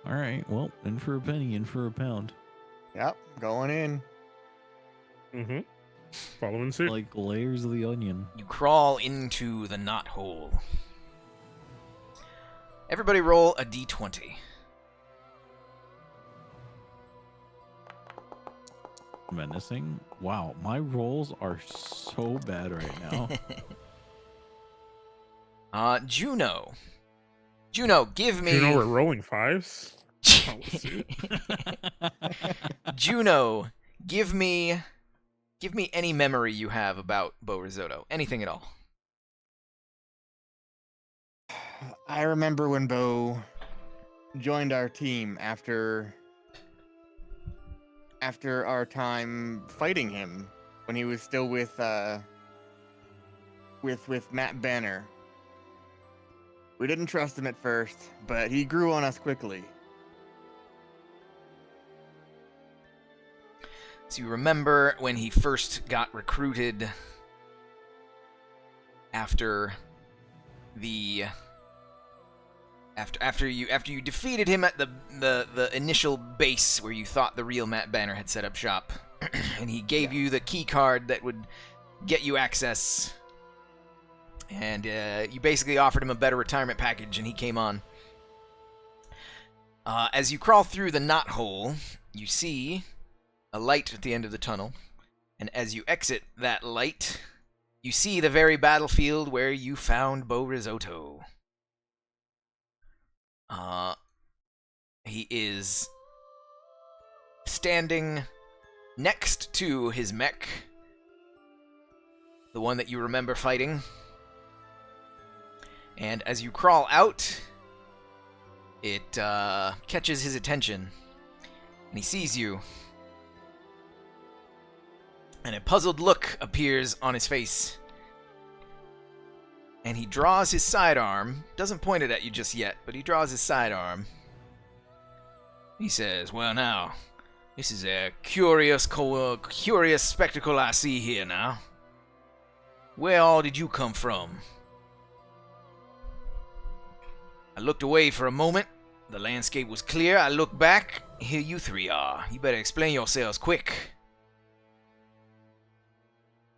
All right. Well, in for a penny, in for a pound. Yep, going in. Mm-hmm. Following suit. Like layers of the onion. You crawl into the knothole. Everybody roll a d20. Menacing. Wow, my rolls are so bad right now. Juno. Juno, give me... You know we're rolling fives. Follow suit. Juno, give me any memory you have about Beaux Risotto. Anything at all. I remember when Beaux joined our team after our time fighting him when he was still with Matt Banner. We didn't trust him at first, but he grew on us quickly. So you remember when he first got recruited after you defeated him at the initial base where you thought the real Matt Banner had set up shop, and he gave you the key card that would get you access, and you basically offered him a better retirement package, and he came on. As you crawl through the knothole, you see a light at the end of the tunnel, and as you exit that light, you see the very battlefield where you found Beaux Risotto. He is standing next to his mech, the one that you remember fighting. And as you crawl out, it catches his attention, and he sees you. And a puzzled look appears on his face. And he draws his sidearm, doesn't point it at you just yet, but he draws his sidearm. He says, "Well now, this is a curious spectacle I see here now. Where all did you come from?" I looked away for a moment. The landscape was clear. I looked back. Here you three are. You better explain yourselves quick.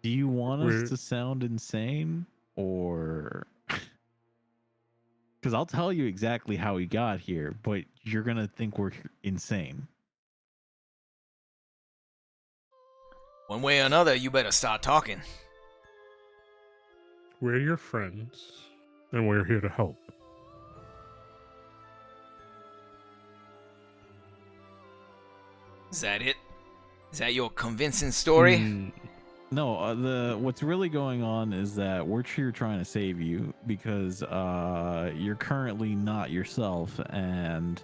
Do you want us to sound insane? Or because I'll tell you exactly how he got here, but you're gonna think we're insane. One way or another, you better start talking. We're your friends, and we're here to help. Is that it? Is that your convincing story? No, what's really going on is that we're here trying to save you because you're currently not yourself, and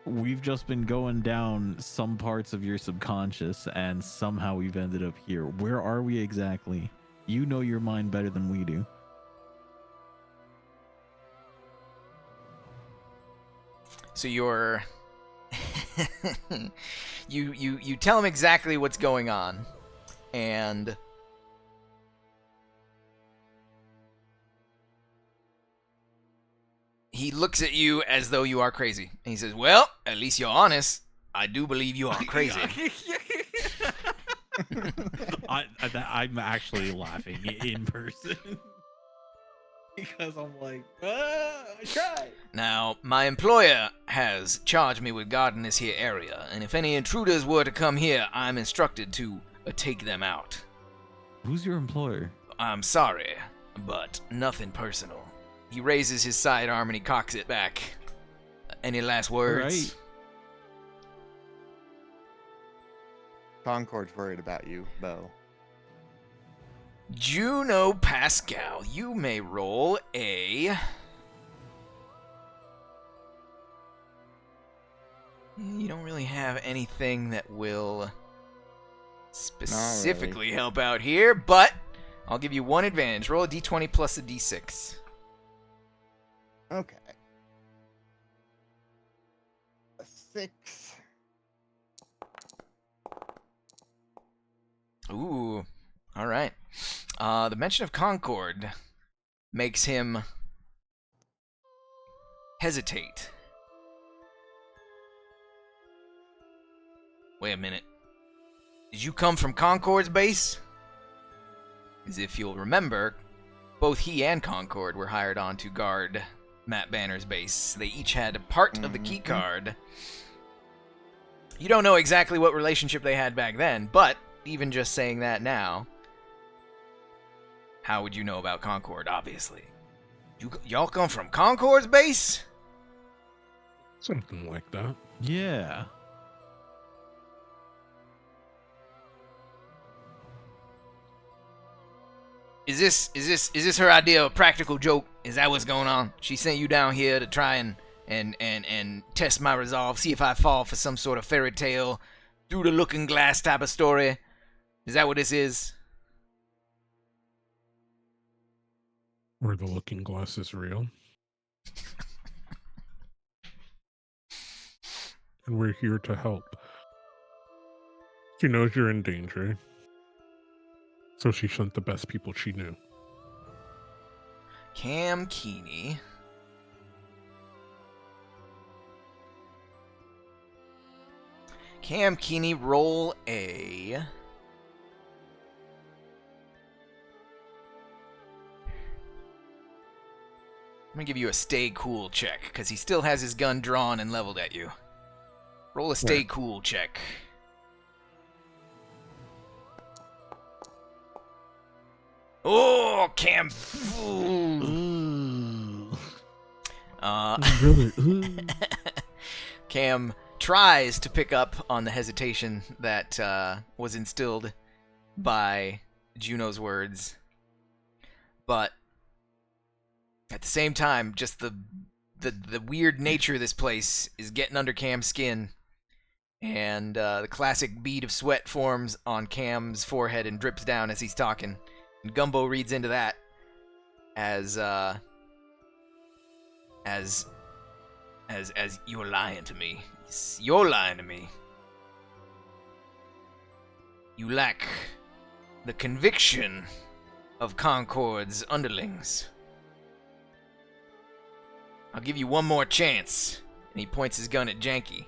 we've just been going down some parts of your subconscious, and somehow we've ended up here. Where are we exactly? You know your mind better than we do. So you're you tell him exactly what's going on, and he looks at you as though you are crazy, and he says, "Well, at least you're honest. I do believe you are crazy." I'm actually laughing in person because I'm like, I tried. Now, my employer has charged me with guarding this here area, and if any intruders were to come here, I'm instructed to take them out. Who's your employer? I'm sorry, but nothing personal. He raises his sidearm and he cocks it back. Any last words? Right. Concord's worried about you, Beaux. Juno Pascal, you may roll a... You don't really have anything that will specifically help out here, but I'll give you one advantage. Roll a d20 plus a d6. Okay. A 6. Ooh, all right. The mention of Concord makes him hesitate. Wait a minute. Did you come from Concord's base? As if you'll remember, both he and Concord were hired on to guard Matt Banner's base. They each had a part of the key card. You don't know exactly what relationship they had back then, but even just saying that now, how would you know about Concord, obviously? Y'all come from Concord's base? Something like that. Yeah. Is this her idea of a practical joke? Is that what's going on? She sent you down here to try and test my resolve, see if I fall for some sort of fairy tale, through the looking glass type of story. Is that what this is? Or the looking glass is real. And we're here to help. She knows you're in danger. So she sent the best people she knew. Cam Keeney. Cam Keeney, roll a... I'm gonna give you a stay cool check, because he still has his gun drawn and leveled at you. Roll a stay cool check. Oh, Cam. Cam tries to pick up on the hesitation that was instilled by Juno's words, but at the same time, just the weird nature of this place is getting under Cam's skin, and the classic bead of sweat forms on Cam's forehead and drips down as he's talking. And Gumbo reads into that as you're lying to me. You're lying to me. You lack the conviction of Concord's underlings. I'll give you one more chance. And he points his gun at Janky.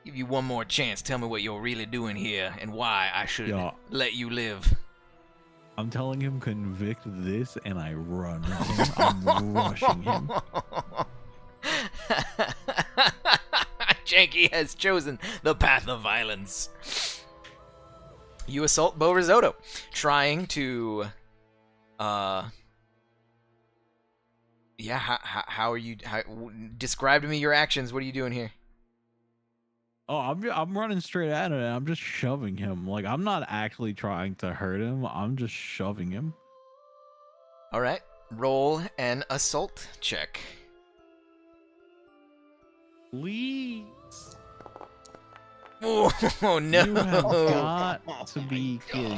Give you one more chance. Tell me what you're really doing here and why I should let you live. I'm telling him convict this, and I run. I'm rushing him. Janky has chosen the path of violence. You assault Beaux Risotto, trying to, how are you? Describe to me your actions. What are you doing here? Oh, I'm running straight at him. I'm just shoving him. Like, I'm not actually trying to hurt him. I'm just shoving him. All right. Roll an assault check. Please. Oh, no. You have got to be kidding.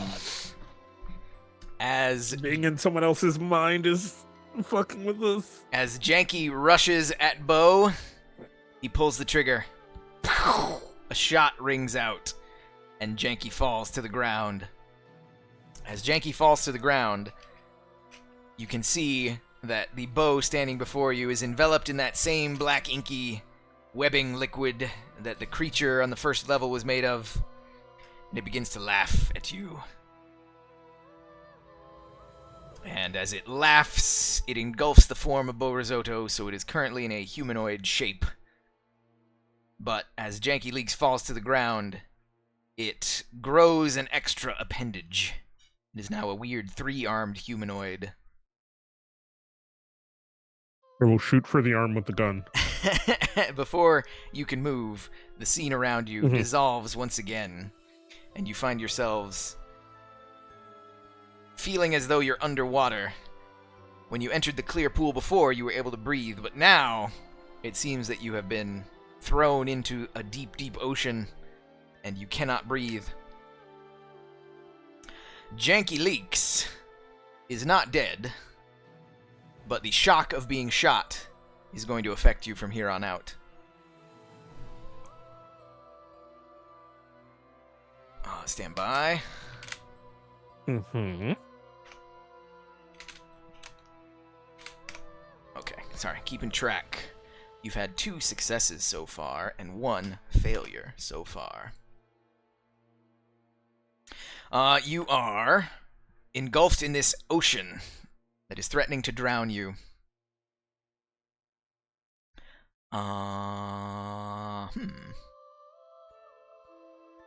As being in someone else's mind is fucking with us. As Janky rushes at Beaux, he pulls the trigger. A shot rings out, and Janky falls to the ground. As Janky falls to the ground, you can see that the Beaux standing before you is enveloped in that same black inky webbing liquid that the creature on the first level was made of. and it begins to laugh at you. And as it laughs, it engulfs the form of Beaux Risotto, so it is currently in a humanoid shape. But as Janky Leaks falls to the ground, it grows an extra appendage. It is now a weird 3-armed humanoid. I will shoot for the arm with the gun. Before you can move, the scene around you Mhm. dissolves once again, and you find yourselves feeling as though you're underwater. When you entered the clear pool before, you were able to breathe, but now it seems that you have been thrown into a deep, deep ocean, and you cannot breathe. Janky Leaks is not dead, but the shock of being shot is going to affect you from here on out. Stand by. Mm-hmm. Okay, sorry, keeping track. You've had 2 successes so far and 1 failure so far. You are engulfed in this ocean that is threatening to drown you. We're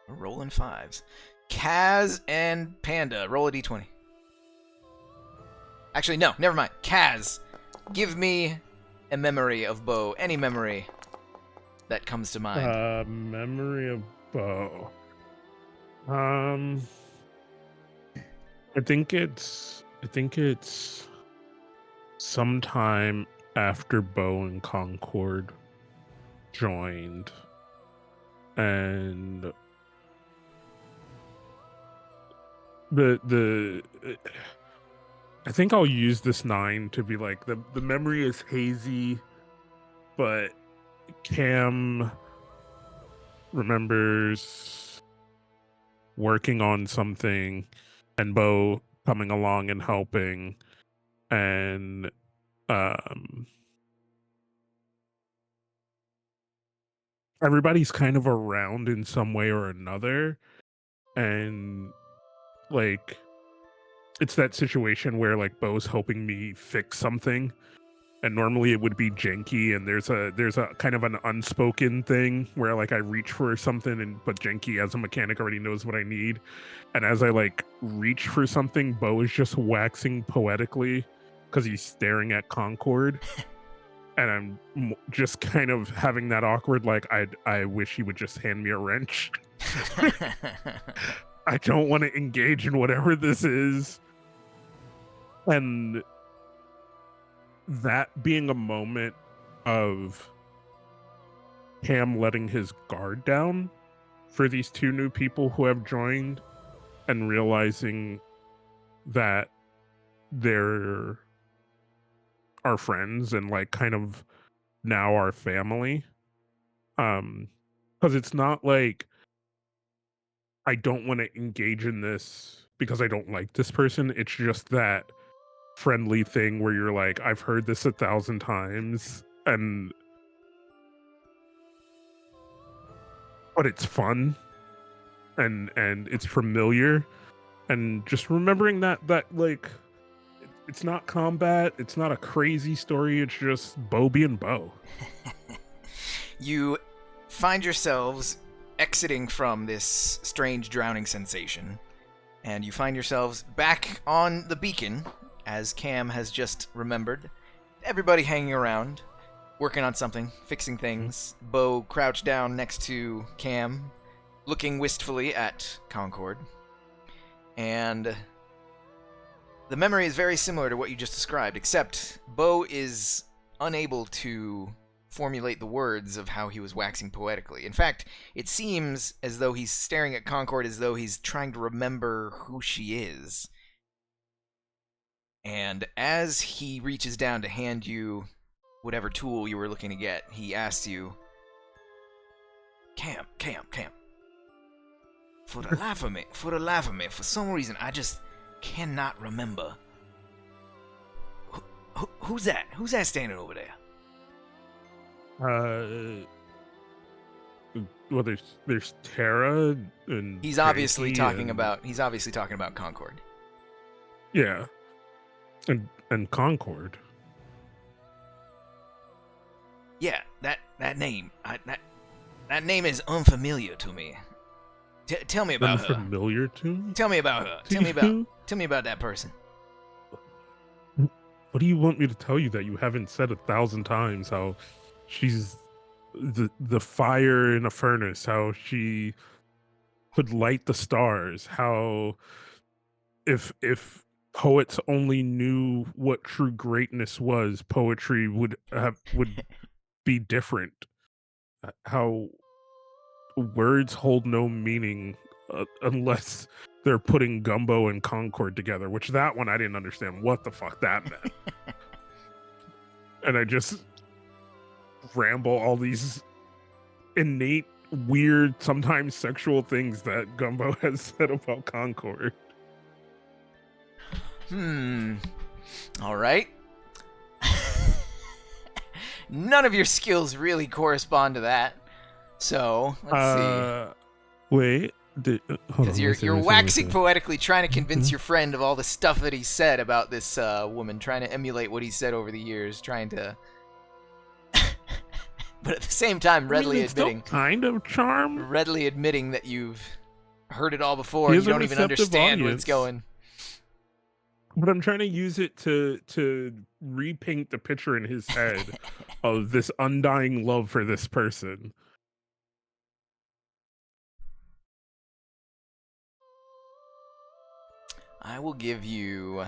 rolling 5s. Kaz and Panda, roll a d20. Actually, no, never mind. Kaz, give me a memory of Beaux. Any memory that comes to mind. Memory of Beaux. I think it's sometime after Beaux and Concord joined, and the I think I'll use this 9 to be like the memory is hazy, but Cam remembers working on something and Beaux coming along and helping, and everybody's kind of around in some way or another, and like it's that situation where like Beau's helping me fix something, and normally it would be janky, and there's a kind of an unspoken thing where like I reach for something, and but janky as a mechanic already knows what I need, and as I like reach for something, Beau is just waxing poetically because he's staring at Concord. And I'm just kind of having that awkward, like, I wish he would just hand me a wrench. I don't want to engage in whatever this is. And that being a moment of Cam letting his guard down for these 2 new people who have joined, and realizing that they're our friends and like kind of now our family. Because it's not like I don't want to engage in this because I don't like this person. It's just that friendly thing where you're like, I've heard this 1,000 times, and but it's fun and it's familiar, and just remembering that like it's not combat, it's not a crazy story, it's just Beaux being Beaux. You find yourselves exiting from this strange drowning sensation, and you find yourselves back on the beacon, as Cam has just remembered. Everybody hanging around, working on something, fixing things. Beaux crouched down next to Cam, looking wistfully at Concord. And the memory is very similar to what you just described, except Beaux is unable to formulate the words of how he was waxing poetically. In fact, it seems as though he's staring at Concord as though he's trying to remember who she is. And as he reaches down to hand you whatever tool you were looking to get, he asks you, Cam. For the life of me, for some reason, I just cannot remember. Who's that? Who's that standing over there? well, there's Terra and He's obviously Janky talking and, about Concord. yeah, and Concord. Yeah, that name. That name is unfamiliar to me. Tell me about her. Unfamiliar to me? Tell me about her. To you? Tell me about that person. What do you want me to tell you that you haven't said 1,000 times? How she's the fire in a furnace, how she could light the stars, how if poets only knew what true greatness was, poetry would be different. How words hold no meaning unless they're putting Gumbo and Concord together, which that one I didn't understand what the fuck that meant. And I just ramble all these innate, weird, sometimes sexual things that Gumbo has said about Concord. All right. None of your skills really correspond to that. So, let's see. Wait. Hold on. Because you're waxing listen. poetically trying to convince your friend of all the stuff that he said about this woman, trying to emulate what he said over the years, trying to... but at the same time, readily it's still admitting... kind of charm. Readily admitting that you've heard it all before He and has you a don't even receptive understand where it's audience. going. But I'm trying to use it to repaint the picture in his head of this undying love for this person. I will give you...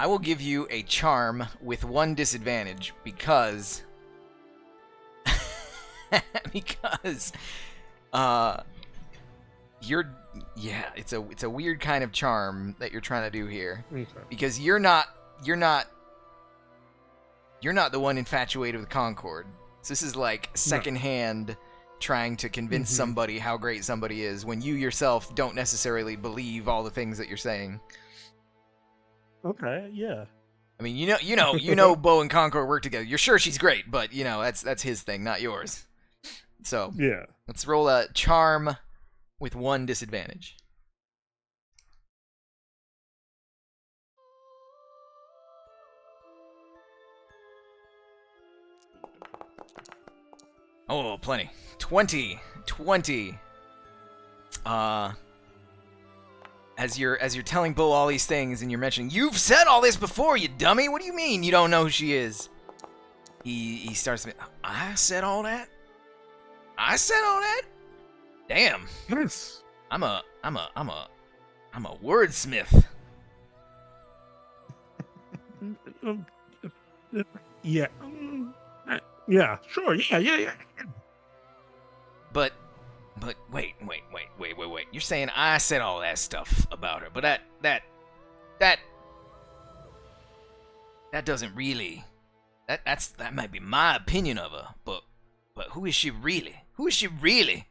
I will give you a charm with one disadvantage because it's a weird kind of charm that you're trying to do here. Okay. Because you're not the one infatuated with Concord. So this is like secondhand trying to convince somebody how great somebody is when you yourself don't necessarily believe all the things that you're saying. Okay, yeah. I mean, you know, Beaux and Concord work together. You're sure she's great, but you know that's his thing, not yours. So Yeah. let's roll a charm with one disadvantage. Oh, plenty. 20. As you're telling Beaux all these things and you're mentioning, you've said all this before, you dummy. What do you mean you don't know who she is? He starts to, I said all that? I said all that? Damn. Yes. I'm a wordsmith. Yeah. Yeah, sure. Yeah. But wait. You're saying I said all that stuff about her, but that doesn't really. That might be my opinion of her, but who is she really? Who is she really?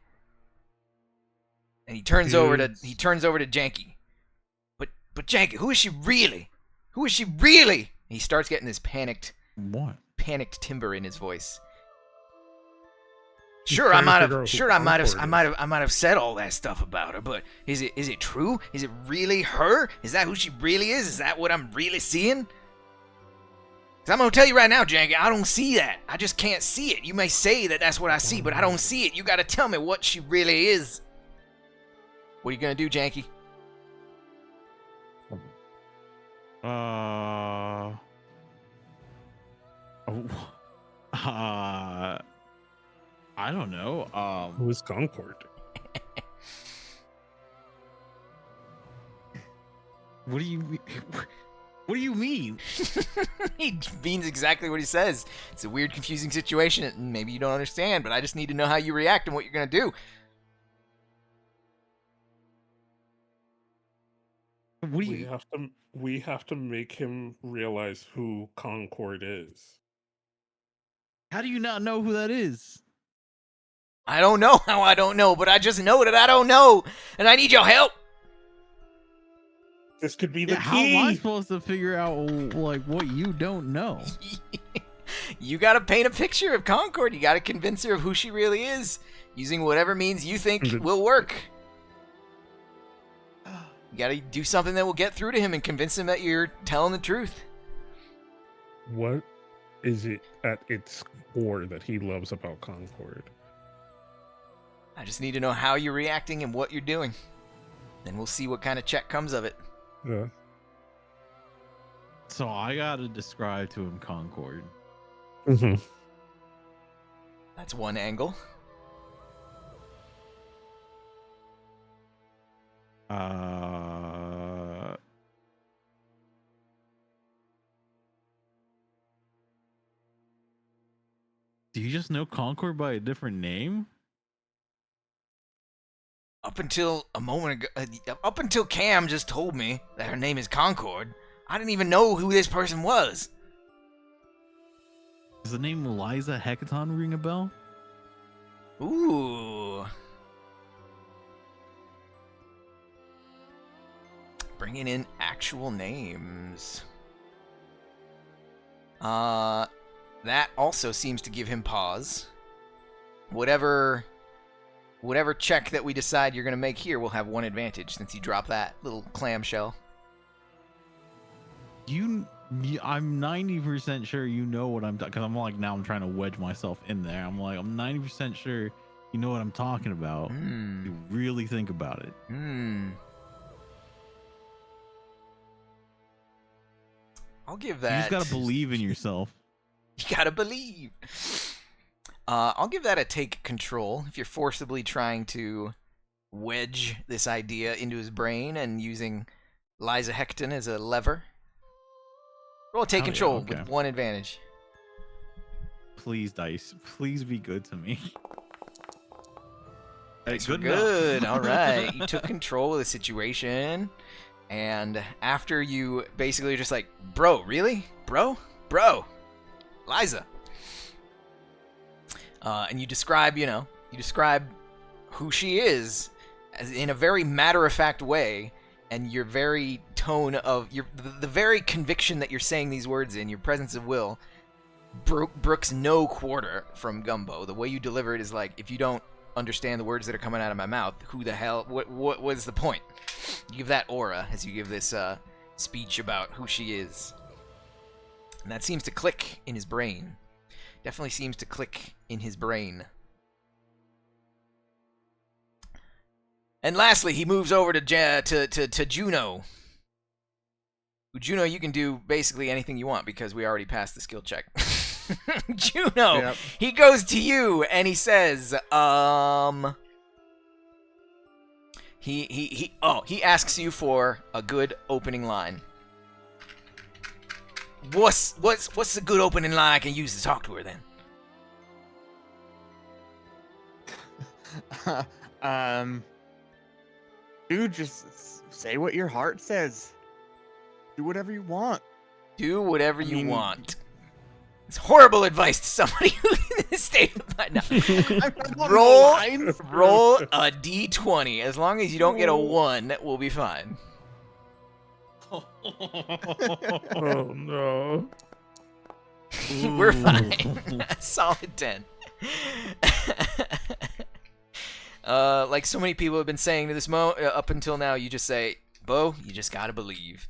And he turns over to Janky. But Janky, who is she really? Who is she really? And he starts getting this panicked timbre in his voice. Sure, I might have said all that stuff about her, but is it true? Is it really her? Is that who she really is? Is that what I'm really seeing? Because I'm going to tell you right now, Janky, I don't see that. I just can't see it. You may say that that's what I see, but I don't see it. You got to tell me what she really is. What are you going to do, Janky? I don't know. Who is Concord? What do you mean? He means exactly what he says. It's a weird, confusing situation, and maybe you don't understand, but I just need to know how you react and what you're going to do. We have to make him realize who Concord is. How do you not know who that is? I don't know how I don't know, but I just know that I don't know, and I need your help. This could be the Yeah, how am I key. supposed to figure out like what you don't know? You gotta paint a picture of Concord. You gotta convince her of who she really is, using whatever means you think will work. You gotta do something that will get through to him and convince him that you're telling the truth. What is it at its core that he loves about Concord? I just need to know how you're reacting and what you're doing. Then we'll see what kind of check comes of it. Yeah. So I gotta describe to him Concord. Mm-hmm. That's one angle. Do you just know Concord by a different name? Up until a moment ago, up until Cam just told me that her name is Concord, I didn't even know who this person was. Does the name Liza Hecaton ring a bell? Ooh. Bringing in actual names. That also seems to give him pause. Whatever check that we decide you're going to make here will have one advantage since you drop that little clamshell. I'm 90% sure you know what I'm because I'm like now I'm trying to wedge myself in there. I'm 90% sure you know what I'm talking about. You really think about it. I'll give that. You just gotta believe in yourself. You gotta believe. I'll give that a take control if you're forcibly trying to wedge this idea into his brain and using Liza Hecaton as a lever. Roll take control with one advantage. Please, dice. Please be good to me. Dice Good. Good. All right. You took control of the situation. And after you basically just like, bro, really? Bro? Liza. And you describe who she is in a very matter-of-fact way, and your very tone of the very conviction that you're saying these words in, your presence of will, brooks no quarter from Gumbo. The way you deliver it is like, if you don't understand the words that are coming out of my mouth, who the hell, what is the point? You give that aura as you give this speech about who she is. And that seems to click in his brain. Definitely seems to click in his brain. And lastly, he moves over to Juno. Juno, you can do basically anything you want because we already passed the skill check. Juno, yep. He goes to you and he says, he asks you for a good opening line. What's the good opening line I can use to talk to her then? Dude, just say what your heart says. Do whatever you want. Do whatever you want. It's horrible advice to somebody who's in this state of mind. No. Roll a d20. As long as you don't get a 1, we'll be fine. Oh no. We're fine. Solid 10. Like so many people have been saying to this up until now, you just say, Beaux, you just gotta believe.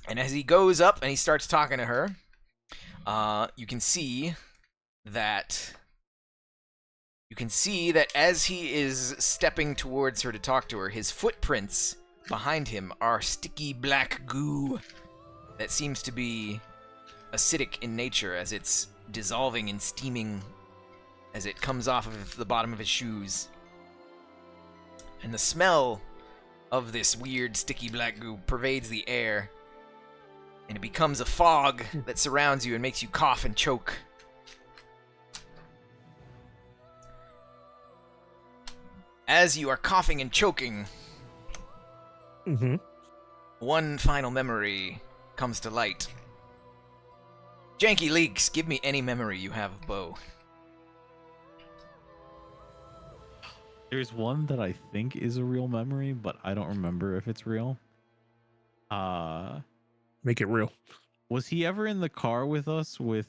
And as he goes up and he starts talking to her, you can see that as he is stepping towards her to talk to her, his footprints behind him are sticky black goo that seems to be acidic in nature as it's dissolving and steaming as it comes off of the bottom of his shoes. And the smell of this weird sticky black goo pervades the air, and it becomes a fog that surrounds you and makes you cough and choke. As you are coughing and choking, one final memory comes to light. Janky Leaks, give me any memory you have of Beaux. There's one that I think is a real memory, but I don't remember if it's real. Make it real. Was he ever in the car with us when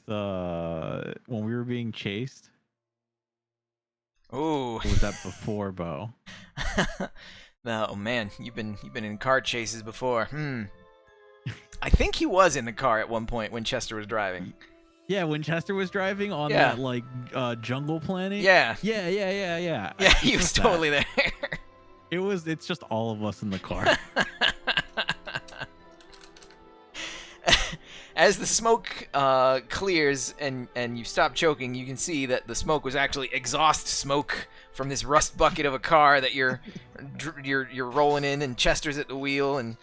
we were being chased? Ooh. Or was that before, Beaux? Oh man, you've been in car chases before. I think he was in the car at one point when Chester was driving. Yeah, when Chester was driving on Yeah. that like jungle planet. Yeah. Yeah. Yeah, he was totally there. It's just all of us in the car. As the smoke clears and you stop choking, you can see that the smoke was actually exhaust smoke from this rust bucket of a car that you're rolling in, and Chester's at the wheel, and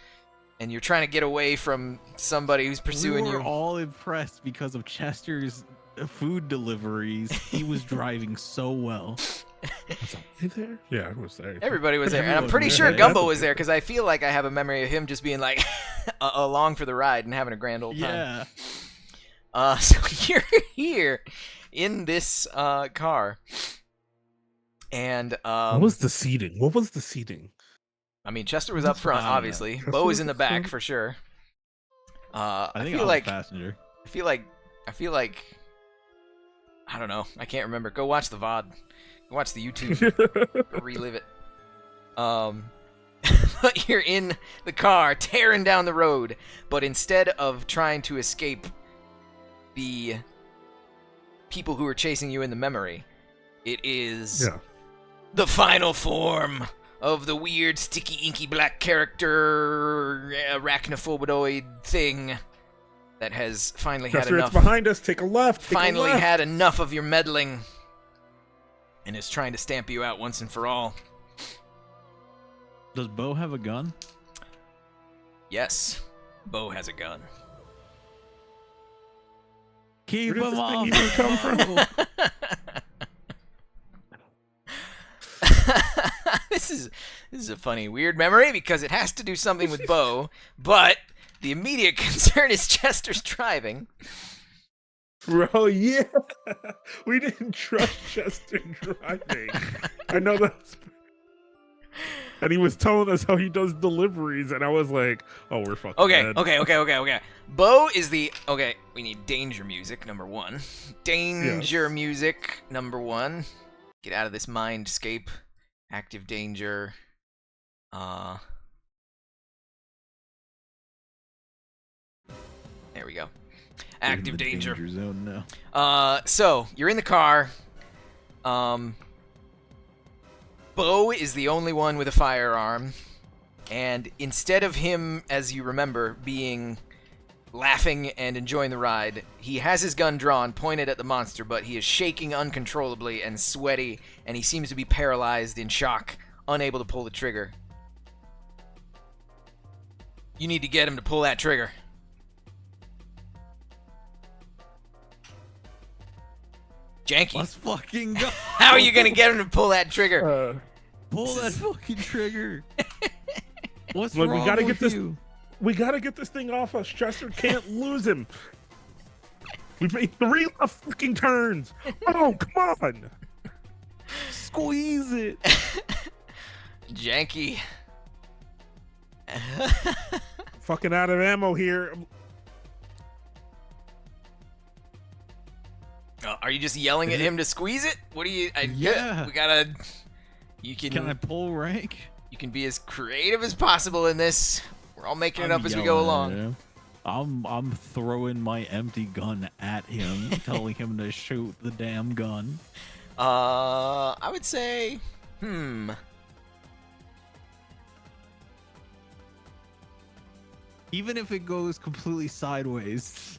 you're trying to get away from somebody who's pursuing we were you. all impressed because of Chester's food deliveries. He was driving so well. Was I there? Yeah, I was there. Everybody was there, and I'm Everyone pretty was sure there. Gumbo was there because I feel like I have a memory of him just being like along for the ride and having a grand old time. Yeah. So you're here in this car, and What was the seating? What was the seating? I mean, Chester was up front, I don't know. obviously. Chester Beaux was was in the up back front? for sure. I think feel I'm like a passenger. I feel like I don't know. I can't remember. Go watch the VOD. Go watch the YouTube. Relive it. But you're in the car, tearing down the road. But instead of trying to escape the people who are chasing you in the memory, it is the final form of the weird, sticky, inky black character arachnophoboid thing that has finally had Chester, enough. it's behind us. Take a left. Take Finally a left. had enough of your meddling and is trying to stamp you out once and for all. Does Beaux have a gun? Yes, Beaux has a gun. Keep Where did him this thing off. even come from? This is a funny, weird memory because it has to do something with Beaux, but the immediate concern is Chester's driving. Bro, yeah. We didn't trust Chester driving. I know that's... And he was telling us how he does deliveries, and I was like, oh, we're fucking dead. Okay. Beaux is the... Okay, we need danger music, number one. Danger music, number one. Get out of this mindscape. Active danger. There we go. Active danger. Zone now. So you're in the car. Beaux is the only one with a firearm, and instead of him, as you remember, being laughing and enjoying the ride, he has his gun drawn, pointed at the monster, but he is shaking uncontrollably and sweaty, and he seems to be paralyzed in shock, unable to pull the trigger. You need to get him to pull that trigger. Janky. Let's fucking go. How are you gonna get him to pull that trigger? Pull that fucking trigger. What's Look, wrong we gotta with get this. you? We gotta get this thing off us. Chester can't lose him. We've made 3 left fucking turns. Oh, come on. Squeeze it. Janky. Fucking out of ammo here. Are you just yelling at him to squeeze it? What do you? Yeah. We gotta. You Can I pull rank? You can be as creative as possible in this. We're all making it I'm up as we go yelling at along. him. I'm throwing my empty gun at him, telling him to shoot the damn gun. I would say, Even if it goes completely sideways,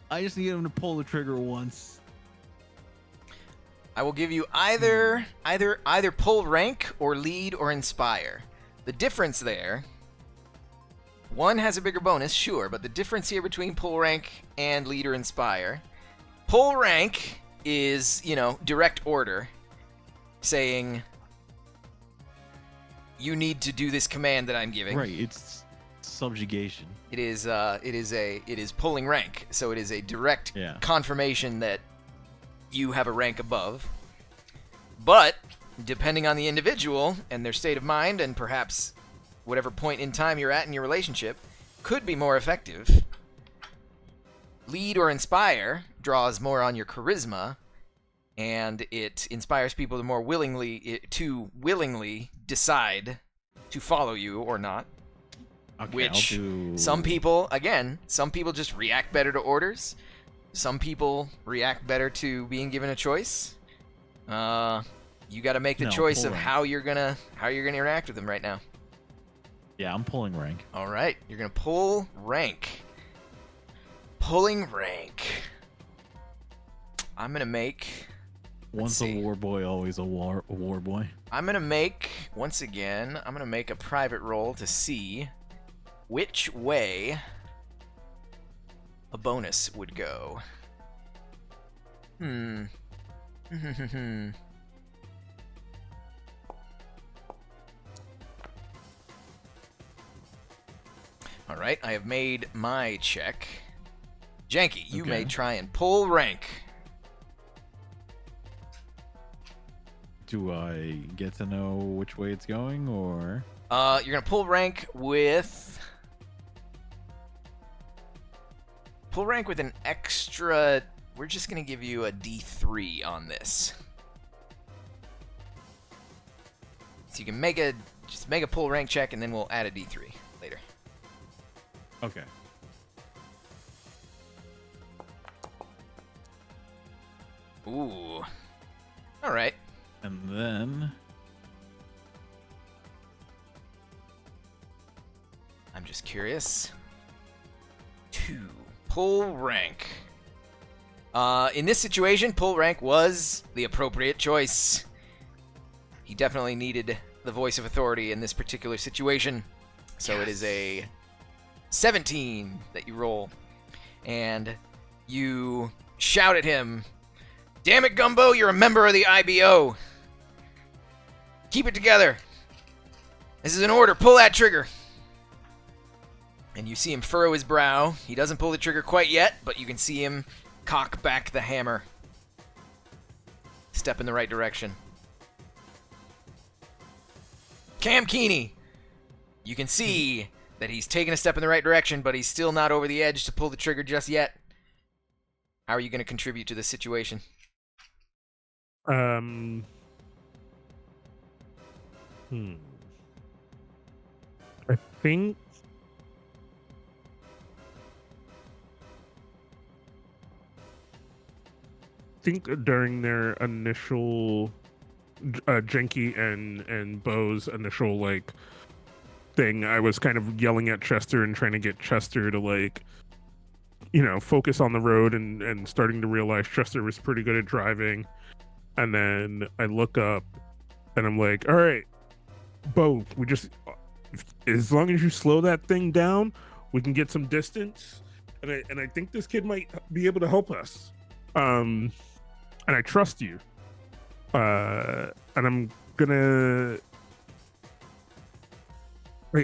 I just need him to pull the trigger once. I will give you either pull rank or lead or inspire. The difference there, one has a bigger bonus, sure, but the difference here between pull rank and lead or inspire, pull rank is, direct order, saying you need to do this command that I'm giving. Right, it's subjugation. It is pulling rank, so it is a direct Yeah. confirmation that you have a rank above. But depending on the individual and their state of mind and perhaps whatever point in time you're at in your relationship, could be more effective. Lead or inspire draws more on your charisma, and it inspires people to more willingly decide to follow you or not. Okay, Which some people just react better to orders. Some people react better to being given a choice. You got to make the choice of how you're gonna interact with them right now. Yeah, I'm pulling rank. All right, you're gonna pull rank. Pulling rank. I'm gonna make. Once a war boy, always a war boy. I'm gonna make a private roll to see which way a bonus would go. All right, I have made my check. Janky, you may try and pull rank. Do I get to know which way it's going, or? You're gonna pull rank with an extra. We're just gonna give you a D3 on this, so you can make a pull rank check, and then we'll add a D3 later. Okay. Ooh. All right. And then I'm just curious. 2. Pull rank. In this situation, pull rank was the appropriate choice. He definitely needed the voice of authority in this particular situation. So It is a 17 that you roll. And you shout at him, "Damn it, Gumbo, you're a member of the IBO. Keep it together. This is an order. Pull that trigger." And you see him furrow his brow. He doesn't pull the trigger quite yet, but you can see him cock back the hammer. Step in the right direction. Cam Keeney. You can see that he's taken a step in the right direction, but he's still not over the edge to pull the trigger just yet. How are you going to contribute to this situation? I think during their initial Jenky and Beau's initial like thing, I was kind of yelling at Chester and trying to get Chester to focus on the road and starting to realize Chester was pretty good at driving. And then I look up and I'm like, all right, Beaux, as long as you slow that thing down, we can get some distance. And I think this kid might be able to help us. And I trust you. And I'm gonna.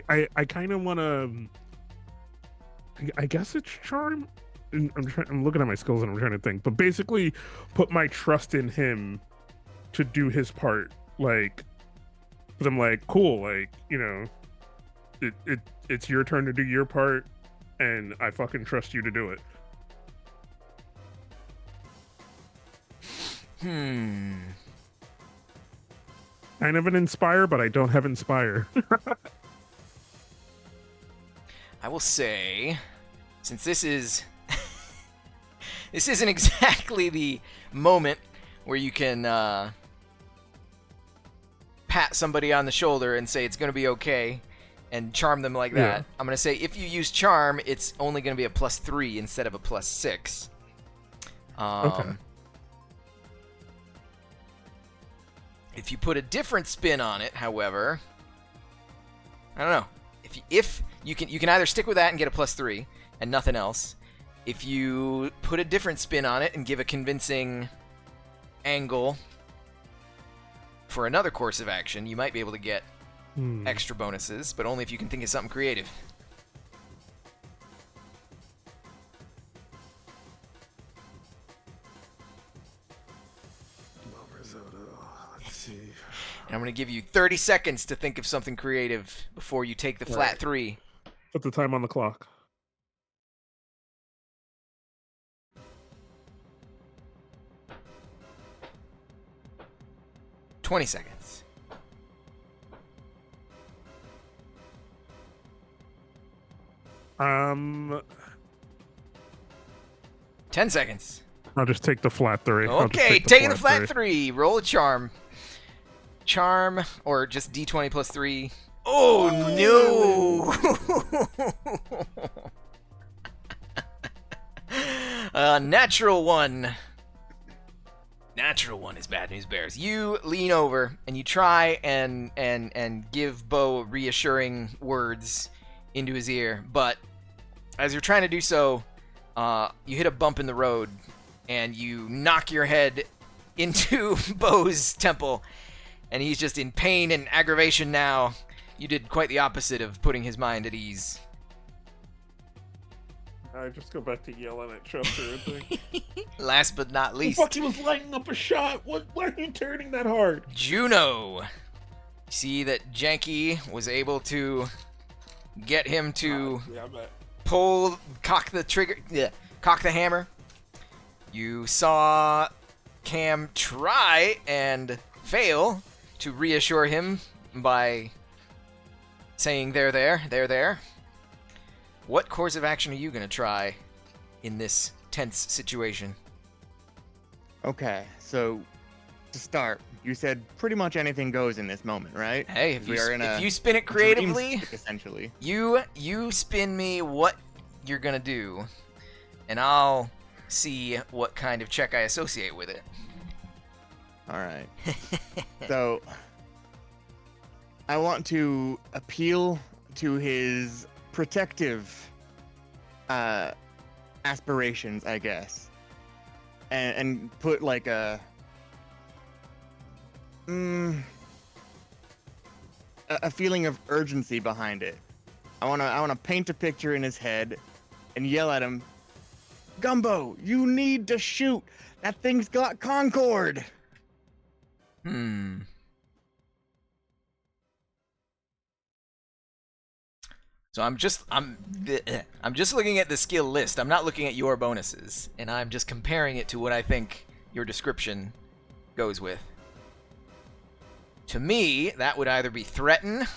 I kind of want to. I guess it's charm. I'm looking at my skills and I'm trying to think, but basically, put my trust in him to do his part. Like, because I'm like, cool. Like, it's your turn to do your part, and I fucking trust you to do it. Kind of an inspire, but I don't have inspire. I will say, since this isn't exactly the moment where you can pat somebody on the shoulder and say it's going to be okay and charm them like that. Yeah. I'm going to say if you use charm, it's only going to be a +3 instead of a +6. Okay. If you put a different spin on it, however, I don't know. If you can either stick with that and get a +3 and nothing else. If you put a different spin on it and give a convincing angle for another course of action, you might be able to get extra bonuses, but only if you can think of something creative. see. And I'm going to give you 30 seconds to think of something creative before you take the flat Right. 3. Put the time on the clock. $20 seconds. Um, 10 seconds. I'll just take the flat 3. I'll just Okay, take taking the flat 3. Roll a charm. Charm, or just D20 plus 3. Oh, no! Natural 1. Natural 1 is bad news bears. You lean over and you try and give Beaux reassuring words into his ear, but as you're trying to do so, you hit a bump in the road and you knock your head into Beau's temple, and he's just in pain and aggravation now. You did quite the opposite of putting his mind at ease. I just go back to yelling at Chester and think, Last but not least, fuck, he was lighting up a shot. Why are you turning that hard? Juno. See that Janky was able to get him to cock the trigger, cock the hammer. You saw Cam try and fail to reassure him by saying, there. What course of action are you going to try in this tense situation? Okay, so to start, you said pretty much anything goes in this moment, right? Hey, if you spin it dream creatively, state, essentially. you spin me what you're going to do, and I'll see what kind of check I associate with it. All right. So I want to appeal to his protective aspirations, I guess, and put like a feeling of urgency behind it. I wanna paint a picture in his head and yell at him, Gumbo, you need to shoot. That thing's got Concord. So I'm just looking at the skill list. I'm not looking at your bonuses, and I'm just comparing it to what I think your description goes with. To me, that would either be threaten.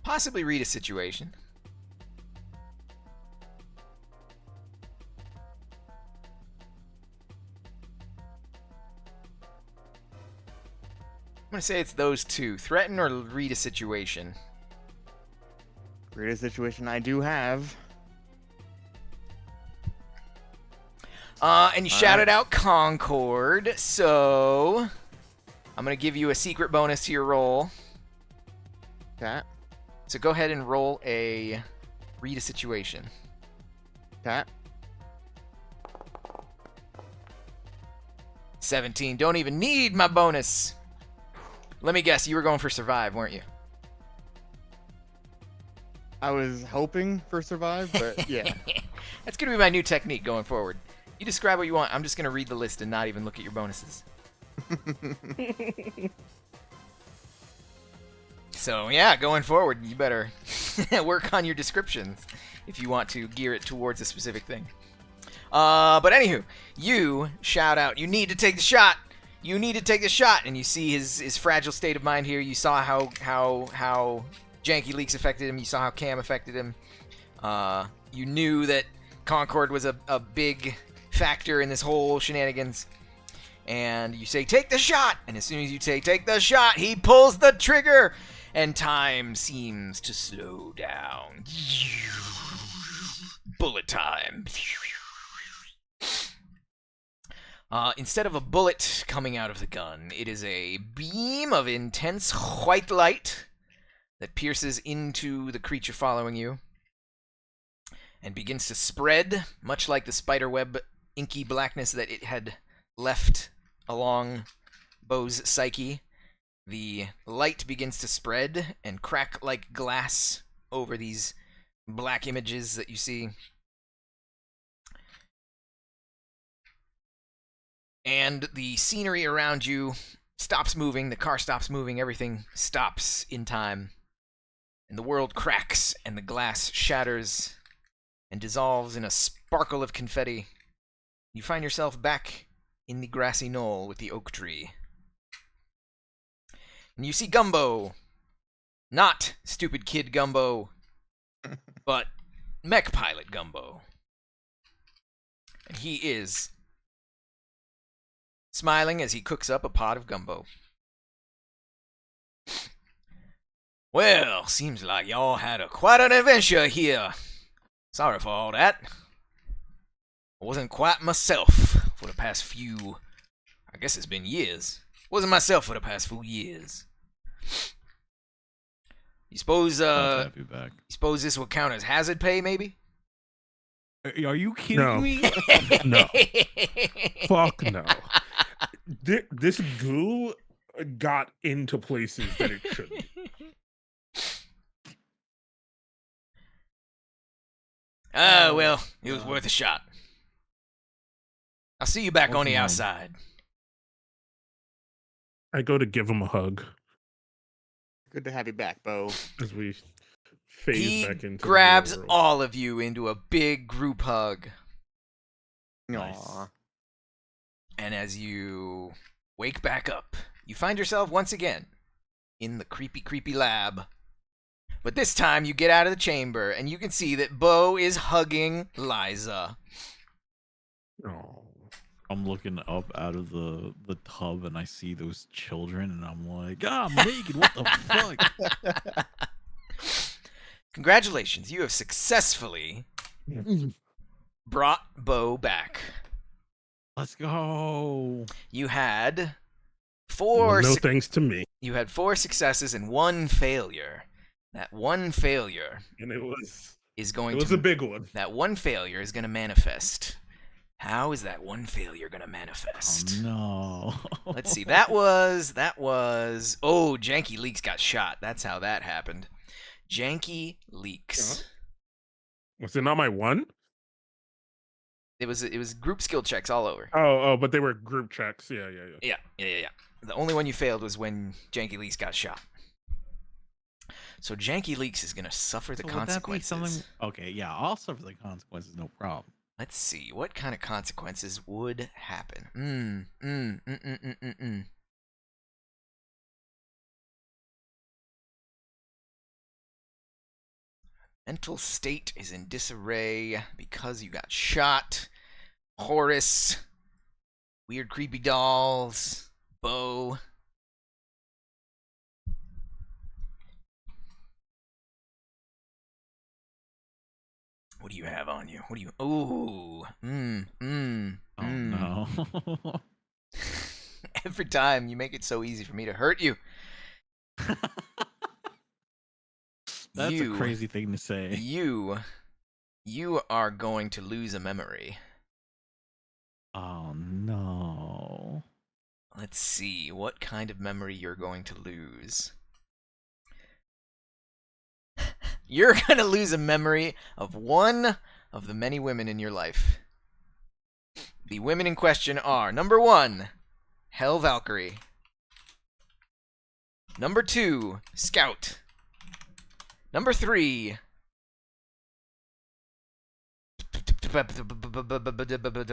Possibly read a situation. I'm going to say it's those two. Threaten or read a situation. Read a situation I do have. And you shouted out Concord, so I'm going to give you a secret bonus to your roll. Okay. So go ahead and roll a read a situation. Okay. 17. Don't even need my bonus. Let me guess, you were going for survive, weren't you? I was hoping for survive, but yeah. That's going to be my new technique going forward. You describe what you want. I'm just going to read the list and not even look at your bonuses. So, yeah, going forward, you better work on your descriptions if you want to gear it towards a specific thing. But anywho, you shout out, you need to take the shot. You need to take the shot. And you see his fragile state of mind here. You saw how Janky Leaks affected him. You saw how Cam affected him. You knew that Concord was a big factor in this whole shenanigans. And you say, take the shot. And as soon as you say, take the shot, he pulls the trigger. And time seems to slow down. Bullet time. Instead of a bullet coming out of the gun, it is a beam of intense white light that pierces into the creature following you and begins to spread, much like the spiderweb inky blackness that it had left along Beau's psyche. The light begins to spread and crack like glass over these black images that you see. And the scenery around you stops moving, the car stops moving, everything stops in time. And the world cracks, and the glass shatters and dissolves in a sparkle of confetti. You find yourself back in the grassy knoll with the oak tree. And you see Gumbo. Not stupid kid Gumbo, but mech pilot Gumbo. And he is smiling as he cooks up a pot of gumbo. Well, seems like y'all had quite an adventure here. Sorry for all that. I wasn't quite myself for the past few... I guess it's been years. Wasn't myself for the past few years. You suppose, Glad to have you back. you suppose this would count as hazard pay, maybe? Are you kidding No. me? No. Fuck no. This goo got into places that it shouldn't. Ah, well, it was worth a shot. I'll see you back on the Okay. outside. I go to give him a hug Good to have you back, Beaux. as we phase He back into grabs the real world. all of you into a big group hug. Nice. Aw. And as you wake back up, you find yourself once again in the creepy, creepy lab. But this time you get out of the chamber and you can see that Beaux is hugging Liza. Oh. I'm looking up out of the tub and I see those children and I'm like, I'm naked. What the fuck? Congratulations, you have successfully brought Beaux back. Let's go. You had Well, four no thanks to me. you had 4 successes and 1 failure. That one failure And it was is going a to big one. that one failure is going to manifest. How is that one failure going to manifest? Oh, no. Let's see. That was oh, Janky Leaks got shot. That's how that happened. Janky Leaks. Was it not my one? It was group skill checks all over. Oh, but they were group checks. Yeah. Yeah. The only one you failed was when Janky Leaks got shot. So Janky Leaks is going to suffer the So would that be consequences. something? Okay, yeah, I'll suffer the consequences, no problem. Let's see. What kind of consequences would happen? Mental state is in disarray because you got shot. Horace. Weird creepy dolls. Beaux. What do you have on you? What do you... Ooh. Oh no. Every time you make it so easy for me to hurt you. That's You- a crazy thing to say. You are going to lose a memory. Oh no. Let's see what kind of memory you're going to lose. You're going to lose a memory of one of the many women in your life. The women in question are number 1, Hell Valkyrie. Number 2, Scout. Number 3,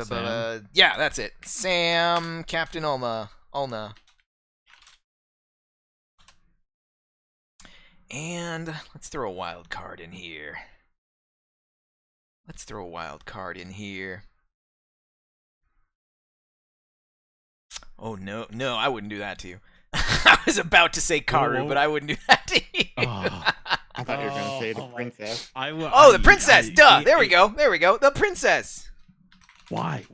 Sam? yeah, that's it. Sam, Captain Ulna. And let's throw a wild card in here. Oh, no, I wouldn't do that to you. I was about to say Karu, Whoa. but I wouldn't do that to you. Oh. I thought you were going to say the Oh. princess. Oh, the princess! Duh! There we go. The princess! Why?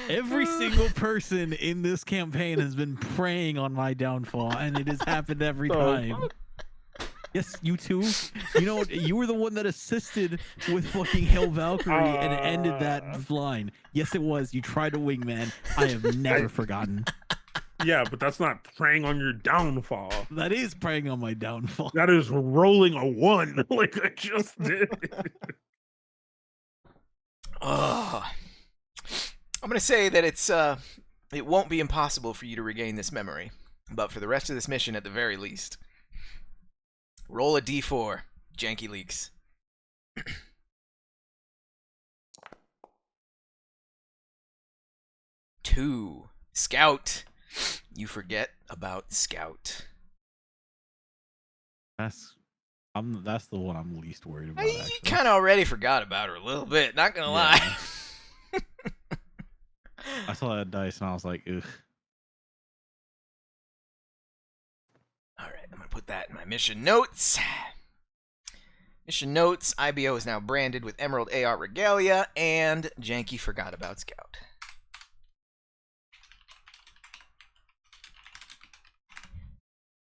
Every single person in this campaign has been preying on my downfall, and it has happened every time. Yes, you too. You know, you were the one that assisted with fucking Hell Valkyrie and it ended that line. Yes, it was. You tried a wingman. I have never forgotten. Yeah, but that's not preying on your downfall. That is preying on my downfall. That is rolling a 1 like I just did. Ugh. I'm gonna say that it won't be impossible for you to regain this memory, but for the rest of this mission, at the very least, roll a d4. Janky leaks. 2. Scout. You forget about Scout. That's the one I'm least worried about. You Actually, kind of already forgot about her a little bit. Not gonna lie. I saw that dice and I was like, ugh. All right, I'm gonna put that in my mission notes. Mission notes: IBO is now branded with Emerald AR Regalia, and Janky forgot about Scout.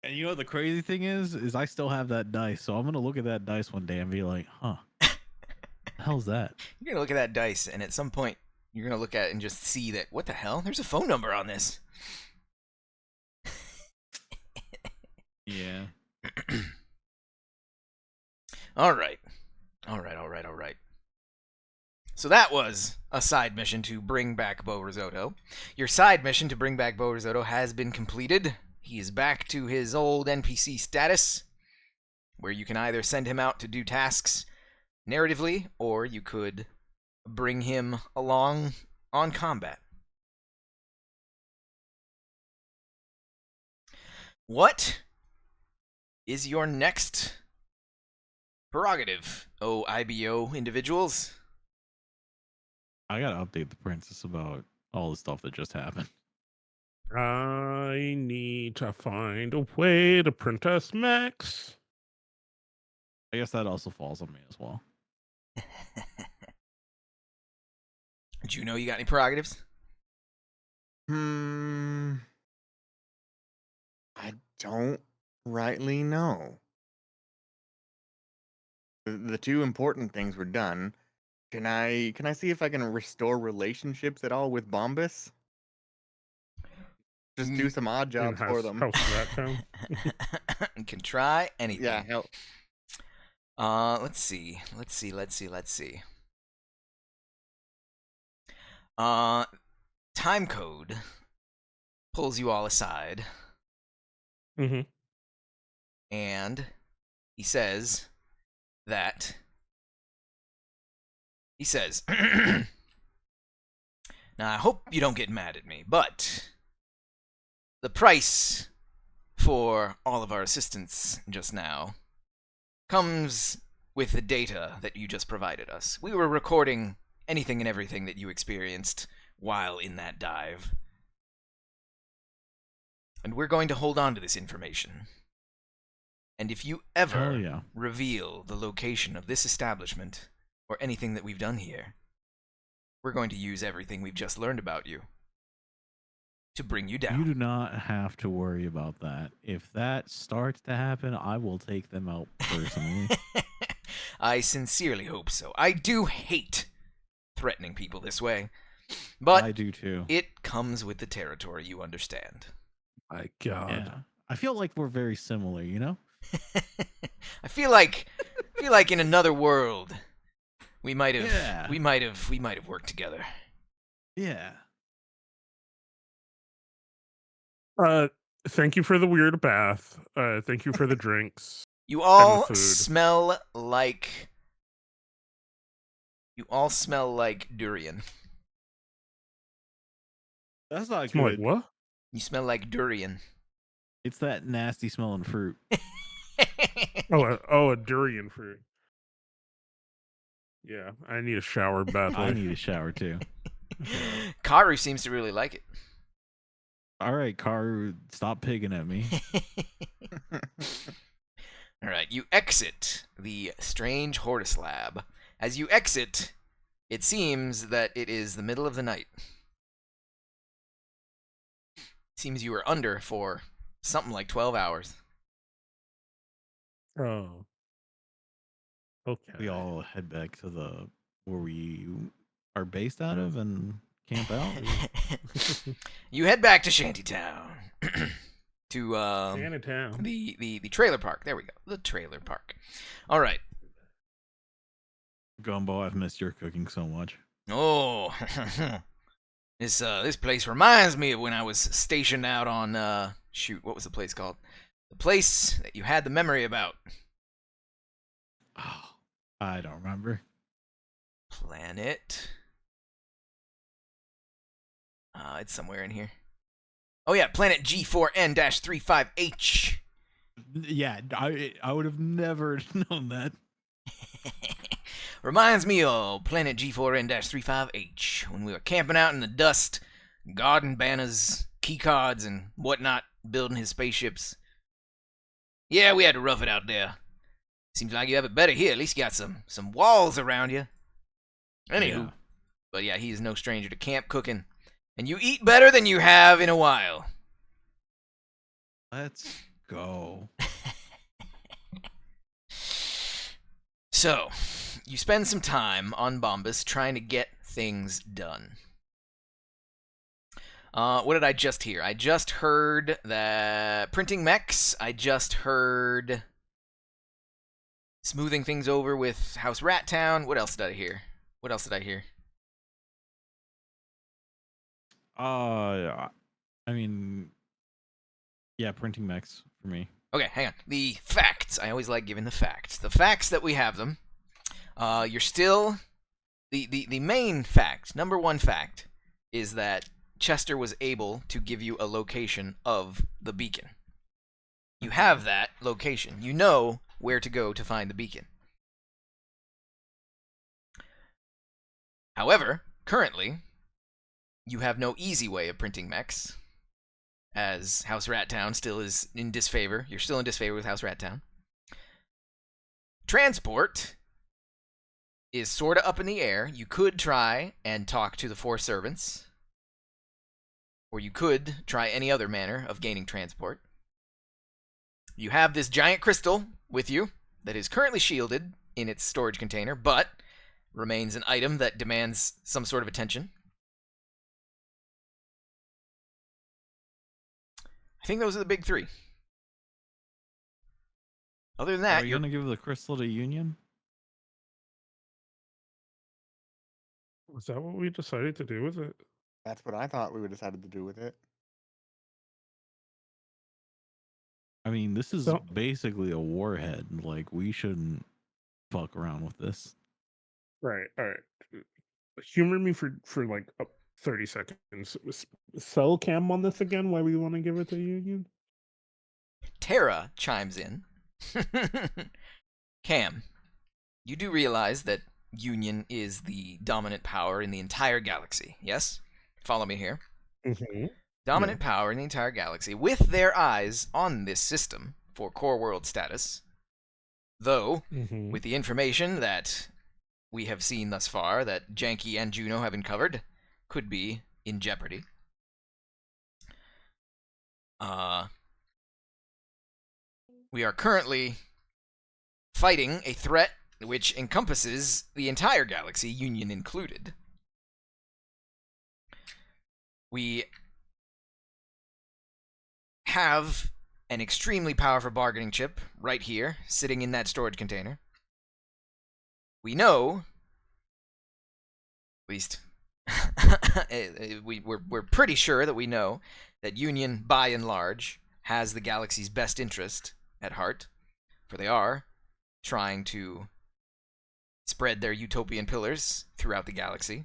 And you know what the crazy thing is I still have that dice, so I'm gonna look at that dice one day and be like, huh, the hell's that? You're gonna look at that dice, and at some point, you're gonna look at it and just see that, what the hell? There's a phone number on this. Yeah. All right. So that was a side mission to bring back Beaux Risotto. Your side mission to bring back Beaux Risotto has been completed. He is back to his old NPC status, where you can either send him out to do tasks narratively, or you could bring him along on combat. What is your next prerogative, oh IBO individuals? I gotta update the princess about all the stuff that just happened. I need to find a way to print us Max. I guess that also falls on me as well. Juno, you got any prerogatives? I don't rightly know. The two important things were done. Can I see if I can restore relationships at all with Bombus? Just do some odd And jobs for them. how's that sound? You can try anything. Yeah, hell. Let's see. Time code pulls you all aside, Mm-hmm. and he says that now I hope you don't get mad at me, but the price for all of our assistance just now comes with the data that you just provided us. We were recording anything and everything that you experienced while in that dive. And we're going to hold on to this information. And if you ever reveal the location of this establishment or anything that we've done here, we're going to use everything we've just learned about you to bring you down. You do not have to worry about that. If that starts to happen, I will take them out personally. I sincerely hope so. I do hate threatening people this way, but I do too. It comes with the territory, you understand. My God. Yeah. I feel like we're very similar, you know? I feel like in another world we might have worked together. Yeah. Thank you for the weird bath. Thank you for the drinks. You all food. smell like durian. That's not Smell good. like what? You smell like durian. It's that nasty smelling fruit. Oh, a durian fruit. Yeah, I need a shower badly. I need a shower too. Karu seems to really like it. All right, Karu, stop pigging at me. All right, you exit the strange Hortus lab. As you exit, it seems that it is the middle of the night. Seems you were under for something like 12 hours. Oh. Okay. We all head back to where we are based out of and camp out? You head back to Shantytown. To Chinatown. the trailer park. There we go. The trailer park. All right. Gumbo, I've missed your cooking so much. Oh, this place reminds me of when I was stationed out on shoot, what was the place called? The place that you had the memory about. Oh, I don't remember. Planet. It's somewhere in here. Oh yeah, Planet G4N-35H. Yeah, I would have never known that. Reminds me of Planet G4N-35H when we were camping out in the dust, guarding banners, keycards, and whatnot, building his spaceships. Yeah, we had to rough it out there. Seems like you have it better here. At least you got some walls around you. Anywho, Yeah. But yeah, he is no stranger to camp cooking. And you eat better than you have in a while. Let's go. So, you spend some time on Bombus trying to get things done. What did I just hear? I just heard that printing mechs. I just heard smoothing things over with House Rat Town. What else did I hear? I mean, yeah, printing mechs for me. Okay, hang on. The facts. I always like giving the facts. The facts that we have them. You're still... The main fact, number one fact, is that Chester was able to give you a location of the beacon. You have that location. You know where to go to find the beacon. However, currently, you have no easy way of printing mechs, as House Rat Town still is in disfavor. You're still in disfavor with House Rat Town. Transport is sort of up in the air. You could try and talk to the 4 servants, or you could try any other manner of gaining transport. You have this giant crystal with you that is currently shielded in its storage container, but remains an item that demands some sort of attention. I think those are the big 3. Other than that, Are you you're gonna give the crystal to Union? Was that what we decided to do with it? That's what I thought we would decided to do with it. I mean, this is So- basically a warhead. Like, we shouldn't fuck around with this. Right. All right. Humor me for like 30 seconds. Sell cam on this again. Why we want to give it to Union? Terra chimes in. Cam, you do realize that Union is the dominant power in the entire galaxy, yes? Follow me here. Mm-hmm. Dominant power in the entire galaxy, with their eyes on this system for core world status. Though, Mm-hmm. with the information that we have seen thus far that Janky and Juno have uncovered, could be in jeopardy. We are currently fighting a threat which encompasses the entire galaxy, Union included. We have an extremely powerful bargaining chip right here, sitting in that storage container. We know, at least we're pretty sure that we know that Union, by and large, has the galaxy's best interest at heart, for they are trying to spread their utopian pillars throughout the galaxy.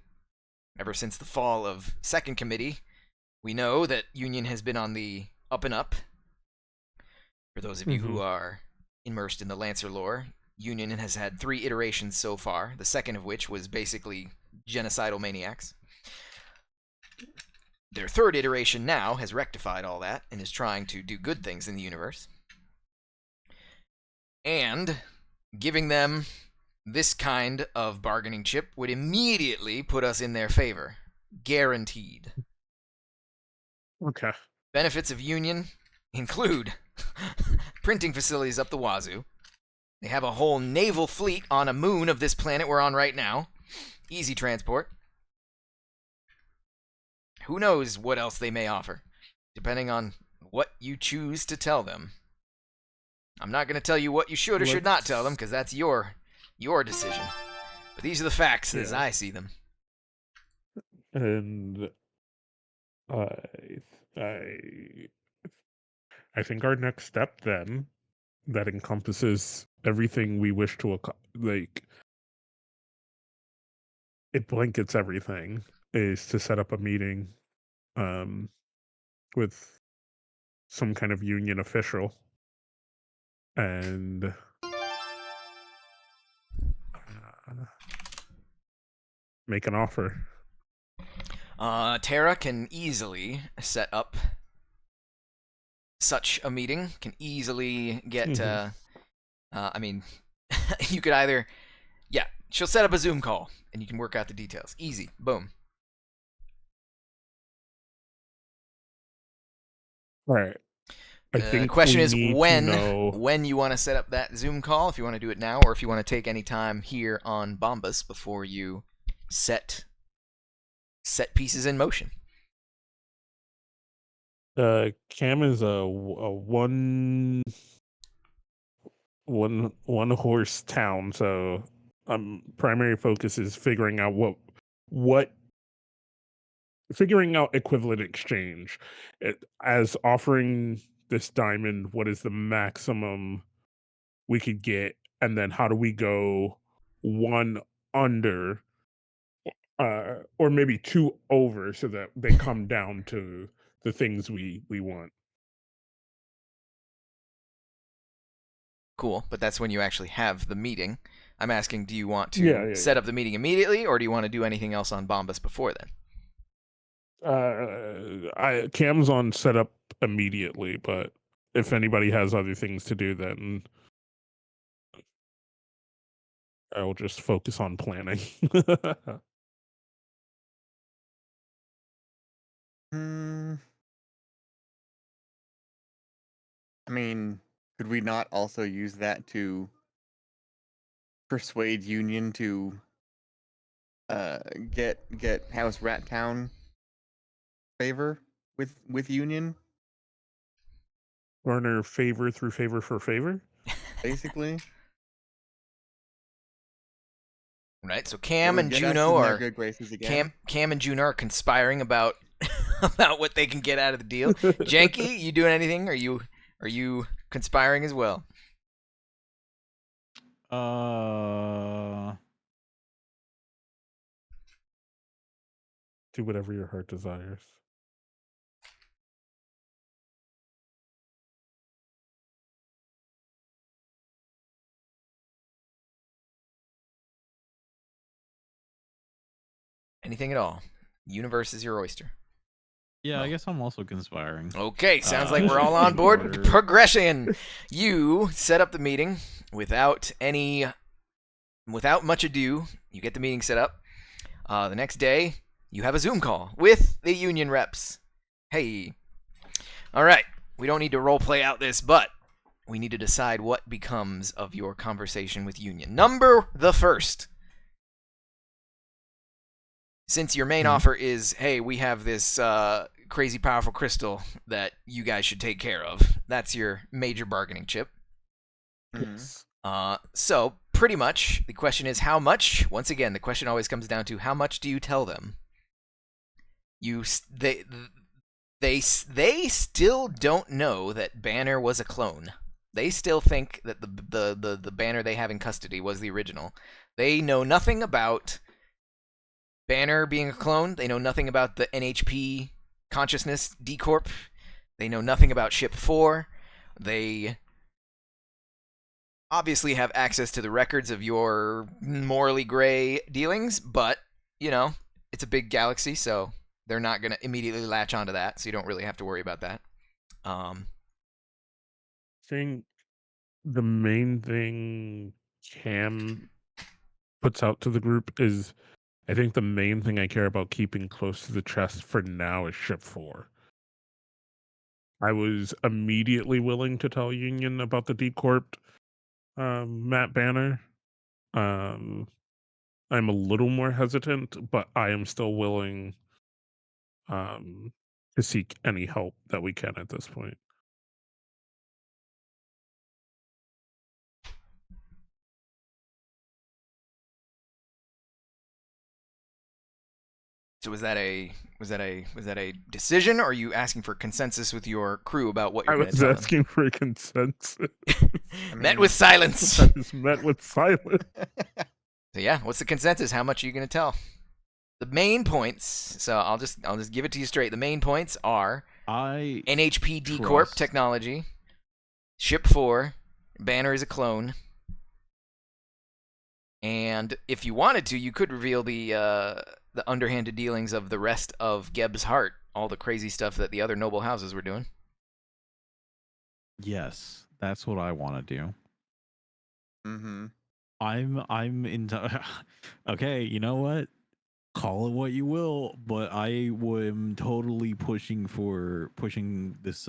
Ever since the fall of Second Committee, we know that Union has been on the up and up. For those of you who are immersed in the Lancer lore, Union has had 3 iterations so far, the second of which was basically genocidal maniacs. Their 3rd iteration now has rectified all that and is trying to do good things in the universe. And giving them this kind of bargaining chip would immediately put us in their favor. Guaranteed. Okay. Benefits of Union include printing facilities up the wazoo. They have a whole naval fleet on a moon of this planet we're on right now. Easy transport. who knows what else they may offer, depending on what you choose to tell them. I'm not going to tell you what you should or should not tell them, because that's your decision. But these are the facts as I see them. And I think our next step then, that encompasses everything we wish to like, it blankets everything, is to set up a meeting with some kind of union official and make an offer. Tara can easily set up such a meeting, can easily get, I mean, you could either, yeah, she'll set up a Zoom call, and you can work out the details. Easy. Boom. All right. I The think question we is need to when know... you want to set up that Zoom call, if you want to do it now, or if you want to take any time here on Bombus before you set pieces in motion. Cam is a one horse town, so primary focus is figuring out figuring out equivalent exchange. As offering this diamond, what is the maximum we could get, and then how do we go one under, or maybe two over, so that they come down to the things we want. Cool, but that's when you actually have the meeting. I'm asking, do you want to set up the meeting immediately, or do you want to do anything else on Bombus before then? Cam's on setup immediately, but if anybody has other things to do, then I will just focus on planning. I mean, could we not also use that to persuade Union to get House Rat Town favor with Union? Garner favor through favor for favor? Basically. Right, so Cam and Juno are Cam and Juno are conspiring about about what they can get out of the deal. Janky, you doing anything? Are you conspiring as well? Do whatever your heart desires. Anything at all. Universe is your oyster. Yeah, I guess I'm also conspiring. Okay, sounds like we're all on board with the progression. You set up the meeting without much ado. You get the meeting set up. The next day, you have a Zoom call with the union reps. Hey. All right, we don't need to role play out this, but we need to decide what becomes of your conversation with union. Number the first. Since your main offer is, hey, we have this crazy powerful crystal that you guys should take care of. That's your major bargaining chip. Yes. So pretty much the question is how much. Once again, the question always comes down to how much do you tell them? They still don't know that Banner was a clone. They still think that the Banner they have in custody was the original. They know nothing about Banner being a clone. They know nothing about the NHP consciousness D-Corp. They know nothing about Ship 4. They obviously have access to the records of your morally gray dealings, but, you know, it's a big galaxy, so they're not going to immediately latch onto that, so you don't really have to worry about that. I think the main thing Cam puts out to the group is, I think the main thing I care about keeping close to the chest for now is Ship 4. I was immediately willing to tell Union about the D-Corp Matt Banner. I'm a little more hesitant, but I am still willing to seek any help that we can at this point. So was that a decision, or are you asking for consensus with your crew about what you're I going to was tell asking for a consensus. Met with silence. I was met with silence. So yeah, what's the consensus? How much are you going to tell? The main points. So I'll just give it to you straight. The main points are I NHPD Corp trust- technology, Ship 4, Banner is a clone, and if you wanted to, you could reveal the underhanded dealings of the rest of Geb's heart, all the crazy stuff that the other noble houses were doing. Yes, that's what I want to do. Mm-hmm. I'm into. Okay, you know what? Call it what you will, but I am totally pushing this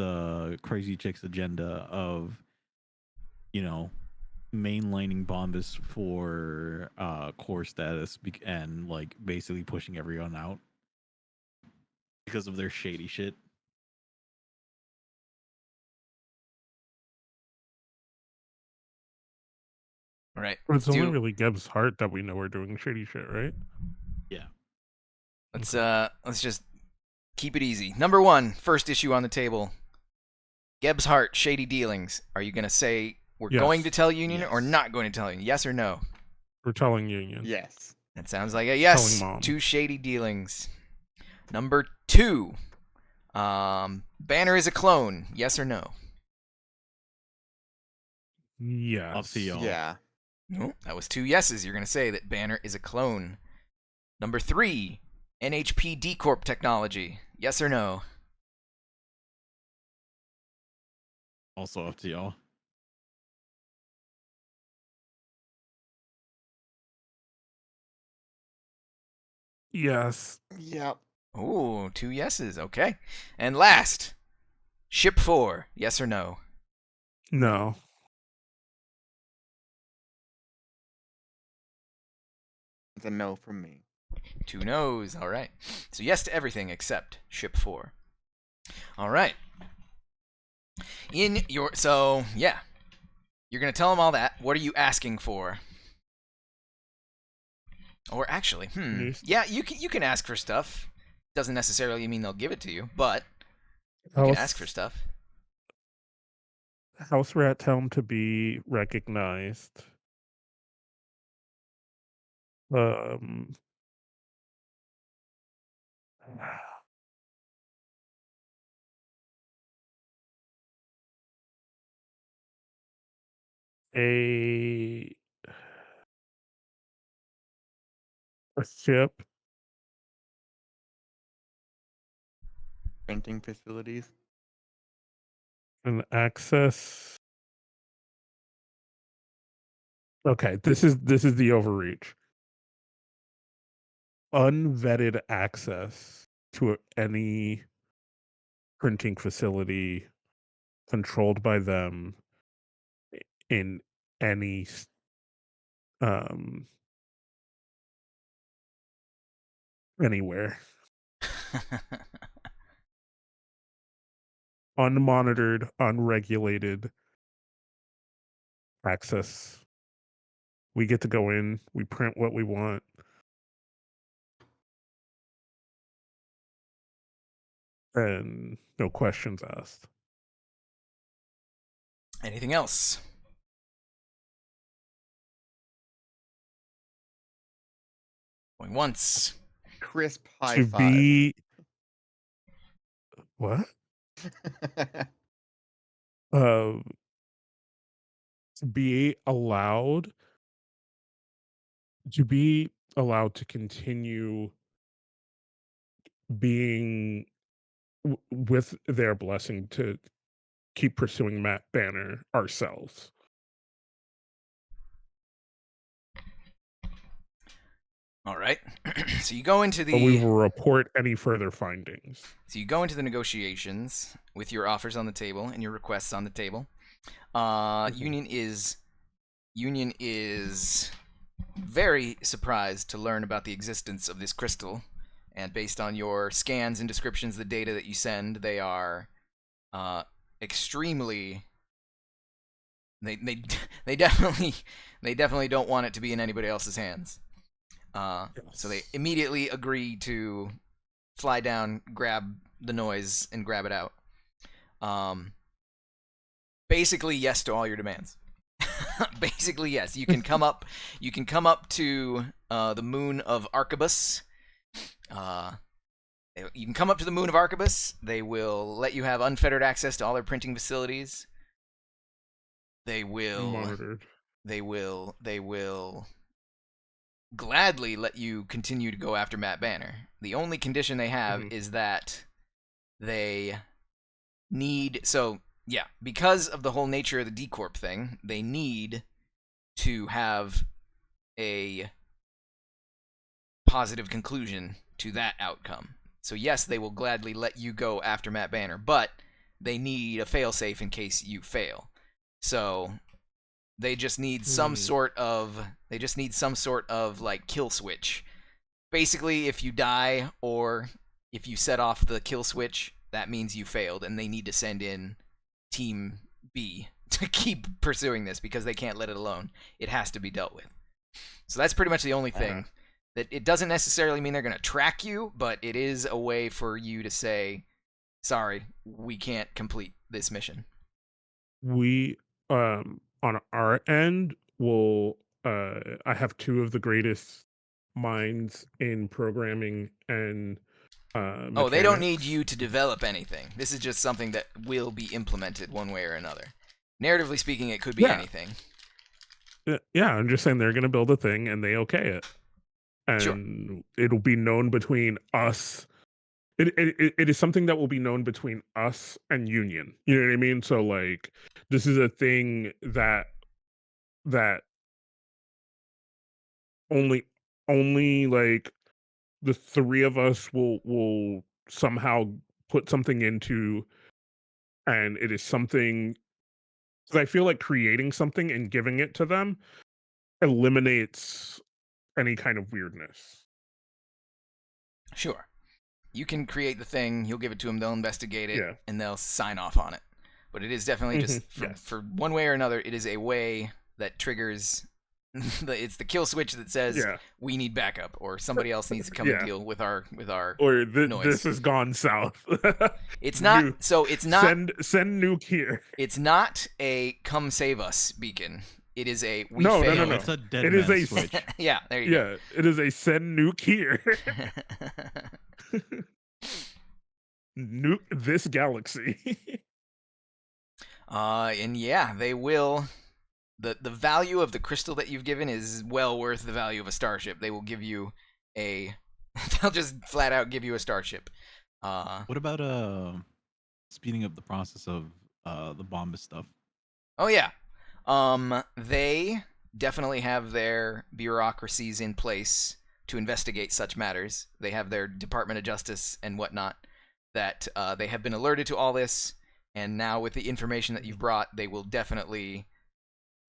crazy chick's agenda of, you know, mainlining Bombus for core status and like basically pushing everyone out because of their shady shit. All right. But it's only do- really Geb's heart that we know we're doing shady shit, right? Yeah. let's just keep it easy. Number 1, first issue on the table. Geb's heart, shady dealings. Are you going to say we're Yes. going to tell Union or Yes. not going to tell Union? Yes or no? We're telling Union. Yes. That sounds like a yes. Telling Mom. 2 shady dealings. Number 2. Banner is a clone. Yes or no? Yes. Up to y'all. Yeah. No, that was 2 yeses. You're going to say that Banner is a clone. Number 3. NHP D Corp technology. Yes or no? Also up to y'all. Yes. Yep. Ooh, 2 yeses. Okay. And last, Ship 4. Yes or no? No. It's a no from me. 2 no's. All right. So yes to everything except Ship 4. All right. So yeah, you're gonna tell them all that. What are you asking for? Or actually, yeah, you can ask for stuff. Doesn't necessarily mean they'll give it to you, but you can ask for stuff. House Rat tell him to be recognized. Um, a a ship, Printing facilities. an access. Okay, this is the overreach. Unvetted access to any printing facility controlled by them in any um anywhere. Unmonitored, unregulated access. We get to go in, we print what we want. And no questions asked. Anything else? Going once. Crisp high To five. be what? Uh, to be allowed to continue being with their blessing to keep pursuing Matt Banner ourselves. All right. So you go into But we the will report any further findings. negotiations with your offers on the table and your requests on the table. Union is very surprised to learn about the existence of this crystal And based on your scans and descriptions, the data that you send, they are extremely. They they definitely don't want it to be in anybody else's hands. So they immediately agree to fly down, grab the noise, and grab it out. Basically, yes to all your demands. Basically, yes. You can come up. You can come up to the moon of Arquebus. You can come up to the moon of Arquebus. They will let you have unfettered access to all their printing facilities. They will Monitored. They will gladly let you continue to go after Matt Banner. The only condition they have is that they need. So yeah, because of the whole nature of the D-Corp thing, they need to have a positive conclusion to that outcome. So yes, they will gladly let you go after Matt Banner, but they need a failsafe in case you fail. So they just need some sort of like kill switch. Basically, if you die or if you set off the kill switch, that means you failed, and they need to send in Team B to keep pursuing this because they can't let it alone. It has to be dealt with. So that's pretty much the only thing. That it doesn't necessarily mean they're going to track you, but it is a way for you to say, sorry, we can't complete this mission. We, on our end, will, I have two of the greatest minds in programming and Oh, they don't need mechanics. you to develop anything. This is just something that will be implemented one way or another. Narratively speaking, it could be anything. Yeah, I'm just saying they're going to build a thing and they okay it. And Sure. it'll be known between us. It is something that will be known between us and Union. You know what I mean? So like, this is a thing that only like the three of us will somehow put something into, and it is something, because I feel like creating something and giving it to them eliminates any kind of weirdness. Sure. You can create the thing, you'll give it to them, they'll investigate it, Yeah. and they'll sign off on it. But it is definitely just, for one way or another, it is a way that triggers, it's the kill switch that says, we need backup, or somebody else needs to come and deal with our or noise. This has gone south. It's not, so it's not, send nuke here. It's not a come save us beacon. It is a we No. failed. It's a dead It man is a switch. Yeah, there you go. It is a send nuke here. Nuke this galaxy. And yeah, they will. The value of the crystal that you've given is well worth the value of a starship. They will give you a. They'll just flat out give you a starship. What about speeding up the process of the Bombus stuff? Oh yeah, they definitely have their bureaucracies in place to investigate such matters. They have their Department of Justice and whatnot that they have been alerted to all this, and now with the information that you've brought, they will definitely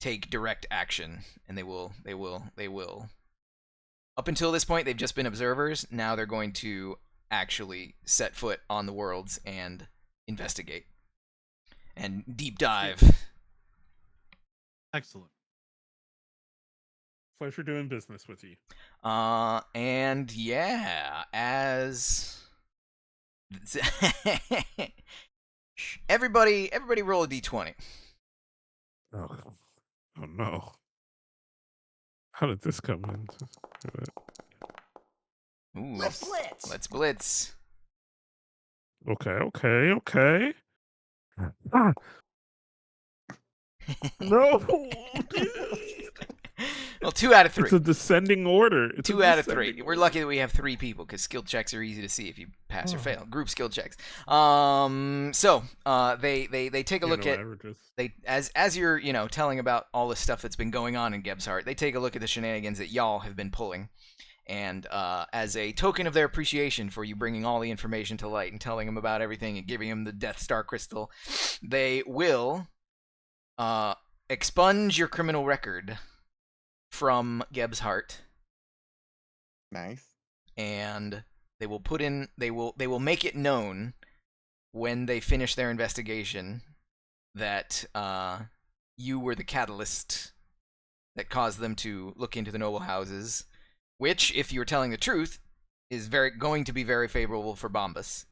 take direct action, and they will. Up until this point, they've just been observers. Now they're going to actually set foot on the worlds and investigate and deep dive. Excellent. Pleasure doing business with you. And yeah, as everybody roll a d20. Oh no. How did this come in? Ooh, let's blitz. Okay. Ah. No. Well, 2 out of 3. It's a descending order. 2 out of 3. We're lucky that we have 3 people because skill checks are easy to see if you pass or fail. Group skill checks. So they take a look at averages. They as you're telling about all the stuff that's been going on in Gebsheart. They take a look at the shenanigans that y'all have been pulling, and as a token of their appreciation for you bringing all the information to light and telling them about everything and giving them the Death Star crystal, they will expunge your criminal record from Gebsheart. Nice. And They will make it known when they finish their investigation that you were the catalyst that caused them to look into the noble houses, which, if you were telling the truth, is going to be very favorable for Bombus.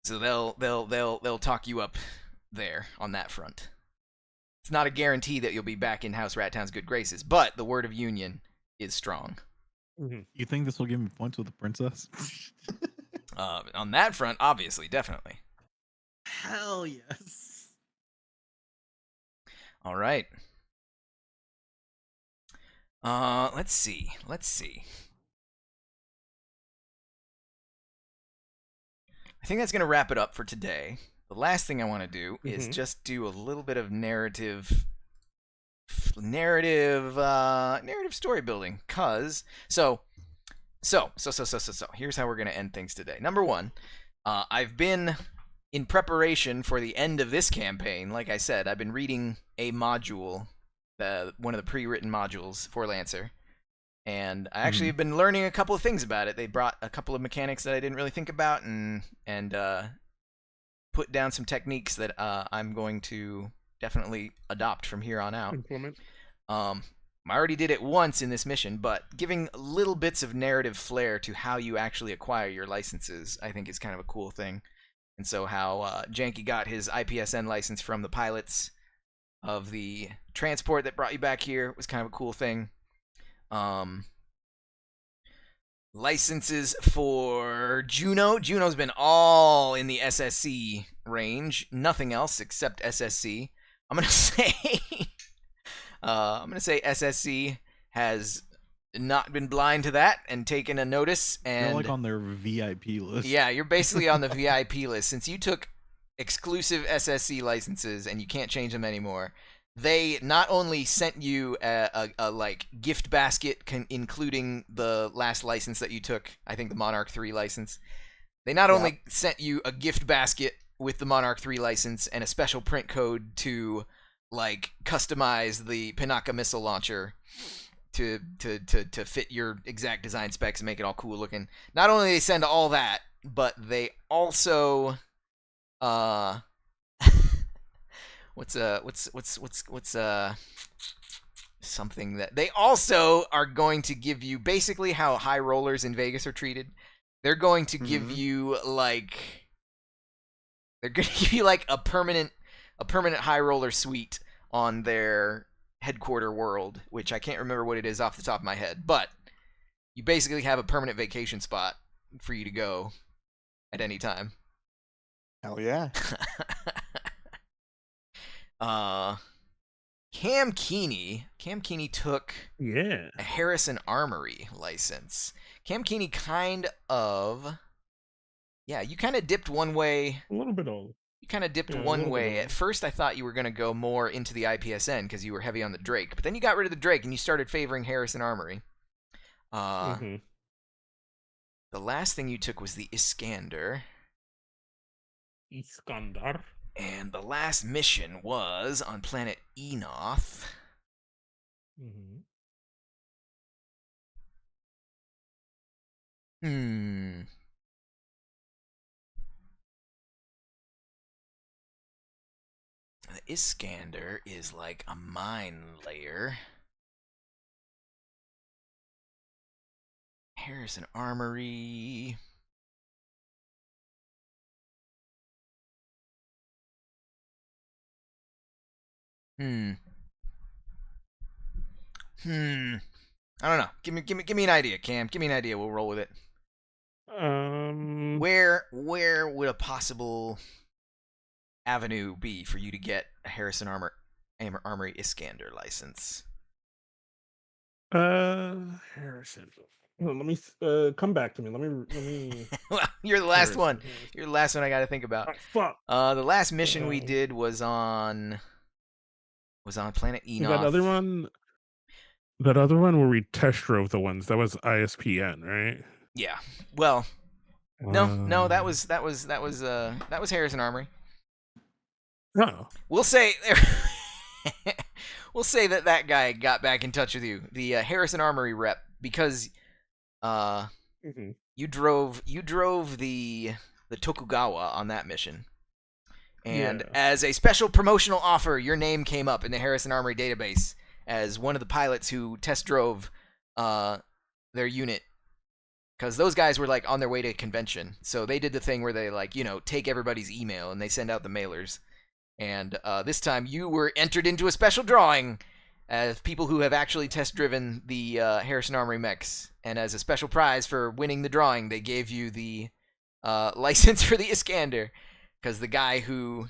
So they'll talk you up there on that front. It's not a guarantee that you'll be back in House Rat Town's good graces, but the word of union is strong. You think this will give me points with the princess? On that front, obviously, definitely. Hell yes. All right. Let's see. I think that's going to wrap it up for today. The last thing I want to do is just do a little bit of narrative story building. So here's how we're going to end things today. Number one, I've been in preparation for the end of this campaign. Like I said, I've been reading a module, one of the pre-written modules for Lancer. And I actually have been learning a couple of things about it. They brought a couple of mechanics that I didn't really think about, and put down some techniques that I'm going to definitely adopt from here on out. Implement. I already did it once in this mission, but giving little bits of narrative flair to how you actually acquire your licenses, I think is kind of a cool thing. And so how Janky got his IPSN license from the pilots of the transport that brought you back here was kind of a cool thing. Licenses for Juno. Juno's been all in the SSC range. Nothing else except SSC. I'm gonna say SSC has not been blind to that and taken a notice. And you're like on their VIP list. Yeah, you're basically on the VIP list. Since you took exclusive SSC licenses and you can't change them anymore, they not only sent you a like gift basket including the last license that you took, I think the Monarch 3 license. They not only sent you a gift basket with the Monarch 3 license and a special print code to like customize the Pinaka missile launcher to fit your exact design specs and make it all cool looking. Not only they send all that, but they also what's something that they also are going to give you, basically how high rollers in Vegas are treated. They're going to give you like a permanent high roller suite on their headquarter world, which I can't remember what it is off the top of my head, but you basically have a permanent vacation spot for you to go at any time. Hell yeah. Cam Keeney took Yeah. a Harrison Armory license. Cam Keeney you kind of dipped one way. A little bit old. You kind of dipped Yeah, a one little bit way. old. At first, I thought you were going to go more into the IPSN because you were heavy on the Drake, but then you got rid of the Drake and you started favoring Harrison Armory. The last thing you took was the Iskander. Iskandar. And the last mission was on planet Enoth. The Iskander is like a mine layer. Harrison Armory. I don't know. Give me an idea, Cam. Give me an idea. We'll roll with it. Where would a possible avenue be for you to get a Harrison Armory Iskander license? Harrison. Let me come back to me. Let me. Well, you're the last Harrison. one. You're the last one I got to think about. Oh, fuck. The last mission we did was on planet Enoch. That other one where we test drove the ones, that was ISPN, right? Yeah. Well, no, that was Harrison Armory. Oh. We'll say that guy got back in touch with you, the Harrison Armory rep, because you you drove the Tokugawa on that mission. And as a special promotional offer, your name came up in the Harrison Armory database as one of the pilots who test drove their unit. Because those guys were like on their way to a convention. So they did the thing where they like, take everybody's email and they send out the mailers. And this time you were entered into a special drawing as people who have actually test driven the Harrison Armory mechs. And as a special prize for winning the drawing, they gave you the license for the Iskander. Because the guy who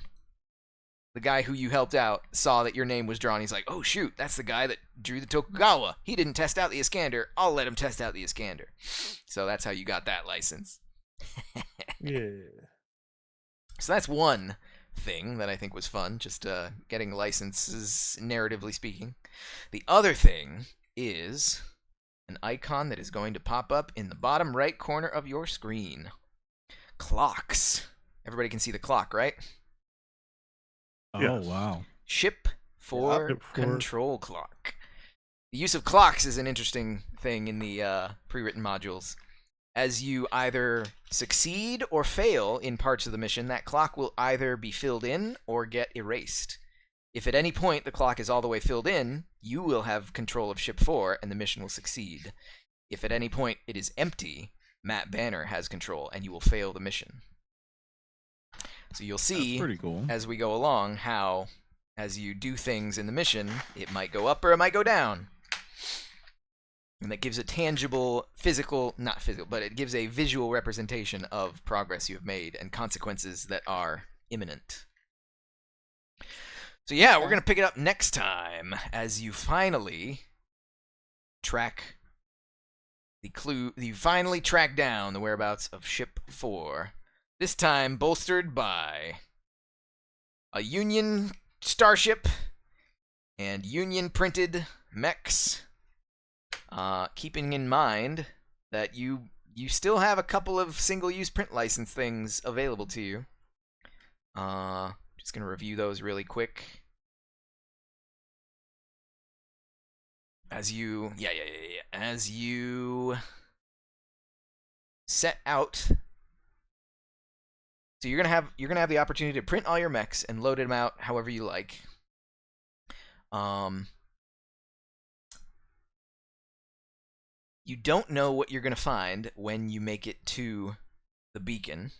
you helped out saw that your name was drawn. He's like, oh shoot, that's the guy that drew the Tokugawa. He didn't test out the Iskander. I'll let him test out the Iskander. So that's how you got that license. Yeah. So that's one thing that I think was fun, just getting licenses, narratively speaking. The other thing is an icon that is going to pop up in the bottom right corner of your screen. Clocks. Everybody can see the clock, right? Oh, Yes. wow. Ship for Ship for- control clock. The use of clocks is an interesting thing in the pre-written modules. As you either succeed or fail in parts of the mission, that clock will either be filled in or get erased. If at any point the clock is all the way filled in, you will have control of Ship 4 and the mission will succeed. If at any point it is empty, Matt Banner has control and you will fail the mission. So you'll see, That's pretty cool. as we go along, how, as you do things in the mission, it might go up or it might go down. And that gives a tangible, not physical, but it gives a visual representation of progress you have made and consequences that are imminent. So yeah, we're going to pick it up next time as you finally track the clue, you finally track down the whereabouts of Ship 4. This time bolstered by a Union starship and Union printed mechs. Keeping in mind that you still have a couple of single-use print license things available to you. Just gonna review those really quick. As you As you set out. So you're gonna have the opportunity to print all your mechs and load them out however you like. You don't know what you're gonna find when you make it to the beacon.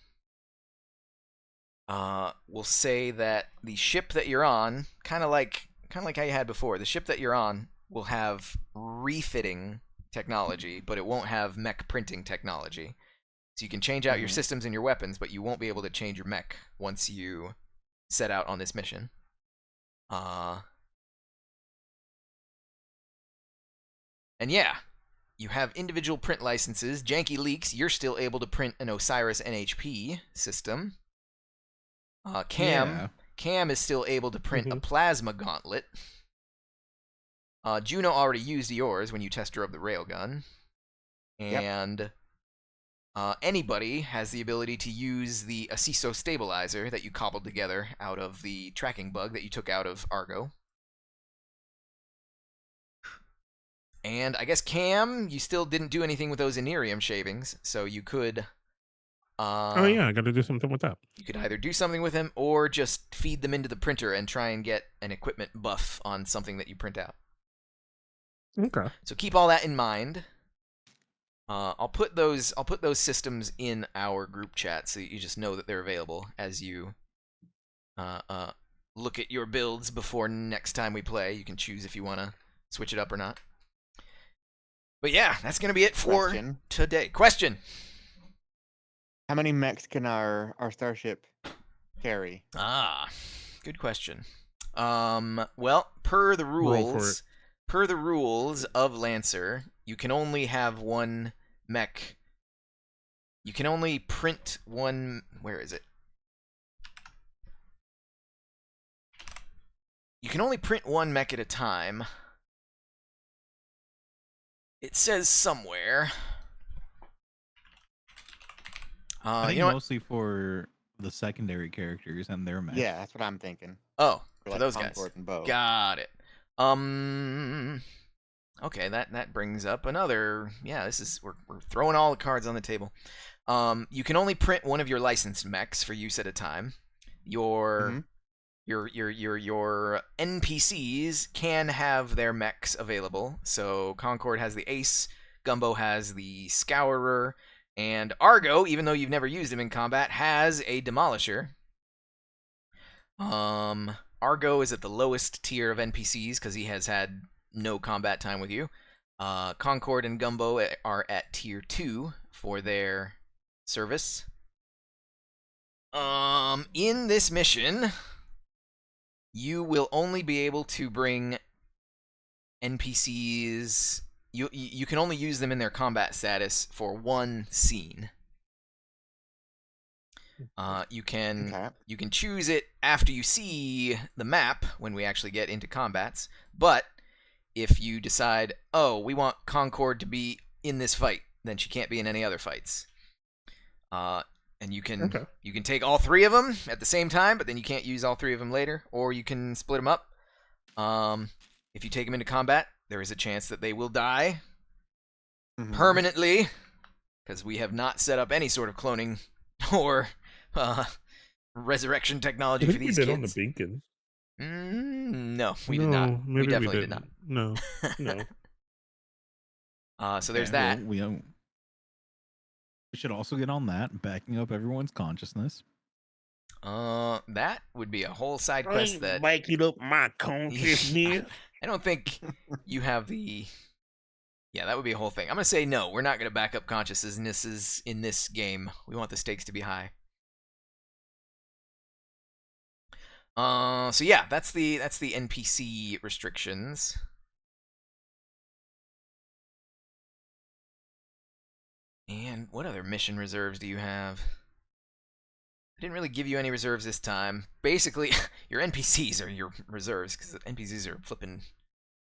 We'll say that the ship that you're on, kind of like how you had before, the ship that you're on will have refitting technology, but it won't have mech printing technology. So you can change out your systems and your weapons, but you won't be able to change your mech once you set out on this mission. And yeah, you have individual print licenses. Janky Leaks, you're still able to print an Osiris NHP system. Cam is still able to print a plasma gauntlet. Juno already used yours when you test drove the railgun. And anybody has the ability to use the Asiso stabilizer that you cobbled together out of the tracking bug that you took out of Argo. And I guess Cam, you still didn't do anything with those Enerium shavings, so you could... oh yeah, I got to do something with that. You could either do something with them or just feed them into the printer and try and get an equipment buff on something that you print out. Okay. So keep all that in mind. I'll put those systems in our group chat so you just know that they're available as you look at your builds before next time we play. You can choose if you want to switch it up or not. But yeah, that's going to be it for today. Question. How many mechs can our starship carry? Good question. Well, per the rules of Lancer, you can only have one mech. You can only print one. Where is it? You can only print one mech at a time. It says somewhere. I think you know mostly for the secondary characters and their mechs. Yeah, that's what I'm thinking. Oh, For for those guys. Concord and Beaux. Got it. Okay, that brings up another. Yeah, this is we're throwing all the cards on the table. You can only print one of your licensed mechs for use at a time. Your NPCs can have their mechs available. So Concord has the Ace, Gumbo has the Scourer, and Argo, even though you've never used him in combat, has a Demolisher. Argo is at the lowest tier of NPCs because he has had no combat time with you. Concord and Gumbo are at tier 2 for their service. In this mission, you will only be able to bring NPCs. You can only use them in their combat status for one scene. You can choose it after you see the map when we actually get into combats. But if you decide, oh, we want Concord to be in this fight, then she can't be in any other fights. And you can take all 3 of them at the same time, but then you can't use all 3 of them later, or you can split them up. If you take them into combat, there is a chance that they will die permanently, because we have not set up any sort of cloning or resurrection technology for these we did kids. on the beacon. No, we did not. We definitely did not. No. So there's that. Well, we should also get on that, backing up everyone's consciousness. That would be a whole side quest that backing up my consciousness. I don't think you have the. Yeah, that would be a whole thing. I'm gonna say no. We're not gonna back up consciousnesses in this game. We want the stakes to be high. So yeah, that's the NPC restrictions. And what other mission reserves do you have? I didn't really give you any reserves this time. Basically, your NPCs are your reserves, because NPCs are flipping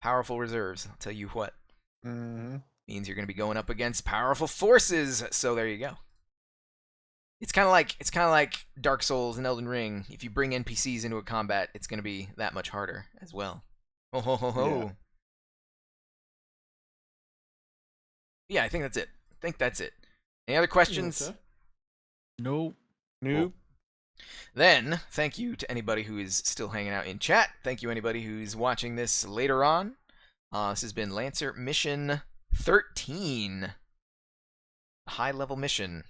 powerful reserves. I'll tell you what. Means you're going to be going up against powerful forces. So there you go. It's kind of like Dark Souls and Elden Ring. If you bring NPCs into a combat, it's going to be that much harder as well. Ho ho ho ho. Yeah, I think that's it. Any other questions? Okay. Nope. Nope. Then, thank you to anybody who is still hanging out in chat. Thank you anybody who's watching this later on. This has been Lancer Mission 13. High-level mission.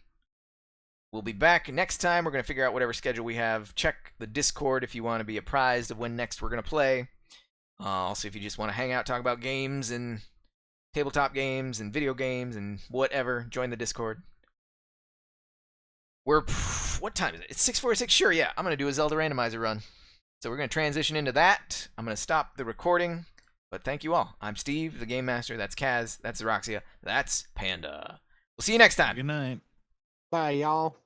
We'll be back next time. We're going to figure out whatever schedule we have. Check the Discord if you want to be apprised of when next we're going to play. Also, if you just want to hang out, talk about games and tabletop games and video games and whatever, join the Discord. What time is it? It's 6:46. Sure, yeah. I'm going to do a Zelda randomizer run. So we're going to transition into that. I'm going to stop the recording. But thank you all. I'm Steve, the Game Master. That's Kaz. That's Xeroxia. That's Panda. We'll see you next time. Good night. Bye, y'all.